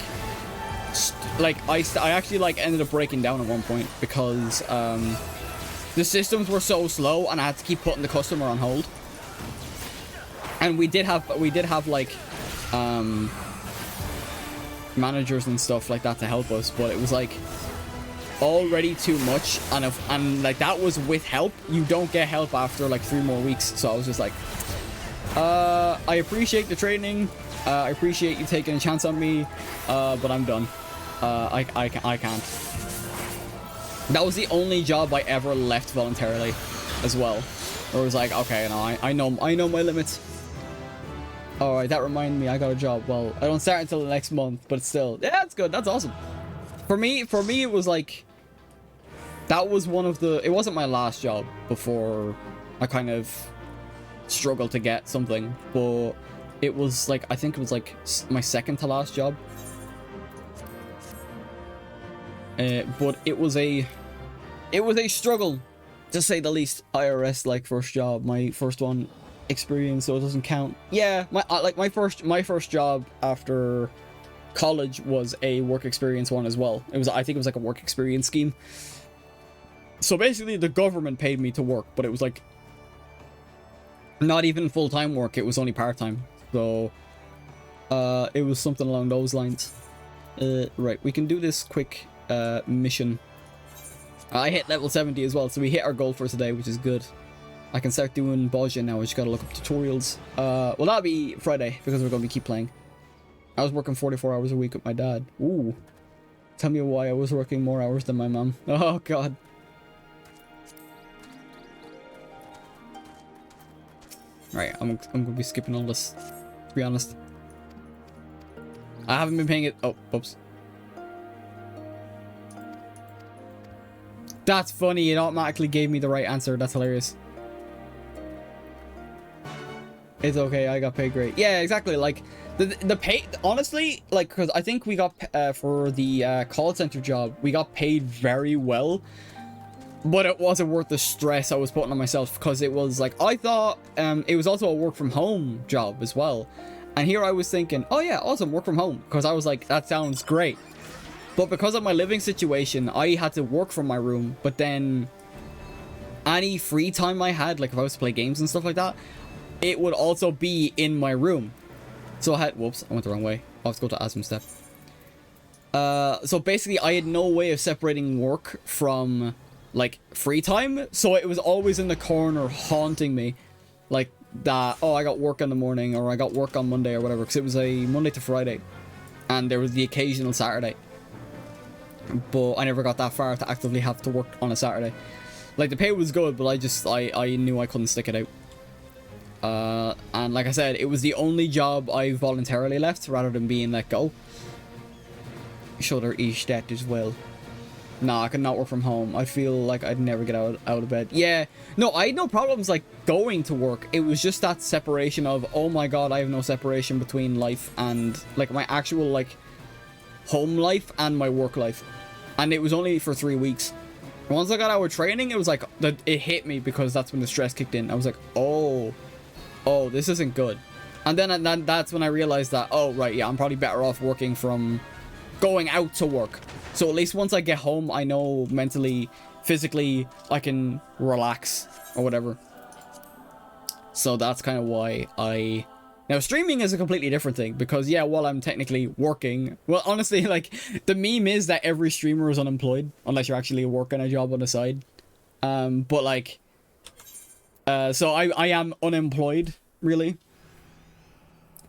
[SPEAKER 1] I actually like ended up breaking down at one point because the systems were so slow, and I had to keep putting the customer on hold. And we did have like managers and stuff like that to help us, but it was like already too much, and like that was with help. You don't get help after like 3 more weeks. So I was just like, I appreciate the training, I appreciate you taking a chance on me, but I'm done. I can't. That was the only job I ever left voluntarily as well, where it was like, okay, no, I know my limits. All right, that reminded me, I got a job. Well, I don't start until the next month, but still, yeah, that's good. That's awesome. For me, it was like, that was one of the, it wasn't my last job before I kind of struggled to get something, but it was like, I think it was like my second to last job. But it was a struggle, to say the least. IRS like first job, my first one experience, so it doesn't count. Yeah, my first job after college was a work experience one as well. I think it was like a work experience scheme. So basically the government paid me to work, but it was like not even full-time work, it was only part-time. So it was something along those lines. Right, we can do this quick mission. I hit level 70 as well, so we hit our goal for today, which is good. I can start doing Bojin now. I just gotta look up tutorials. Well, that'll be Friday because we're gonna keep playing. I was working 44 hours a week with my dad. Ooh. Tell me why I was working more hours than my mom. Oh, God. Right, I'm gonna be skipping all this, to be honest. I haven't been paying it. Oh, oops. That's funny. It automatically gave me the right answer. That's hilarious. It's okay. I got paid great. Yeah, exactly. Like the pay. Honestly, like because I think we got for the call center job, we got paid very well. But it wasn't worth the stress I was putting on myself because it was like I thought it was also a work from home job as well. And here I was thinking, oh yeah, awesome, work from home. Because I was like, that sounds great. But because of my living situation, I had to work from my room. But then any free time I had, like if I was to play games and stuff like that, it would also be in my room. So I had, whoops, I went the wrong way. I'll have to go to Asm step. So basically I had no way of separating work from like free time. So it was always in the corner haunting me. Like that, oh, I got work in the morning or I got work on Monday or whatever. Because it was a Monday to Friday. And there was the occasional Saturday. But I never got that far to actively have to work on a Saturday. Like the pay was good, but I knew I couldn't stick it out. And like I said, it was the only job I voluntarily left rather than being let go. Should there each that as well. Nah, I could not work from home. I feel like I'd never get out of bed. Yeah, no, I had no problems like going to work. It was just that separation of, oh my god, I have no separation between life and like my actual like home life and my work life. And it was only for 3 weeks. Once I got out of training, it was like it hit me because that's when the stress kicked in. I was like, oh, this isn't good. And then that's when I realized that, oh right, yeah, I'm probably better off working from going out to work. So at least once I get home, I know mentally, physically, I can relax or whatever. So that's kind of why I... Now, streaming is a completely different thing because, yeah, while I'm technically working... Well, honestly, like, the meme is that every streamer is unemployed unless you're actually working a job on the side. But, like... so I am unemployed, really.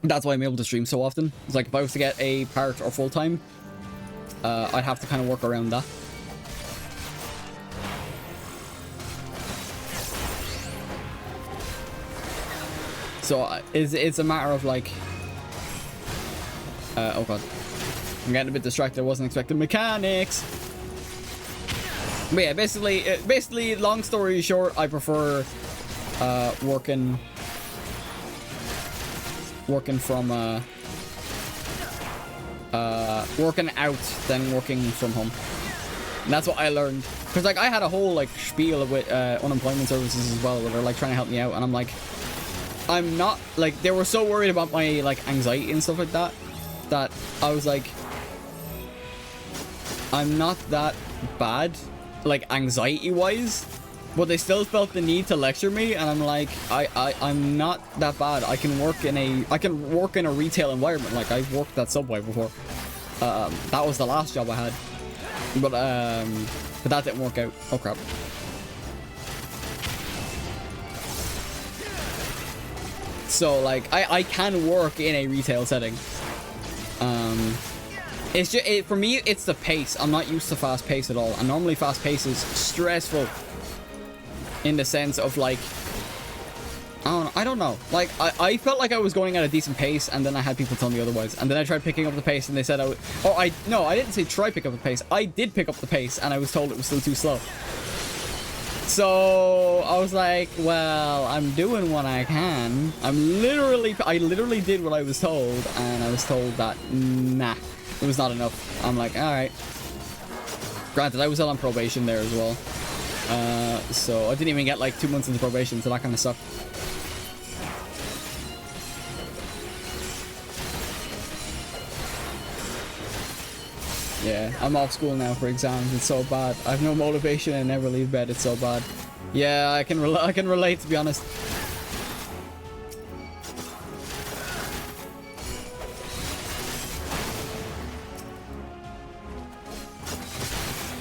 [SPEAKER 1] That's why I'm able to stream so often. It's like, if I was to get a part or full-time... I'd have to kind of work around that. So it's a matter of like, oh god, I'm getting a bit distracted. I wasn't expecting mechanics. But yeah, basically, long story short, I prefer working from working out than working from home. And that's what I learned. Because like I had a whole like spiel with unemployment services as well, where they're like trying to help me out, and I'm like, I'm not like, they were so worried about my like anxiety and stuff like that, that I was like, I'm not that bad, like anxiety wise, but they still felt the need to lecture me, and I'm like, I'm not that bad. I can work in a retail environment. Like I've worked at Subway before. That was the last job I had, but that didn't work out. Oh crap. So like I can work in a retail setting. It's just for me, it's the pace. I'm not used to fast pace at all, and normally fast pace is stressful. In the sense of like, I don't know. Like I felt like I was going at a decent pace, and then I had people tell me otherwise. And then I tried picking up the pace, and they said I didn't say try pick up the pace. I did pick up the pace, and I was told it was still too slow. So I was like, well, I'm doing what I can. I literally did what I was told, and I was told that nah, it was not enough. I'm like, all right. Granted, I was still on probation there as well. So I didn't even get like 2 months into probation, so that kind of sucked. Yeah, I'm off school now for exams. It's so bad. I have no motivation and never leave bed. It's so bad. Yeah, I can relate, to be honest.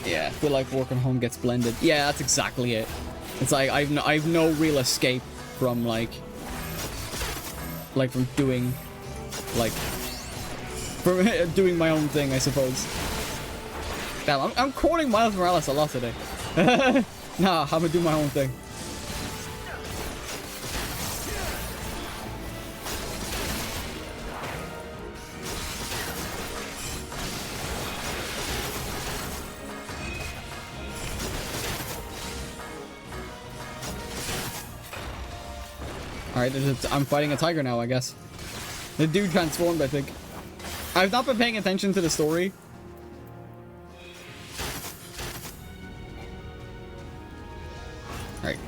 [SPEAKER 1] Yeah, I feel like working home gets blended. Yeah, that's exactly it. It's like I've no real escape from like from doing doing my own thing, I suppose. Damn, I'm quoting Miles Morales a lot today. Nah, I'm gonna do my own thing. Alright, I'm fighting a tiger now, I guess. The dude transformed, I think. I've not been paying attention to the story. Alright.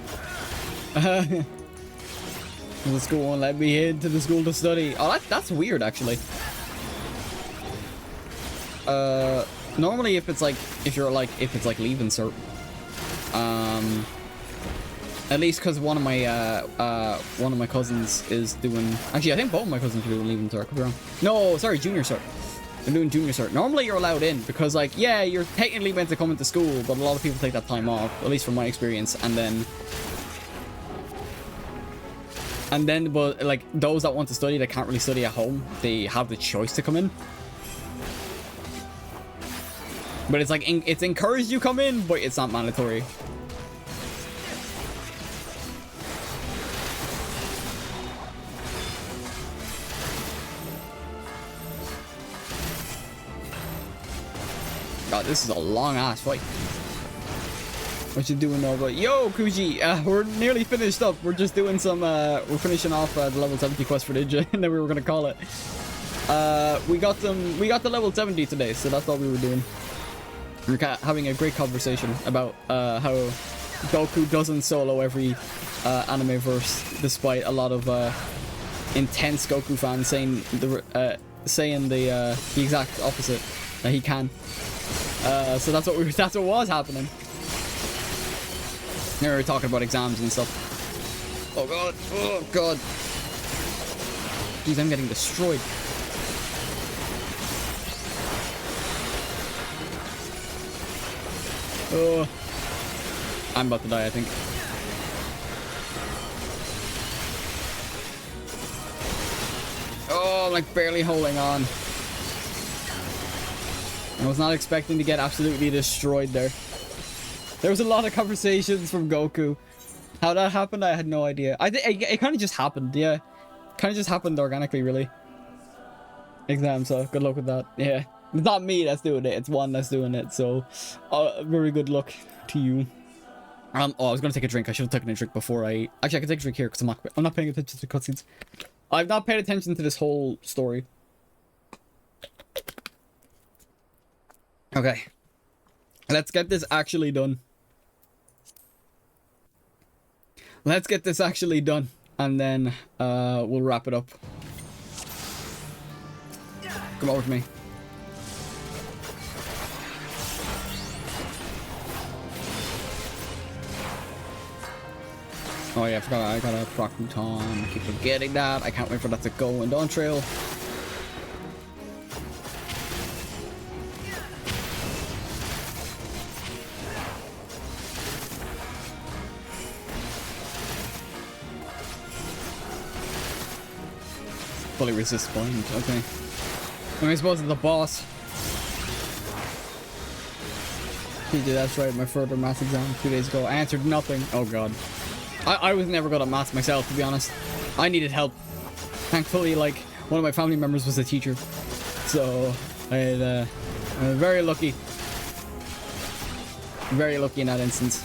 [SPEAKER 1] The school won't let me into the school to study. Oh, that's weird, actually. Normally if it's like leaving cert. At least because one of my cousins is doing. Actually, I think both of my cousins are doing leaving cert. Could be wrong. No, sorry, junior cert. They're doing junior cert. Normally, you're allowed in because, like, yeah, you're technically meant to come into school, but a lot of people take that time off. At least from my experience, and then, but like those that want to study that can't really study at home, they have the choice to come in. But it's like it's encouraged you come in, but it's not mandatory. God, this is a long ass fight. What you doing over? Yo, Kuji, we're nearly finished up. We're just doing some, we're finishing off the level 70 quest for Ninja, and then we were gonna call it. We got the level 70 today, so that's all we were doing. We're having a great conversation about how Goku doesn't solo every anime verse, despite a lot of intense Goku fans saying the exact opposite, that he can. So that's what was happening. They were talking about exams and stuff. Oh god, oh god. Jeez, I'm getting destroyed. Oh, I'm about to die, I think. Oh, I'm like barely holding on. I was not expecting to get absolutely destroyed there. There was a lot of conversations from Goku. How that happened, I had no idea. I think it kind of just happened, yeah. Kind of just happened organically, really. Exam, so good luck with that. Yeah, it's not me that's doing it. It's one that's doing it. So, very good luck to you. Oh, I was gonna take a drink. I should have taken a drink before I. Actually, I can take a drink here because I'm not paying attention to cutscenes. I've not paid attention to this whole story. Okay, let's get this actually done. Let's get this actually done, and then we'll wrap it up. Come over to me. Oh yeah, I forgot I got a proc Mouton. I keep forgetting that. I can't wait for that to go in Dawn Trail. Fully resist blind, okay. I suppose it's the boss. That's right, my further maths exam 2 days ago. I answered nothing. Oh god. I was never good at maths myself, to be honest. I needed help. Thankfully, like, one of my family members was a teacher. So, I was very lucky. Very lucky in that instance.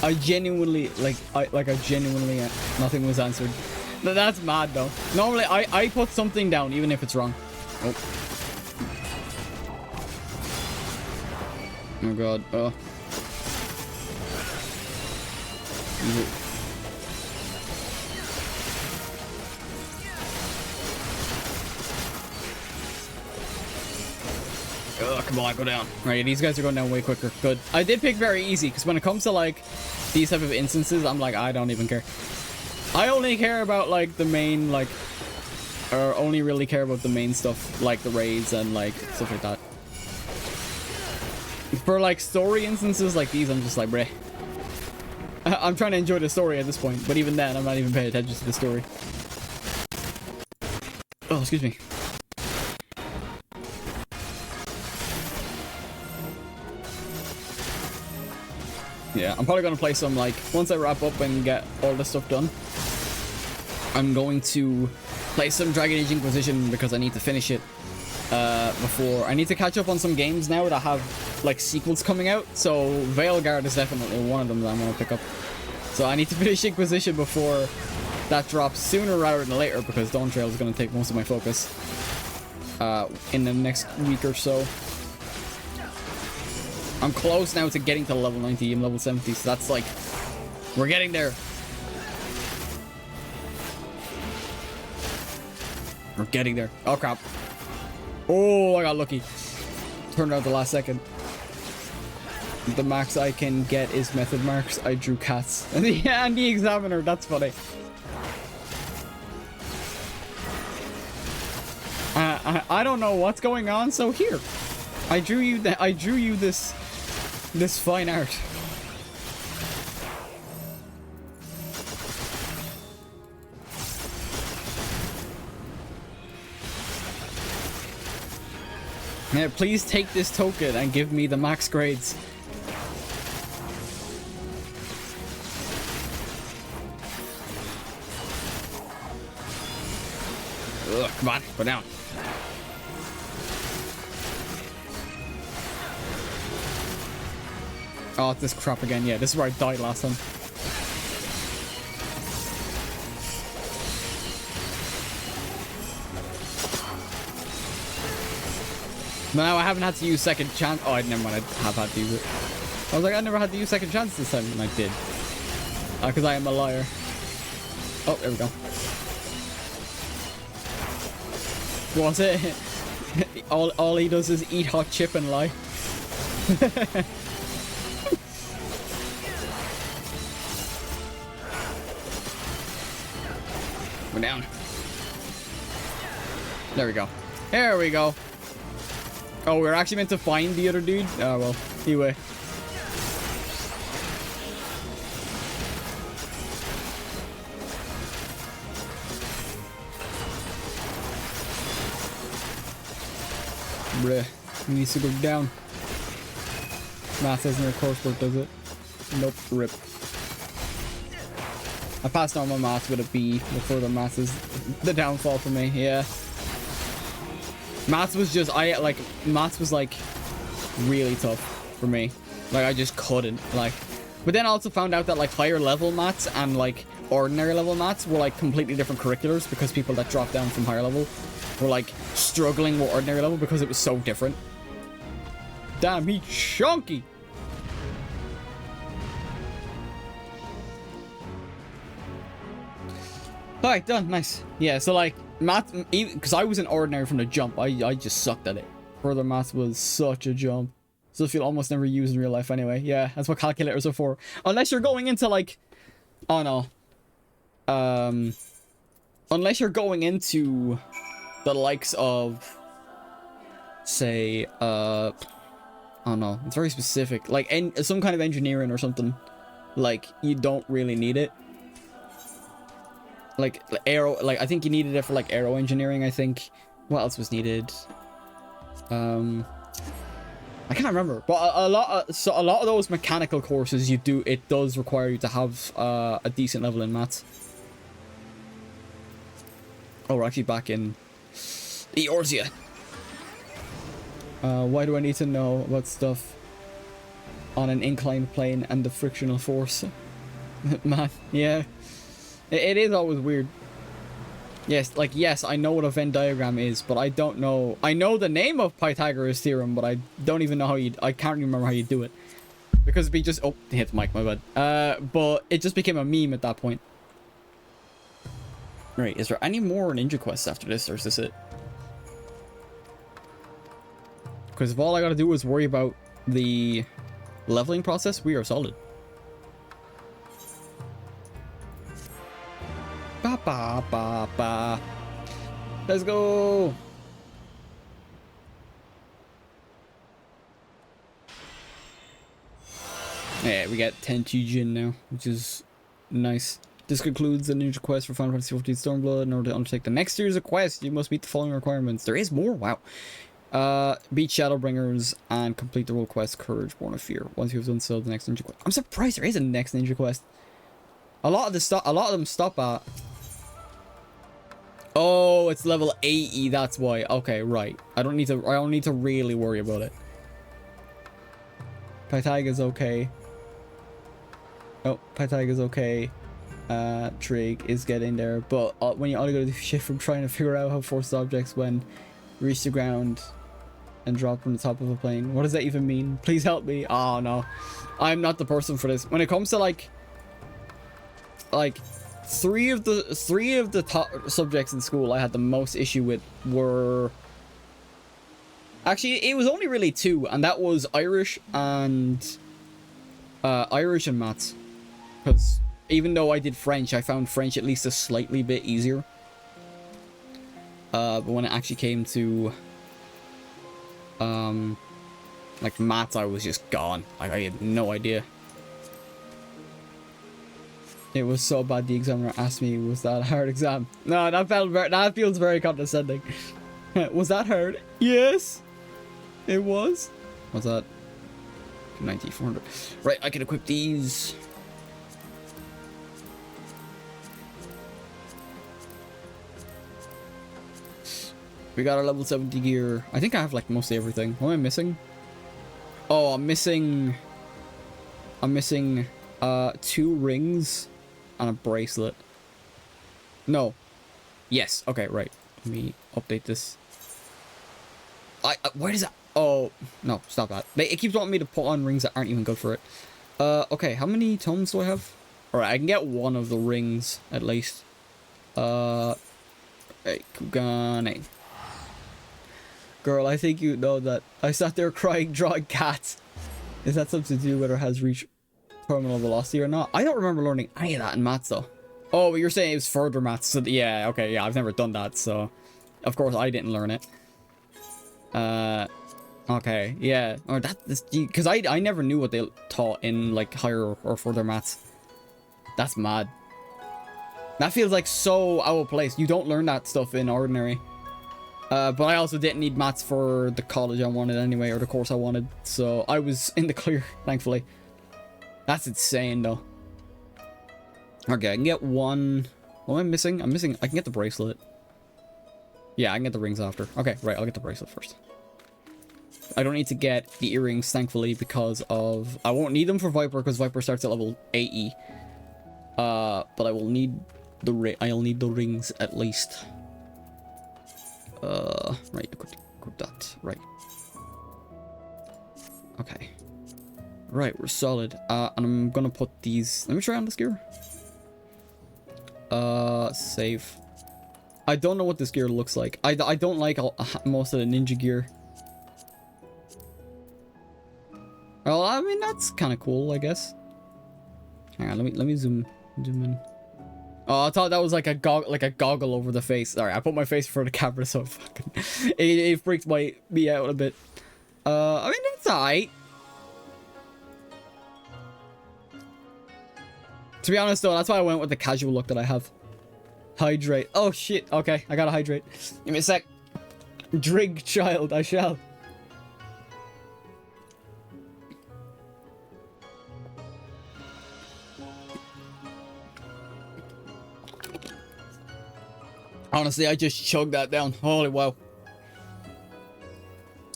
[SPEAKER 1] I genuinely, nothing was answered. That's mad though. Normally, I put something down, even if it's wrong. Oh. Oh god, oh. Oh, come on, go down. Right, these guys are going down way quicker. Good. I did pick very easy, because when it comes to, like, these type of instances, I'm like, I don't even care. I only care about, like, the main, like, or only really care about the main stuff, like the raids and like stuff like that. For like story instances like these, I'm just like, bruh. I'm trying to enjoy the story at this point, but even then, I'm not even paying attention to the story. Oh, excuse me. Yeah, I'm probably gonna play some, like, once I wrap up and get all this stuff done, I'm going to play some Dragon Age Inquisition because I need to finish it before. I need to catch up on some games now that have, like, sequels coming out, so Veilguard is definitely one of them that I'm gonna pick up. So I need to finish Inquisition before that drops sooner rather than later, because Dawn Trail is gonna take most of my focus in the next week or so. I'm close now to getting to level 90. I'm level 70, so that's like, we're getting there. We're getting there. Oh, crap. Oh, I got lucky. Turned out the last second. The max I can get is method marks. I drew cats. And the examiner. That's funny. I don't know what's going on, so here. I drew you this fine art. Yeah, please take this token and give me the max grades. Ugh, come on, go down. Oh, it's this crap again. Yeah, this is where I died last time. Now I haven't had to use second chance. Oh, never mind. I have had to use it. I was like, I never had to use second chance this time, and I did. Because I am a liar. Oh, there we go. What's it? all he does is eat hot chip and lie. We're down. There we go. There we go. Oh, we're actually meant to find the other dude? Oh, well. Anyway. Bruh. He needs to go down. Math isn't a coursework, does it? Nope. Rip. I passed normal math with a B. The further math is the downfall for me. Yeah. Maths was just, maths was like really tough for me. Like I just couldn't, like. But then I also found out that like higher level maths and like ordinary level maths were like completely different curriculars, because people that dropped down from higher level were like struggling with ordinary level because it was so different. Damn, he chunky. Alright, done. Nice. Yeah, so like math, because I was an ordinary from the jump, I just sucked at it. Further math was such a jump. Stuff you'll almost never use in real life anyway. Yeah, that's what calculators are for. Unless you're going into like, oh no. Unless you're going into the likes of, say, oh no, it's very specific. Like some kind of engineering or something. Like, you don't really need it. Like aero, like I think you needed it for like aero engineering. I think. What else was needed? I can't remember. But a lot of those mechanical courses it does require you to have a decent level in maths. Oh, we're actually back in Eorzea. Why do I need to know about stuff on an inclined plane and the frictional force? Man, yeah. It is always weird. Yes, like, yes, I know what a Venn diagram is, but I don't know. I know the name of Pythagoras' theorem, but I don't even know how I can't remember how you do it. Because it'd be just, oh, hit the mic, my bad. But it just became a meme at that point. Right, is there any more ninja quests after this, or is this it? Because if all I gotta do is worry about the leveling process, we are solid. Ba ba ba ba. Let's go. Yeah, we got 10 Jin now, which is nice. This concludes the ninja quest for Final Fantasy XIV Stormblood. In order to undertake the next series of quests, you must meet the following requirements. There is more? Wow. Beat Shadowbringers and complete the role quest Courage Born of Fear. Once you have done so, the next ninja quest. I'm surprised there is a next ninja quest. A lot of them stop at. Oh, it's level 80. That's why. Okay, right. I don't need to really worry about it. Pythagoras okay. Oh, Pythagoras okay. Trig is getting there, but when you auto-go to shit from trying to figure out how force objects when reach the ground and drop from the top of a plane. What does that even mean? Please help me. Oh no, I'm not the person for this. When it comes to like three of the top subjects in school I had the most issue with were actually, it was only really two, and that was Irish and maths. Because even though I did French, I found French at least a slightly bit easier. But when it actually came to like maths, I was just gone. Like, I had no idea. It was so bad the examiner asked me, was that a hard exam? No, that feels very condescending. Was that hard? Yes, it was. What's that? 9400. Right, I can equip these. We got our level 70 gear. I think I have like mostly everything. What am I missing? Oh, I'm missing 2 rings and a bracelet. No. Yes. Okay, right. Let me update this. Where does that? Oh, no, stop that. It keeps wanting me to put on rings that aren't even good for it. Okay, how many tomes do I have? Alright, I can get one of the rings at least. Hey, Kugane. Girl, I think you know that I sat there crying, drawing cats. Is that something to do with whether it has reached terminal velocity or not? I don't remember learning any of that in maths though. Oh, but you're saying it was further maths. So yeah, okay, yeah, I've never done that, so of course I didn't learn it. Okay, yeah, or that's because I never knew what they taught in like higher or further maths. That's mad. That feels like so out of place. You don't learn that stuff in ordinary. But I also didn't need maths for the college I wanted anyway, or the course I wanted, so I was in the clear, thankfully. That's insane, though. Okay, I can get one. What am I missing? I can get the bracelet. Yeah, I can get the rings after. Okay, right, I'll get the bracelet first. I don't need to get the earrings, thankfully, because of... I won't need them for Viper, because Viper starts at level 80. But I will need I'll need the rings at least. Right, equip that. Right. Okay. Right, we're solid. And I'm gonna put these... Let me try on this gear. Save. I don't know what this gear looks like. I don't like most of the ninja gear. Well, I mean, that's kind of cool, I guess. Hang on, let me zoom in. Oh, I thought that was like a goggle over the face. Sorry, I put my face in front of the camera, so fucking it freaks me out a bit. I mean, it's alright. To be honest, though, that's why I went with the casual look that I have. Hydrate. Oh shit. Okay, I gotta hydrate. Give me a sec. Drink, child. I shall. Honestly, I just chugged that down. Holy wow.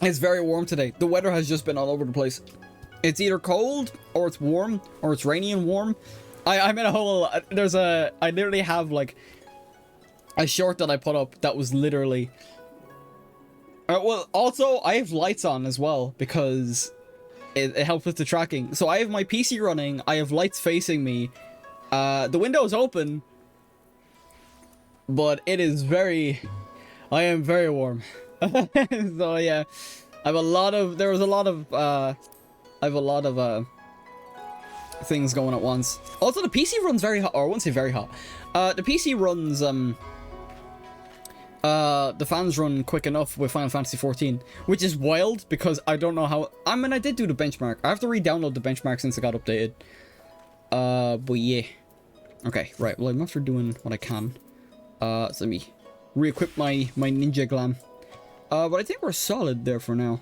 [SPEAKER 1] It's very warm today. The weather has just been all over the place. It's either cold, or it's warm, or it's rainy and warm. I'm in a whole... I literally have, like, a short that I put up that was literally... well, also, I have lights on as well, because it helps with the tracking. So I have my PC running, I have lights facing me, the window is open, but it is very... I am very warm. So yeah, I have a lot of... There was a lot of... I have a lot of, things going at once. Also, the PC runs very hot, or I won't say very hot. The PC runs, The fans run quick enough with Final Fantasy 14, which is wild because I don't know how. I mean, I did do the benchmark. I have to re-download the benchmark since it got updated. But yeah. Okay, right. Well, I'm after doing what I can. So let me re-equip my ninja glam. But I think we're solid there for now.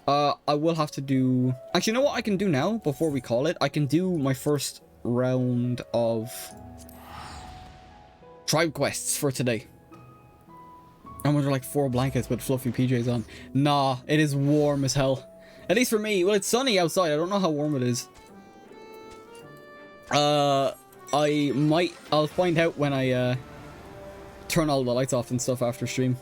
[SPEAKER 1] I will have to do. Actually, you know what I can do now before we call it? I can do my first round of tribe quests for today. I'm under like 4 blankets with fluffy PJs on. Nah, it is warm as hell. At least for me. Well, it's sunny outside. I don't know how warm it is. I'll find out when I turn all the lights off and stuff after stream.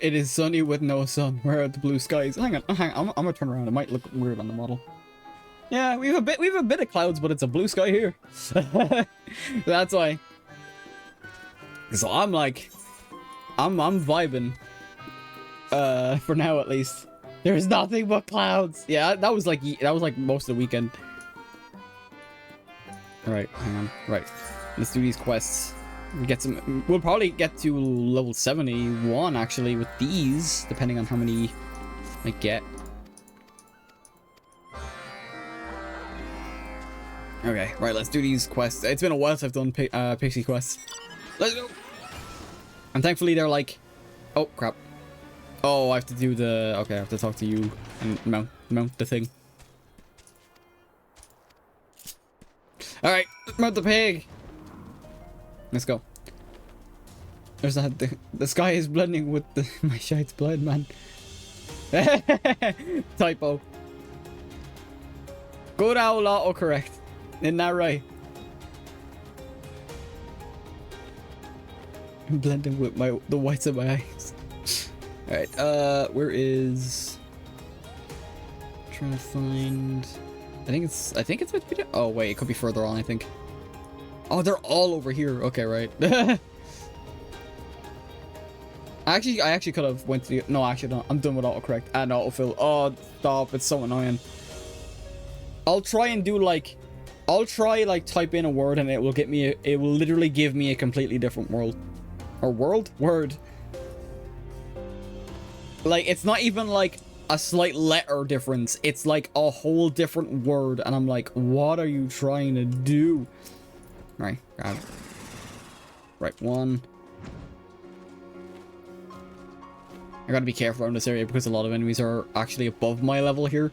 [SPEAKER 1] It is sunny with no sun. Where are the blue skies? Hang on. I'm gonna turn around. It might look weird on the model. Yeah, we have a bit of clouds, but it's a blue sky here. That's why. So I'm like, I'm vibing. For now at least. There's nothing but clouds. Yeah, that was like most of the weekend. All right, hang on. Right, let's do these quests. Get some. We'll probably get to level 71 actually with these, depending on how many I get. Okay, right, let's do these quests. It's been a while since I've done Pixie quests. Let's go! And thankfully they're like... Oh, crap. Oh, I have to do the... Okay, I have to talk to you and mount the thing. Alright, mount the pig! Let's go. There's that... The sky is blending with my shite's blood, man. Typo. Good owl autocorrect. Isn't that right? I'm blending with the whites of my eyes. Alright, where is... I'm trying to find... I think it's with video. Oh wait, it could be further on, I think. Oh, they're all over here. Okay, right. I actually could have went to the... No, actually don't. I'm done with autocorrect and autofill. Oh, stop. It's so annoying. I'll try and do like... I'll try like type in a word and it will get me it will literally give me a completely different world. Or word. Like it's not even like a slight letter difference. It's like a whole different word and I'm like, what are you trying to do? Right, got it. Right, one. I gotta be careful around this area because a lot of enemies are actually above my level here.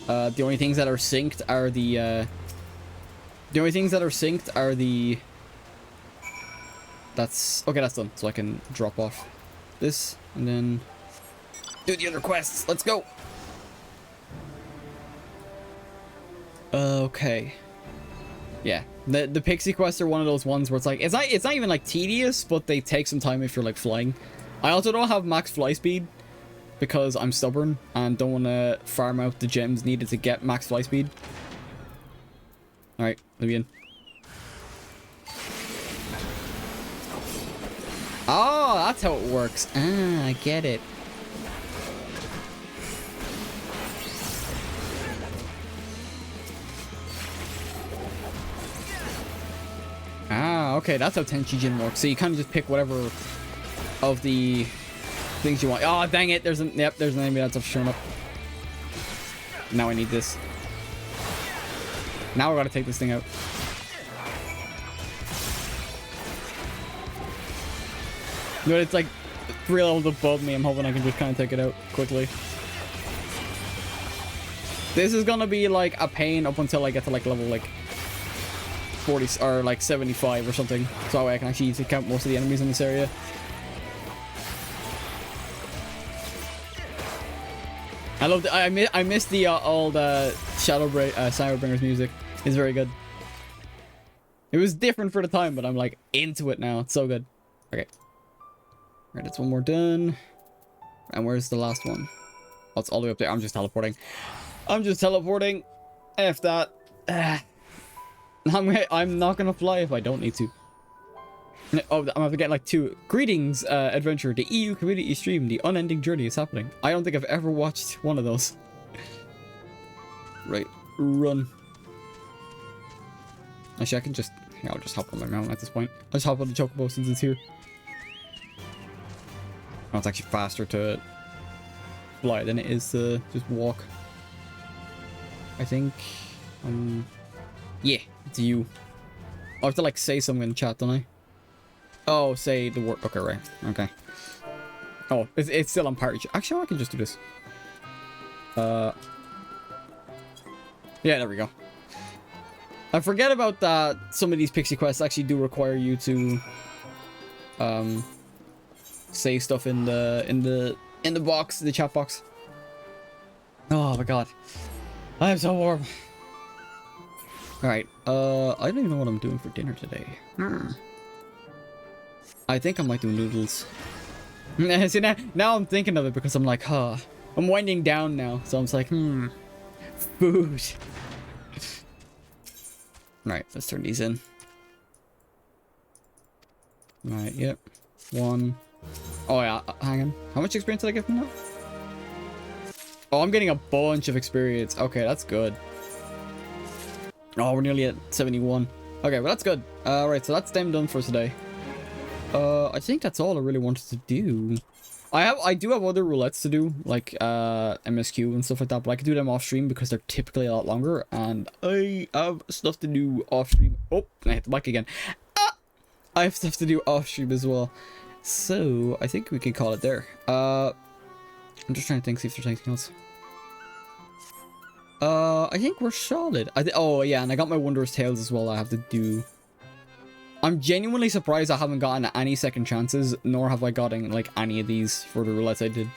[SPEAKER 1] The only things that are synced are the that's okay, that's done. So I can drop off this and then do the other quests. Let's go. Okay. Yeah. The pixie quests are one of those ones where it's like it's not even like tedious, but they take some time if you're like flying. I also don't have max fly speed because I'm stubborn and don't want to farm out the gems needed to get max fly speed. Alright, let me in. Oh, that's how it works. Ah, I get it. Ah, okay, that's how Tenchi Jin works. So you kind of just pick whatever of the things you want. Oh, dang it. There's an enemy that's showing up. Now I need this. Now I gotta take this thing out. But it's like real above me. I'm hoping I can just kind of take it out quickly. This is gonna be like a pain up until I get to like level like 40 or like 75 or something. So that way I can actually use to count most of the enemies in this area. I love the, I miss the old Shadowbringers music. It's very good. It was different for the time, but I'm like into it now. It's so good. Okay. Alright, that's one more done. And where's the last one? Oh, it's all the way up there. I'm just teleporting. F that. I'm not gonna fly if I don't need to. Oh, I'm gonna get like 2. Greetings, adventure. The EU community stream. The unending journey is happening. I don't think I've ever watched one of those. Right. Run. Actually, I can just... Yeah, I'll just hop on my mountain at this point. I'll just hop on the chocobo since it's here. Oh, it's actually faster to fly than it is to just walk. I think... yeah, it's you. I have to, like, say something in the chat, don't I? Oh, say the word... Okay, right. Okay. Oh, it's still on party. Actually, I can just do this. Yeah, there we go. I forget about that. Some of these pixie quests actually do require you to say stuff in the box, the chat box. Oh my god, I am so warm. All right, I don't even know what I'm doing for dinner today. I think I might do noodles. See, now I'm thinking of it because I'm like, huh, I'm winding down now, so I'm just like, food. Right, let's turn these in. Right, yep. 1. Oh yeah, hang on. How much experience did I get from that? Oh, I'm getting a bunch of experience. Okay, that's good. Oh, we're nearly at 71. Okay, well that's good. Right, so that's them done for today. I think that's all I really wanted to do. I do have other roulettes to do, like MSQ and stuff like that, but I can do them off stream because they're typically a lot longer, and I have stuff to do off stream. Oh, I hit the mic again. Ah! I have stuff to do off stream as well. So I think we can call it there. I'm just trying to think, see if there's anything else. I think we're solid. Oh yeah, and I got my Wondrous Tales as well I have to do. I'm genuinely surprised I haven't gotten any second chances, nor have I gotten, like, any of these for the roulettes I did.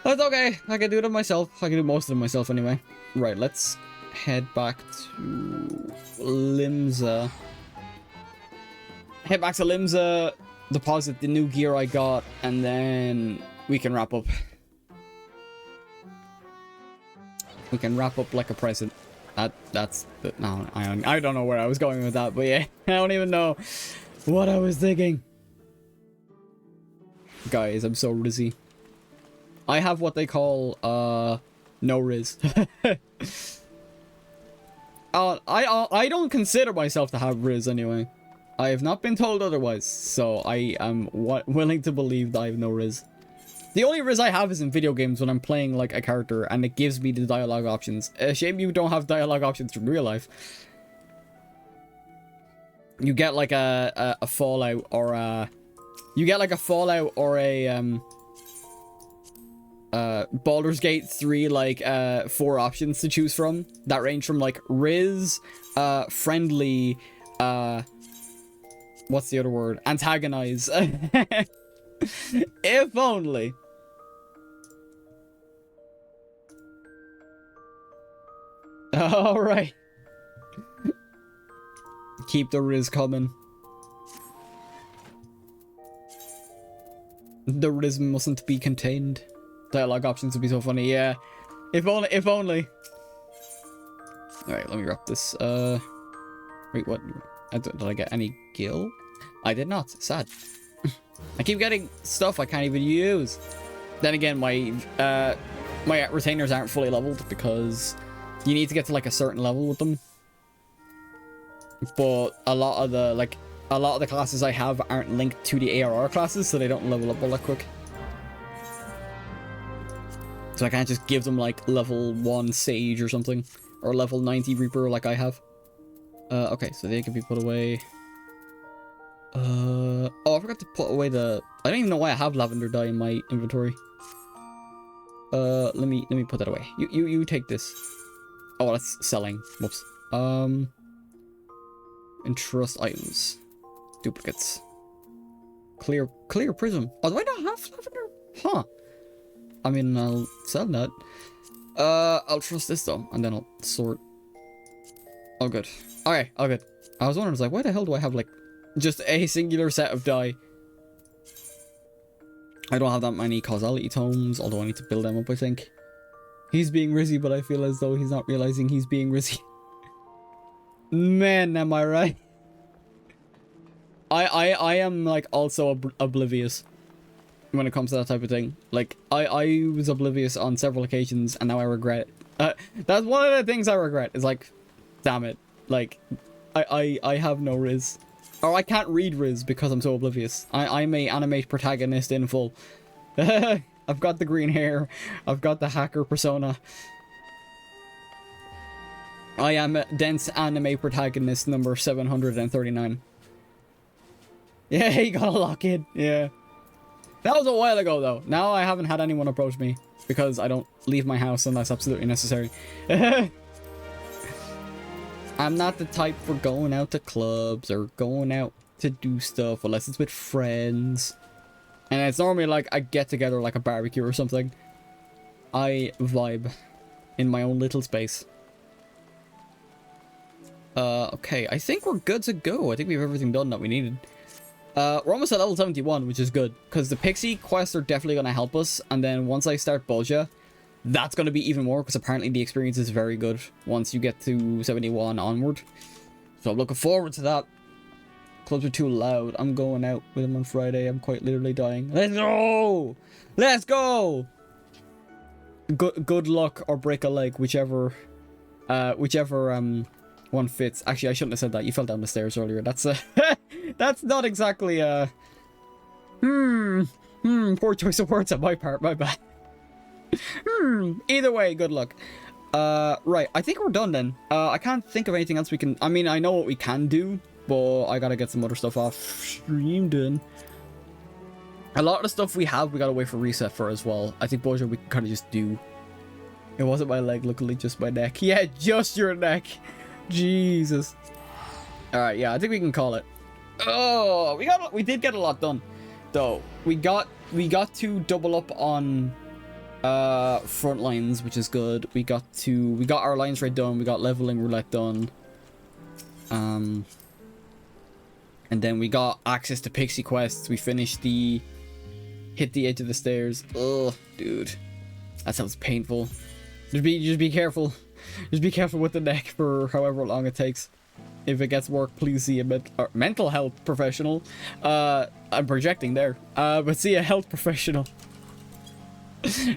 [SPEAKER 1] That's okay. I can do them myself. I can do most of them myself anyway. Right, let's head back to Limsa. Head back to Limsa, deposit the new gear I got, and then we can wrap up. We can wrap up like a present. That's no, I don't know where I was going with that, but yeah, I don't even know what I was thinking. Guys, I'm so rizzy. I have what they call no riz. I don't consider myself to have riz anyway. I have not been told otherwise, so I am willing to believe that I have no riz. The only riz I have is in video games when I'm playing like a character and it gives me the dialogue options. A shame you don't have dialogue options from real life. You get like a Fallout or a... You get like a Fallout or a Baldur's Gate 3 like 4 options to choose from that range from like riz, friendly, what's the other word? Antagonize. If only. All right. Keep the riz coming. The riz mustn't be contained. Dialogue options would be so funny. Yeah. If only. If only. All right. Let me wrap this. Wait. What? Did I get any gil? I did not. Sad. I keep getting stuff I can't even use. Then again, my retainers aren't fully leveled because you need to get to like a certain level with them. But a lot of the classes I have aren't linked to the ARR classes, so they don't level up all that quick. So I can't just give them like level 1 Sage or something, or level 90 Reaper like I have. Okay, so they can be put away. Oh, I forgot to put away the... I don't even know why I have lavender dye in my inventory. Let me put that away. You take this. Oh, that's selling. Whoops. Entrust items. Duplicates. Clear prism. Oh, do I not have lavender? Huh. I mean, I'll sell that. I'll trust this though, and then I'll sort. All good. Okay, all good. I was wondering, I was like, why the hell do I have like just a singular set of dye? I don't have that many causality tomes, although I need to build them up, I think. He's being rizzy, but I feel as though he's not realizing he's being rizzy. Man, am I right? I am like also oblivious when it comes to that type of thing. Like I was oblivious on several occasions, and now I regret it. That's one of the things I regret. Is like, damn it, like I have no Riz. Or I can't read Riz because I'm so oblivious. I'm a animate protagonist in full. I've got the green hair. I've got the hacker persona. I am a dense anime protagonist number 739. Yeah, you gotta lock in. Yeah. That was a while ago, though. Now I haven't had anyone approach me because I don't leave my house unless absolutely necessary. I'm not the type for going out to clubs or going out to do stuff unless it's with friends. And it's normally like a get-together, like a barbecue or something. I vibe in my own little space. Okay, I think we're good to go. I think we have everything done that we needed. We're almost at level 71, which is good. Because the pixie quests are definitely going to help us. And then once I start Boja, that's going to be even more. Because apparently the experience is very good once you get to 71 onward. So I'm looking forward to that. Clubs are too loud. I'm going out with him on Friday. I'm quite literally dying. Let's go! Let's go! Good luck or break a leg, whichever one fits. Actually, I shouldn't have said that. You fell down the stairs earlier. That's that's not exactly poor choice of words on my part. My bad. Either way, good luck. Right, I think we're done then. I can't think of anything else we can... I mean, I know what we can do, but I gotta get some other stuff off stream done. A lot of the stuff we have, we gotta wait for reset for as well. I think Boja we can kind of just do. It wasn't my leg, luckily just my neck. Yeah, just your neck. Jesus. Alright, yeah, I think we can call it. Oh, we did get a lot done, though. We got to double up on front lines, which is good. We got our lines right done. We got leveling roulette done. And then we got access to pixie quests. We finished hit the edge of the stairs. Ugh, dude, that sounds painful. Just be careful. Just be careful with the neck for however long it takes. If it gets work, please see a mental health professional. I'm projecting there. But see a health professional.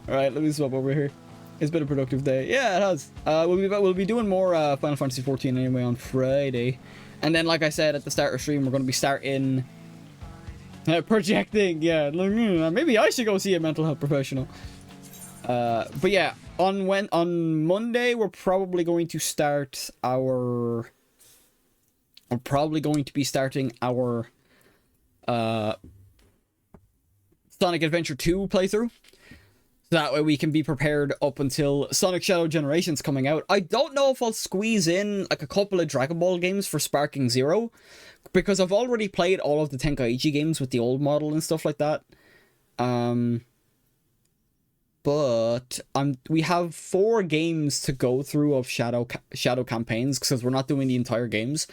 [SPEAKER 1] Alright, let me swap over here. It's been a productive day. Yeah, it has. We'll be doing more Final Fantasy XIV anyway on Friday. And then, like I said at the start of stream, we're going to be starting... projecting, yeah. Maybe I should go see a mental health professional. But yeah, on Monday, we're probably going to start our... We're probably going to be starting our Sonic Adventure 2 playthrough. So that way we can be prepared up until Sonic Shadow Generations coming out. I don't know if I'll squeeze in like a couple of Dragon Ball games for Sparking Zero, because I've already played all of the Tenkaichi games with the old model and stuff like that. But we have 4 games to go through of Shadow campaigns, because we're not doing the entire games.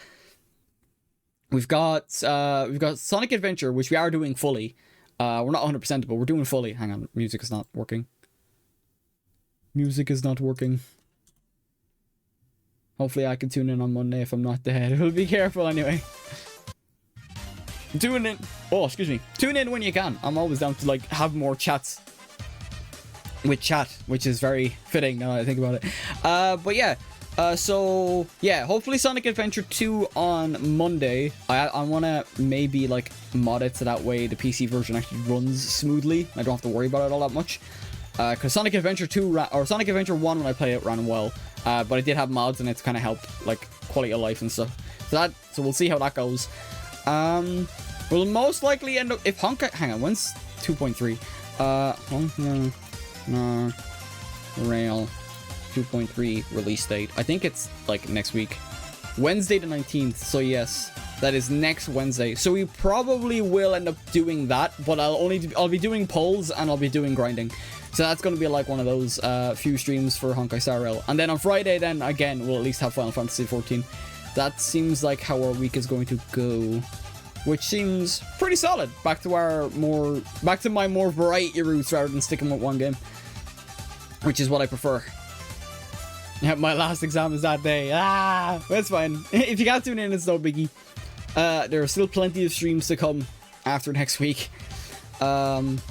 [SPEAKER 1] We've got Sonic Adventure, which we are doing fully. We're not 100%, but we're doing fully. Hang on, music is not working. Music is not working. Hopefully I can tune in on Monday if I'm not dead. We'll be careful anyway. Tune in. Oh, excuse me. Tune in when you can. I'm always down to like have more chats with chat, which is very fitting now that I think about it. But yeah. So yeah, hopefully Sonic Adventure 2 on Monday. I want to maybe like mod it so that way the PC version actually runs smoothly. I don't have to worry about it all that much. Because Sonic Adventure 2 or Sonic Adventure 1 when I played it ran well. But I did have mods and it's kind of helped like quality of life and stuff. So we'll see how that goes. We'll most likely end up if Honkai. Hang on, when's 2.3? Rail 2.3 release date. I think it's like next week, Wednesday the 19th. So yes, that is next Wednesday. So we probably will end up doing that, but I'll be doing polls and I'll be doing grinding. So that's going to be like one of those few streams for Honkai Star Rail. And then on Friday, then again, we'll at least have Final Fantasy XIV. That seems like how our week is going to go, which seems pretty solid. Back to my more variety roots rather than sticking with one game, which is what I prefer. Yeah, my last exam is that day. That's fine. If you can't tune in, it's no biggie. There are still plenty of streams to come after next week. But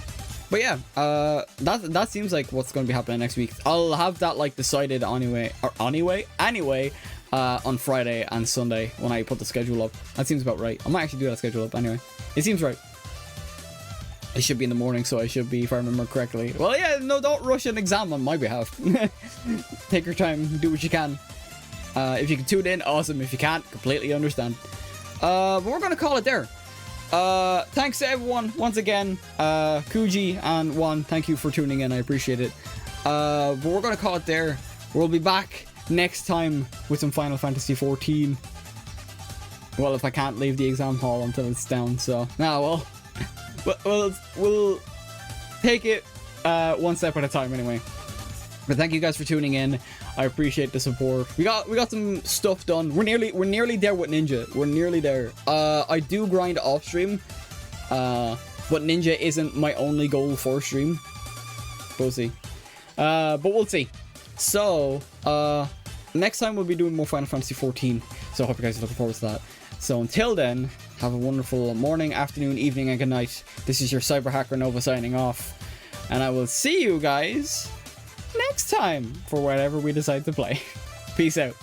[SPEAKER 1] yeah, that seems like what's going to be happening next week. I'll have that like decided anyway on Friday and Sunday when I put the schedule up. That seems about right. I might actually do that schedule up anyway. It seems right. It should be in the morning, so I should be, if I remember correctly. Well, yeah, no, don't rush an exam on my behalf. Take your time, do what you can. If you can tune in, awesome. If you can't, completely understand. But we're going to call it there. Thanks to everyone, once again. Kuji and Juan, thank you for tuning in. I appreciate it. But we're going to call it there. We'll be back next time with some Final Fantasy XIV. Well, if I can't leave the exam hall until it's down, so... Nah, well... We'll take it one step at a time anyway. But thank you guys for tuning in. I appreciate the support. We got some stuff done. We're nearly there with Ninja. We're nearly there. I do grind off stream, but Ninja isn't my only goal for stream. We'll see. But we'll see. So next time we'll be doing more Final Fantasy XIV. So I hope you guys are looking forward to that. So until then, have a wonderful morning, afternoon, evening, and good night. This is your Cyber Hacker Nova signing off. And I will see you guys next time for whatever we decide to play. Peace out.